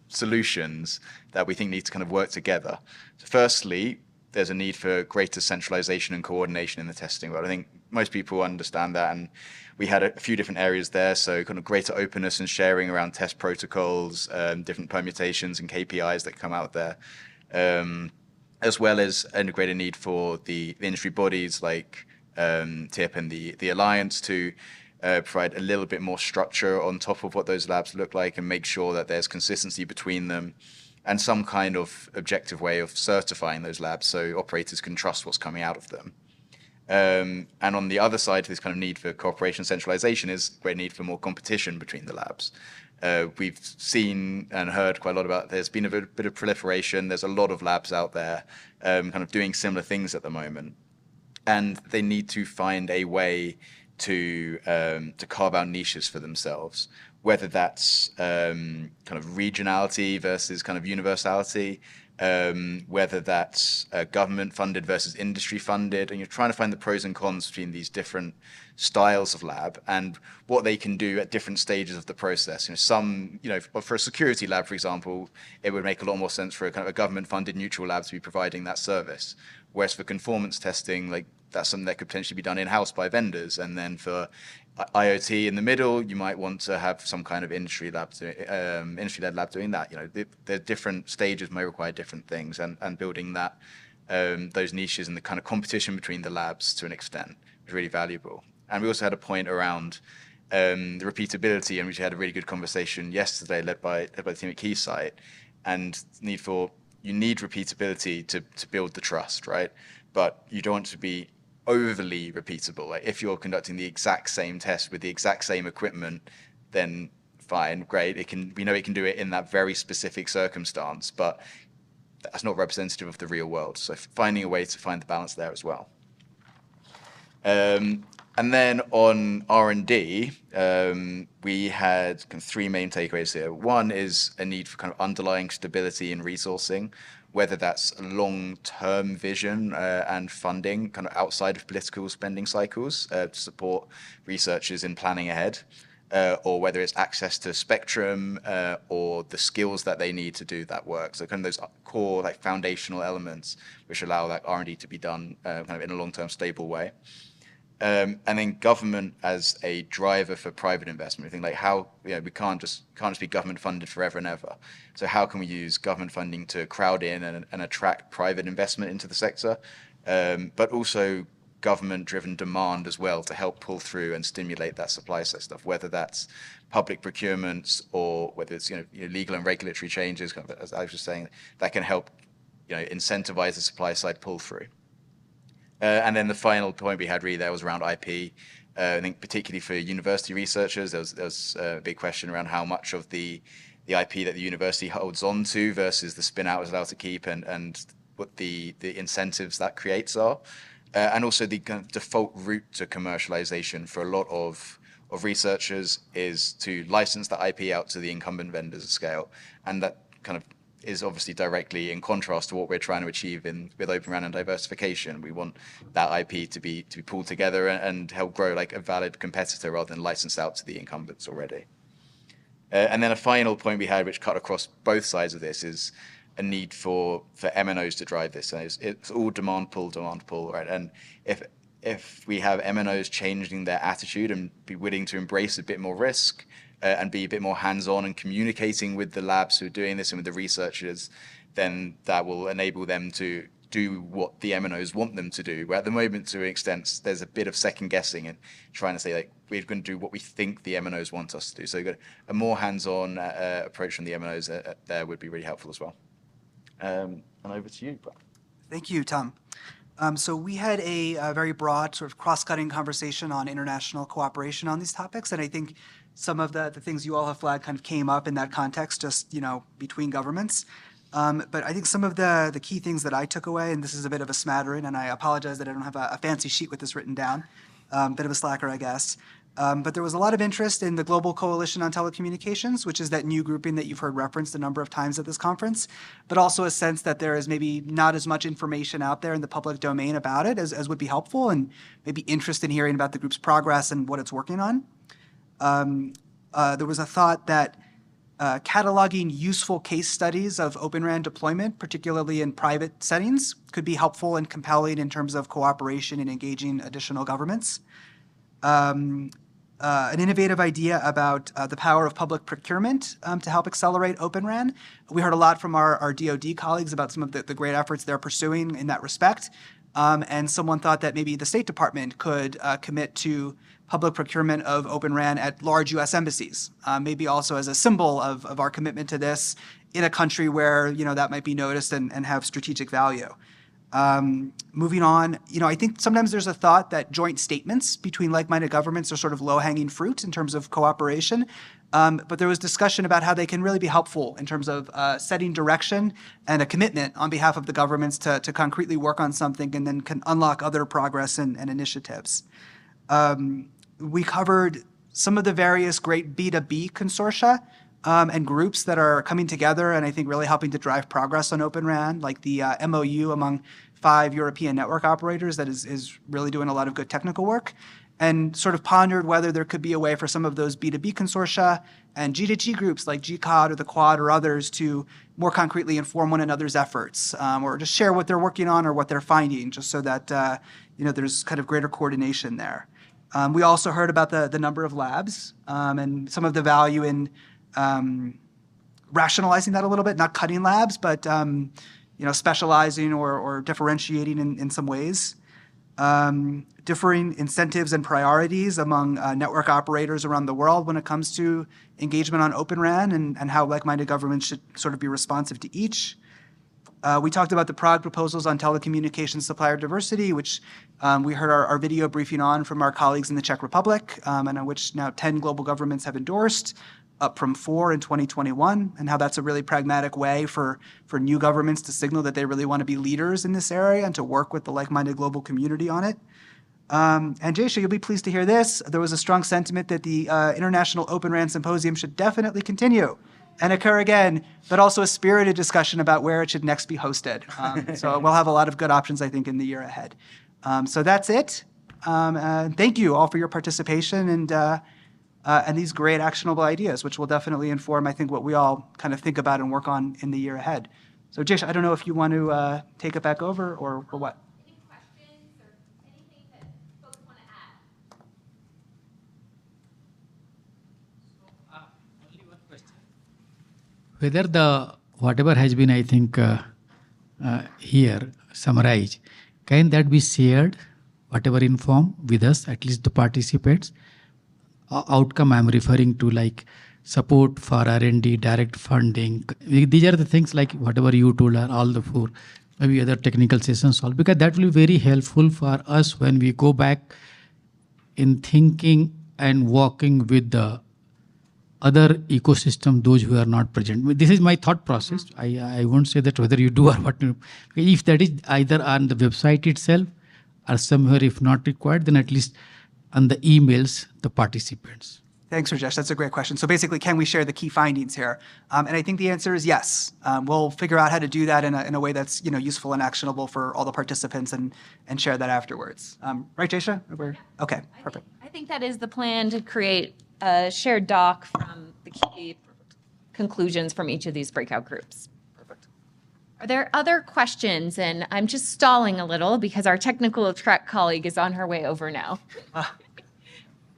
solutions that we think need to kind of work together. So firstly, there's a need for greater centralization and coordination in the testing world. I think most people understand that, and we had a few different areas there. So kind of greater openness and sharing around test protocols, different permutations and KPIs that come out there, as well as a greater need for the industry bodies like TIP and the Alliance to provide a little bit more structure on top of what those labs look like and make sure that there's consistency between them and some kind of objective way of certifying those labs so operators can trust what's coming out of them. And on the other side, this kind of need for cooperation and centralization is a great need for more competition between the labs. We've seen and heard quite a lot about, there's been a bit of proliferation. There's a lot of labs out there kind of doing similar things at the moment. And they need to find a way to carve out niches for themselves, whether that's kind of regionality versus kind of universality, whether that's government funded versus industry funded, and you're trying to find the pros and cons between these different styles of lab and what they can do at different stages of the process. For a security lab, for example, it would make a lot more sense for a kind of a government funded neutral lab to be providing that service. Whereas for conformance testing, like that's something that could potentially be done in-house by vendors. And then for IoT in the middle, you might want to have some kind of industry-led lab doing that. The different stages may require different things, and building that those niches and the kind of competition between the labs to an extent is really valuable. And we also had a point around the repeatability, and we had a really good conversation yesterday led by the team at Keysight, and you need repeatability to build the trust, right? But you don't want to be overly repeatable. Like if you're conducting the exact same test with the exact same equipment, then fine, great. We know it can do it in that very specific circumstance, but that's not representative of the real world. So finding a way to find the balance there as well. And then on R&D, we had kind of three main takeaways here. One is a need for kind of underlying stability in resourcing, whether that's a long-term vision and funding kind of outside of political spending cycles to support researchers in planning ahead, or whether it's access to spectrum or the skills that they need to do that work. So kind of those core like foundational elements which allow that R&D to be done kind of in a long-term stable way. And then government as a driver for private investment. I think like how we can't just be government funded forever and ever. So how can we use government funding to crowd in and attract private investment into the sector, but also government-driven demand as well to help pull through and stimulate that supply side stuff, whether that's public procurements or whether it's legal and regulatory changes, kind of, as I was just saying, that can help incentivize the supply side pull through. And then the final point we had really there was around IP. I think particularly for university researchers, there was a big question around how much of the IP that the university holds on to versus the spin-out is allowed to keep, and what the incentives that creates are. And also the kind of default route to commercialization for a lot of researchers is to license the IP out to the incumbent vendors at scale. And that kind of is obviously directly in contrast to what we're trying to achieve with Open RAN and diversification. We want that IP to be pulled together and help grow like a valid competitor rather than licensed out to the incumbents already. And then a final point we had, which cut across both sides of this, is a need for MNOs to drive this. And it's all demand pull, right? And if we have MNOs changing their attitude and be willing to embrace a bit more risk, and be a bit more hands-on and communicating with the labs who are doing this and with the researchers, then that will enable them to do what the MNOs want them to do. Where at the moment, to an extent, there's a bit of second guessing and trying to say, like, we're going to do what we think the MNOs want us to do. So a more hands-on approach from the MNOs there would be really helpful as well. And over to you, Brad. Thank you, Tom. So we had a very broad sort of cross-cutting conversation on international cooperation on these topics, and I think some of the things you all have flagged kind of came up in that context, just between governments. But I think some of the key things that I took away, and this is a bit of a smattering, and I apologize that I don't have a fancy sheet with this written down, bit of a slacker, I guess. But there was a lot of interest in the Global Coalition on Telecommunications, which is that new grouping that you've heard referenced a number of times at this conference, but also a sense that there is maybe not as much information out there in the public domain about it as would be helpful, and maybe interest in hearing about the group's progress and what it's working on. There was a thought that cataloging useful case studies of Open RAN deployment, particularly in private settings, could be helpful and compelling in terms of cooperation and engaging additional governments. An innovative idea about the power of public procurement to help accelerate Open RAN. We heard a lot from our DoD colleagues about some of the great efforts they're pursuing in that respect. And someone thought that maybe the State Department could commit to public procurement of Open RAN at large U.S. embassies, maybe also as a symbol of our commitment to this in a country where that might be noticed and have strategic value. Moving on, I think sometimes there's a thought that joint statements between like-minded governments are sort of low-hanging fruit in terms of cooperation. But there was discussion about how they can really be helpful in terms of setting direction and a commitment on behalf of the governments to concretely work on something and then can unlock other progress and initiatives. We covered some of the various great B2B consortia and groups that are coming together and I think really helping to drive progress on Open RAN, like the MOU among 5 European network operators that is really doing a lot of good technical work, and sort of pondered whether there could be a way for some of those B2B consortia and G2G groups like GCOD or the Quad or others to more concretely inform one another's efforts or just share what they're working on or what they're finding, just so that there's kind of greater coordination there. We also heard about the number of labs and some of the value in rationalizing that a little bit, not cutting labs, but specializing or differentiating in some ways. Differing incentives and priorities among network operators around the world when it comes to engagement on Open RAN and how like-minded governments should sort of be responsive to each. We talked about the Prague proposals on telecommunications supplier diversity, which we heard our video briefing on from our colleagues in the Czech Republic, and on which now 10 global governments have endorsed, up from 4 in 2021, and how that's a really pragmatic way for new governments to signal that they really want to be leaders in this area and to work with the like-minded global community on it. And Jaysha, you'll be pleased to hear this. There was a strong sentiment that the International Open RAN Symposium should definitely continue and occur again, but also a spirited discussion about where it should next be hosted. So we'll have a lot of good options, I think, in the year ahead. So that's it. Thank you all for your participation and these great actionable ideas, which will definitely inform, I think, what we all kind of think about and work on in the year ahead. So Jaysha, I don't know if you want to take it back over or what. Any questions or anything that folks want to add? Only one question. Whether whatever has been, I think, here summarized, can that be shared, whatever inform with us, at least the participants? Outcome I'm referring to, like support for R&D, direct funding. These are the things like whatever you told are all the 4, maybe other technical sessions all, because that will be very helpful for us when we go back in thinking and working with the other ecosystem, those who are not present. This is my thought process. I won't say that whether you do or what. If that is either on the website itself or somewhere, if not required, then at least on the emails, the participants. Thanks, Rajesh. That's a great question. So basically, can we share the key findings here? And I think the answer is yes. We'll figure out how to do that in a way that's useful and actionable for all the participants and share that afterwards. Right, Jaysha? Okay, perfect. I think that is the plan, to create a shared doc from the key conclusions from each of these breakout groups. Perfect. Are there other questions? And I'm just stalling a little because our technical track colleague is on her way over now.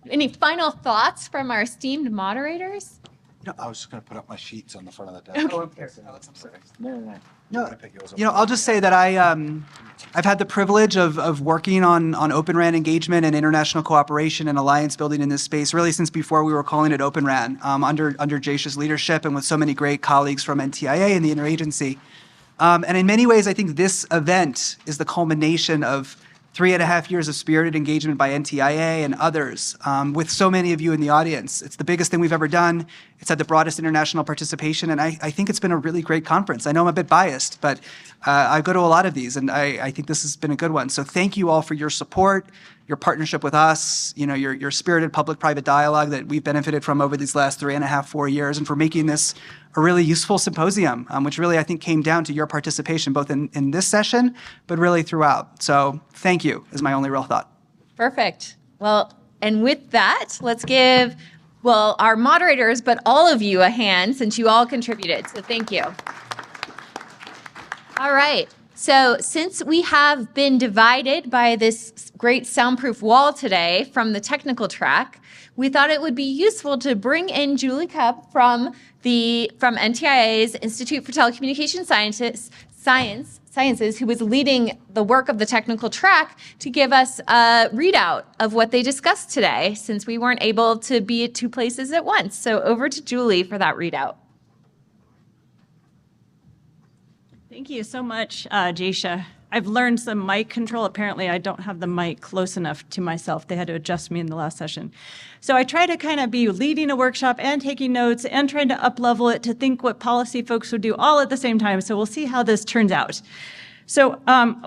Any final thoughts from our esteemed moderators? I was just going to put up my sheets on the front of the desk. Okay. No, I'll just say that I've had the privilege of working on Open RAN engagement and international cooperation and alliance building in this space really since before we were calling it Open RAN, under Jaysha's leadership and with so many great colleagues from NTIA and the interagency. And in many ways, I think this event is the culmination of 3.5 years of spirited engagement by NTIA and others, with so many of you in the audience. It's the biggest thing we've ever done. It's had the broadest international participation, and I think it's been a really great conference. I know I'm a bit biased, but I go to a lot of these, and I think this has been a good one. So thank you all for your support, your partnership with us, your spirited public-private dialogue that we've benefited from over these last 3.5, 4 years, and for making this a really useful symposium, which really, I think, came down to your participation both in this session, but really throughout. So thank you is my only real thought. Perfect. Well, and with that, let's give well, our moderators, but all of you a hand since you all contributed. So thank you. All right. So since we have been divided by this great soundproof wall today from the technical track, we thought it would be useful to bring in Julie Cupp from NTIA's Institute for Telecommunication Sciences, who was leading the work of the technical track, to give us a readout of what they discussed today, since we weren't able to be at 2 places at once. So over to Julie for that readout. Thank you so much, Jaysha. I've learned some mic control. Apparently, I don't have the mic close enough to myself. They had to adjust me in the last session. So I try to kind of be leading a workshop and taking notes and trying to up-level it to think what policy folks would do all at the same time. So we'll see how this turns out. So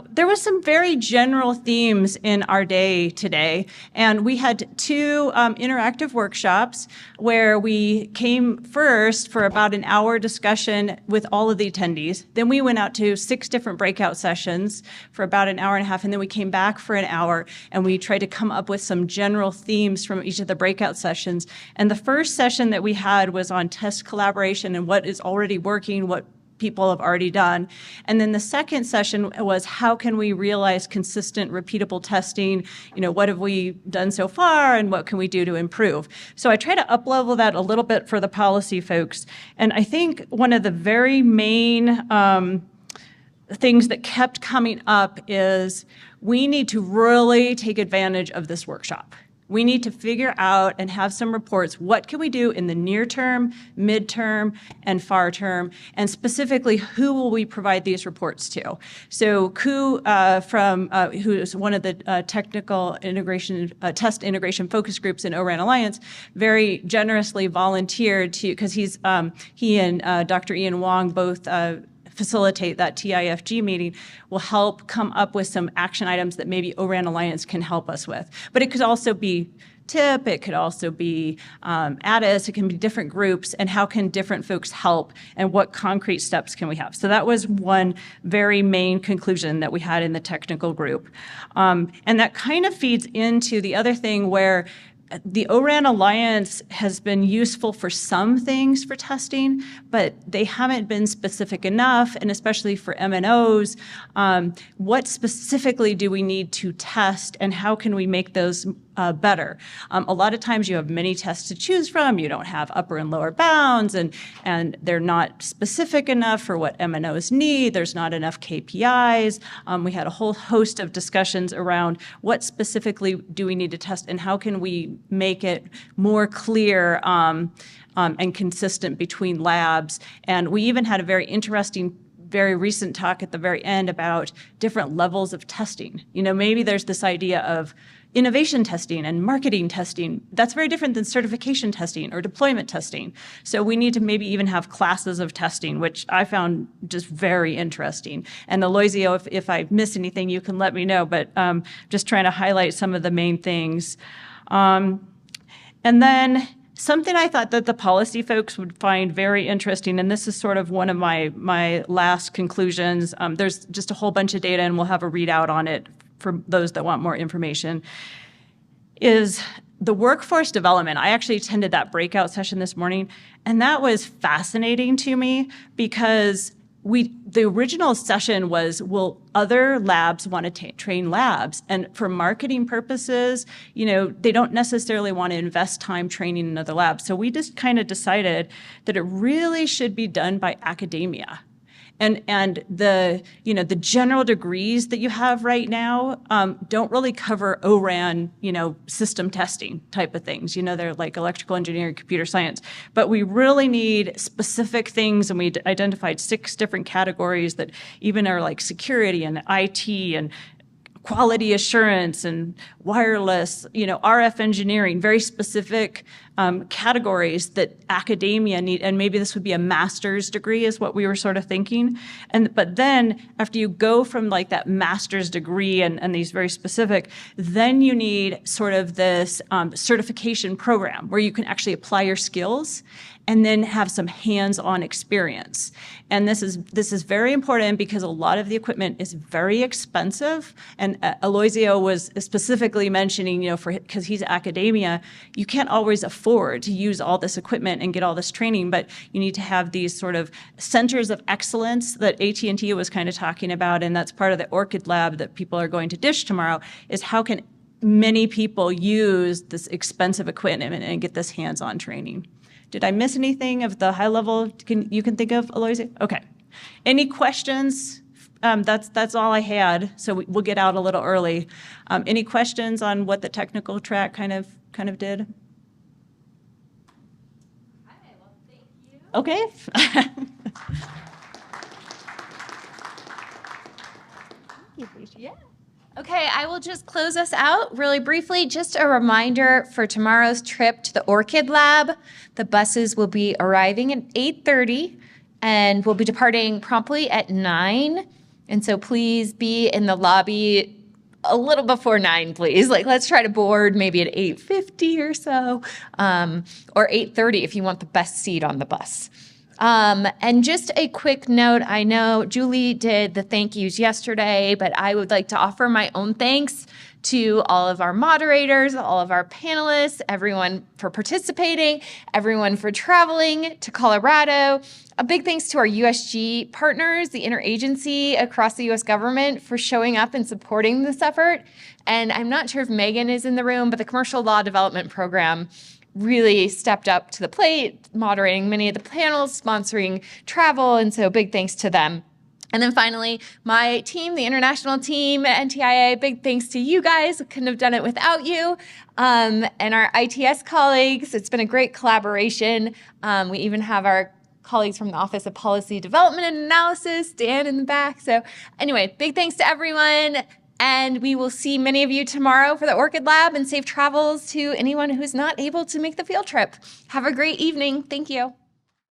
there was some very general themes in our day today, and we had 2 interactive workshops where we came first for about an hour discussion with all of the attendees. Then we went out to 6 different breakout sessions for about an hour and a half, and then we came back for an hour, and we tried to come up with some general themes from each of the breakout sessions. And the first session that we had was on test collaboration and what is already working, what people have already done. And then the second session was how can we realize consistent, repeatable testing? What have we done so far and what can we do to improve? So I try to up-level that a little bit for the policy folks. And I think one of the very main things that kept coming up is we need to really take advantage of this workshop. We need to figure out and have some reports. What can we do in the near term, midterm, and far term? And specifically, who will we provide these reports to? So Ku, who is one of the technical integration, test integration focus groups in ORAN Alliance, very generously volunteered to, because he and Dr. Ian Wong both facilitate that TIFG meeting, will help come up with some action items that maybe ORAN Alliance can help us with. But it could also be TIP, it could also be ADIS, it can be different groups, and how can different folks help, and what concrete steps can we have? So that was one very main conclusion that we had in the technical group. And that kind of feeds into the other thing where the ORAN Alliance has been useful for some things for testing, but they haven't been specific enough, and especially for MNOs, what specifically do we need to test and how can we make those better? A lot of times you have many tests to choose from, you don't have upper and lower bounds, and they're not specific enough for what MNOs need, there's not enough KPIs. We had a whole host of discussions around what specifically do we need to test and how can we make it more clear and consistent between labs. And we even had a very interesting very recent talk at the very end about different levels of testing. Maybe there's this idea of innovation testing and marketing testing. That's very different than certification testing or deployment testing. So we need to maybe even have classes of testing, which I found just very interesting. And Aloisio, if I miss anything, you can let me know, but just trying to highlight some of the main things. And then something I thought that the policy folks would find very interesting, and this is sort of one of my last conclusions. There's just a whole bunch of data, and we'll have a readout on it for those that want more information, is the workforce development. I actually attended that breakout session this morning, and that was fascinating to me because the original session was, will other labs want to train labs? And for marketing purposes, they don't necessarily want to invest time training in other labs. So we just kind of decided that it really should be done by academia. And the general degrees that you have right now don't really cover ORAN, system testing type of things. They're like electrical engineering, computer science. But we really need specific things, and we identified 6 different categories that even are like security and IT and quality assurance and wireless, RF engineering, very specific categories that academia need, and maybe this would be a master's degree is what we were sort of thinking. But then after you go from like that master's degree and these very specific, then you need sort of this certification program where you can actually apply your skills and then have some hands-on experience. And this is very important because a lot of the equipment is very expensive. And Aloisio was specifically mentioning, because he's academia, you can't always afford to use all this equipment and get all this training, but you need to have these sort of centers of excellence that AT&T was kind of talking about, and that's part of the ORCID lab that people are going to dish tomorrow, is how can many people use this expensive equipment and get this hands-on training. Did I miss anything of the high level you can think of, Aloisio? Okay. Any questions? That's all I had, so we'll get out a little early. Any questions on what the technical track kind of did? Okay. Yeah. Okay, I will just close us out really briefly. Just a reminder for tomorrow's trip to the ORCID lab. The buses will be arriving at 8:30 and will be departing promptly at 9. And so please be in the lobby a little before 9, please. Let's try to board maybe at 8:50 or so, or 8:30 if you want the best seat on the bus. And just a quick note, I know Julie did the thank yous yesterday, but I would like to offer my own thanks to all of our moderators, all of our panelists, everyone for participating, everyone for traveling to Colorado. A big thanks to our USG partners, the interagency across the US government, for showing up and supporting this effort. And I'm not sure if Megan is in the room, but the Commercial Law Development Program really stepped up to the plate, moderating many of the panels, sponsoring travel, and so big thanks to them. And then finally, my team, the international team at NTIA, big thanks to you guys. Couldn't have done it without you. And our ITS colleagues, it's been a great collaboration. We even have our colleagues from the Office of Policy Development and Analysis, Dan in the back. So anyway, big thanks to everyone. And we will see many of you tomorrow for the ORCID Lab, and safe travels to anyone who's not able to make the field trip. Have a great evening. Thank you.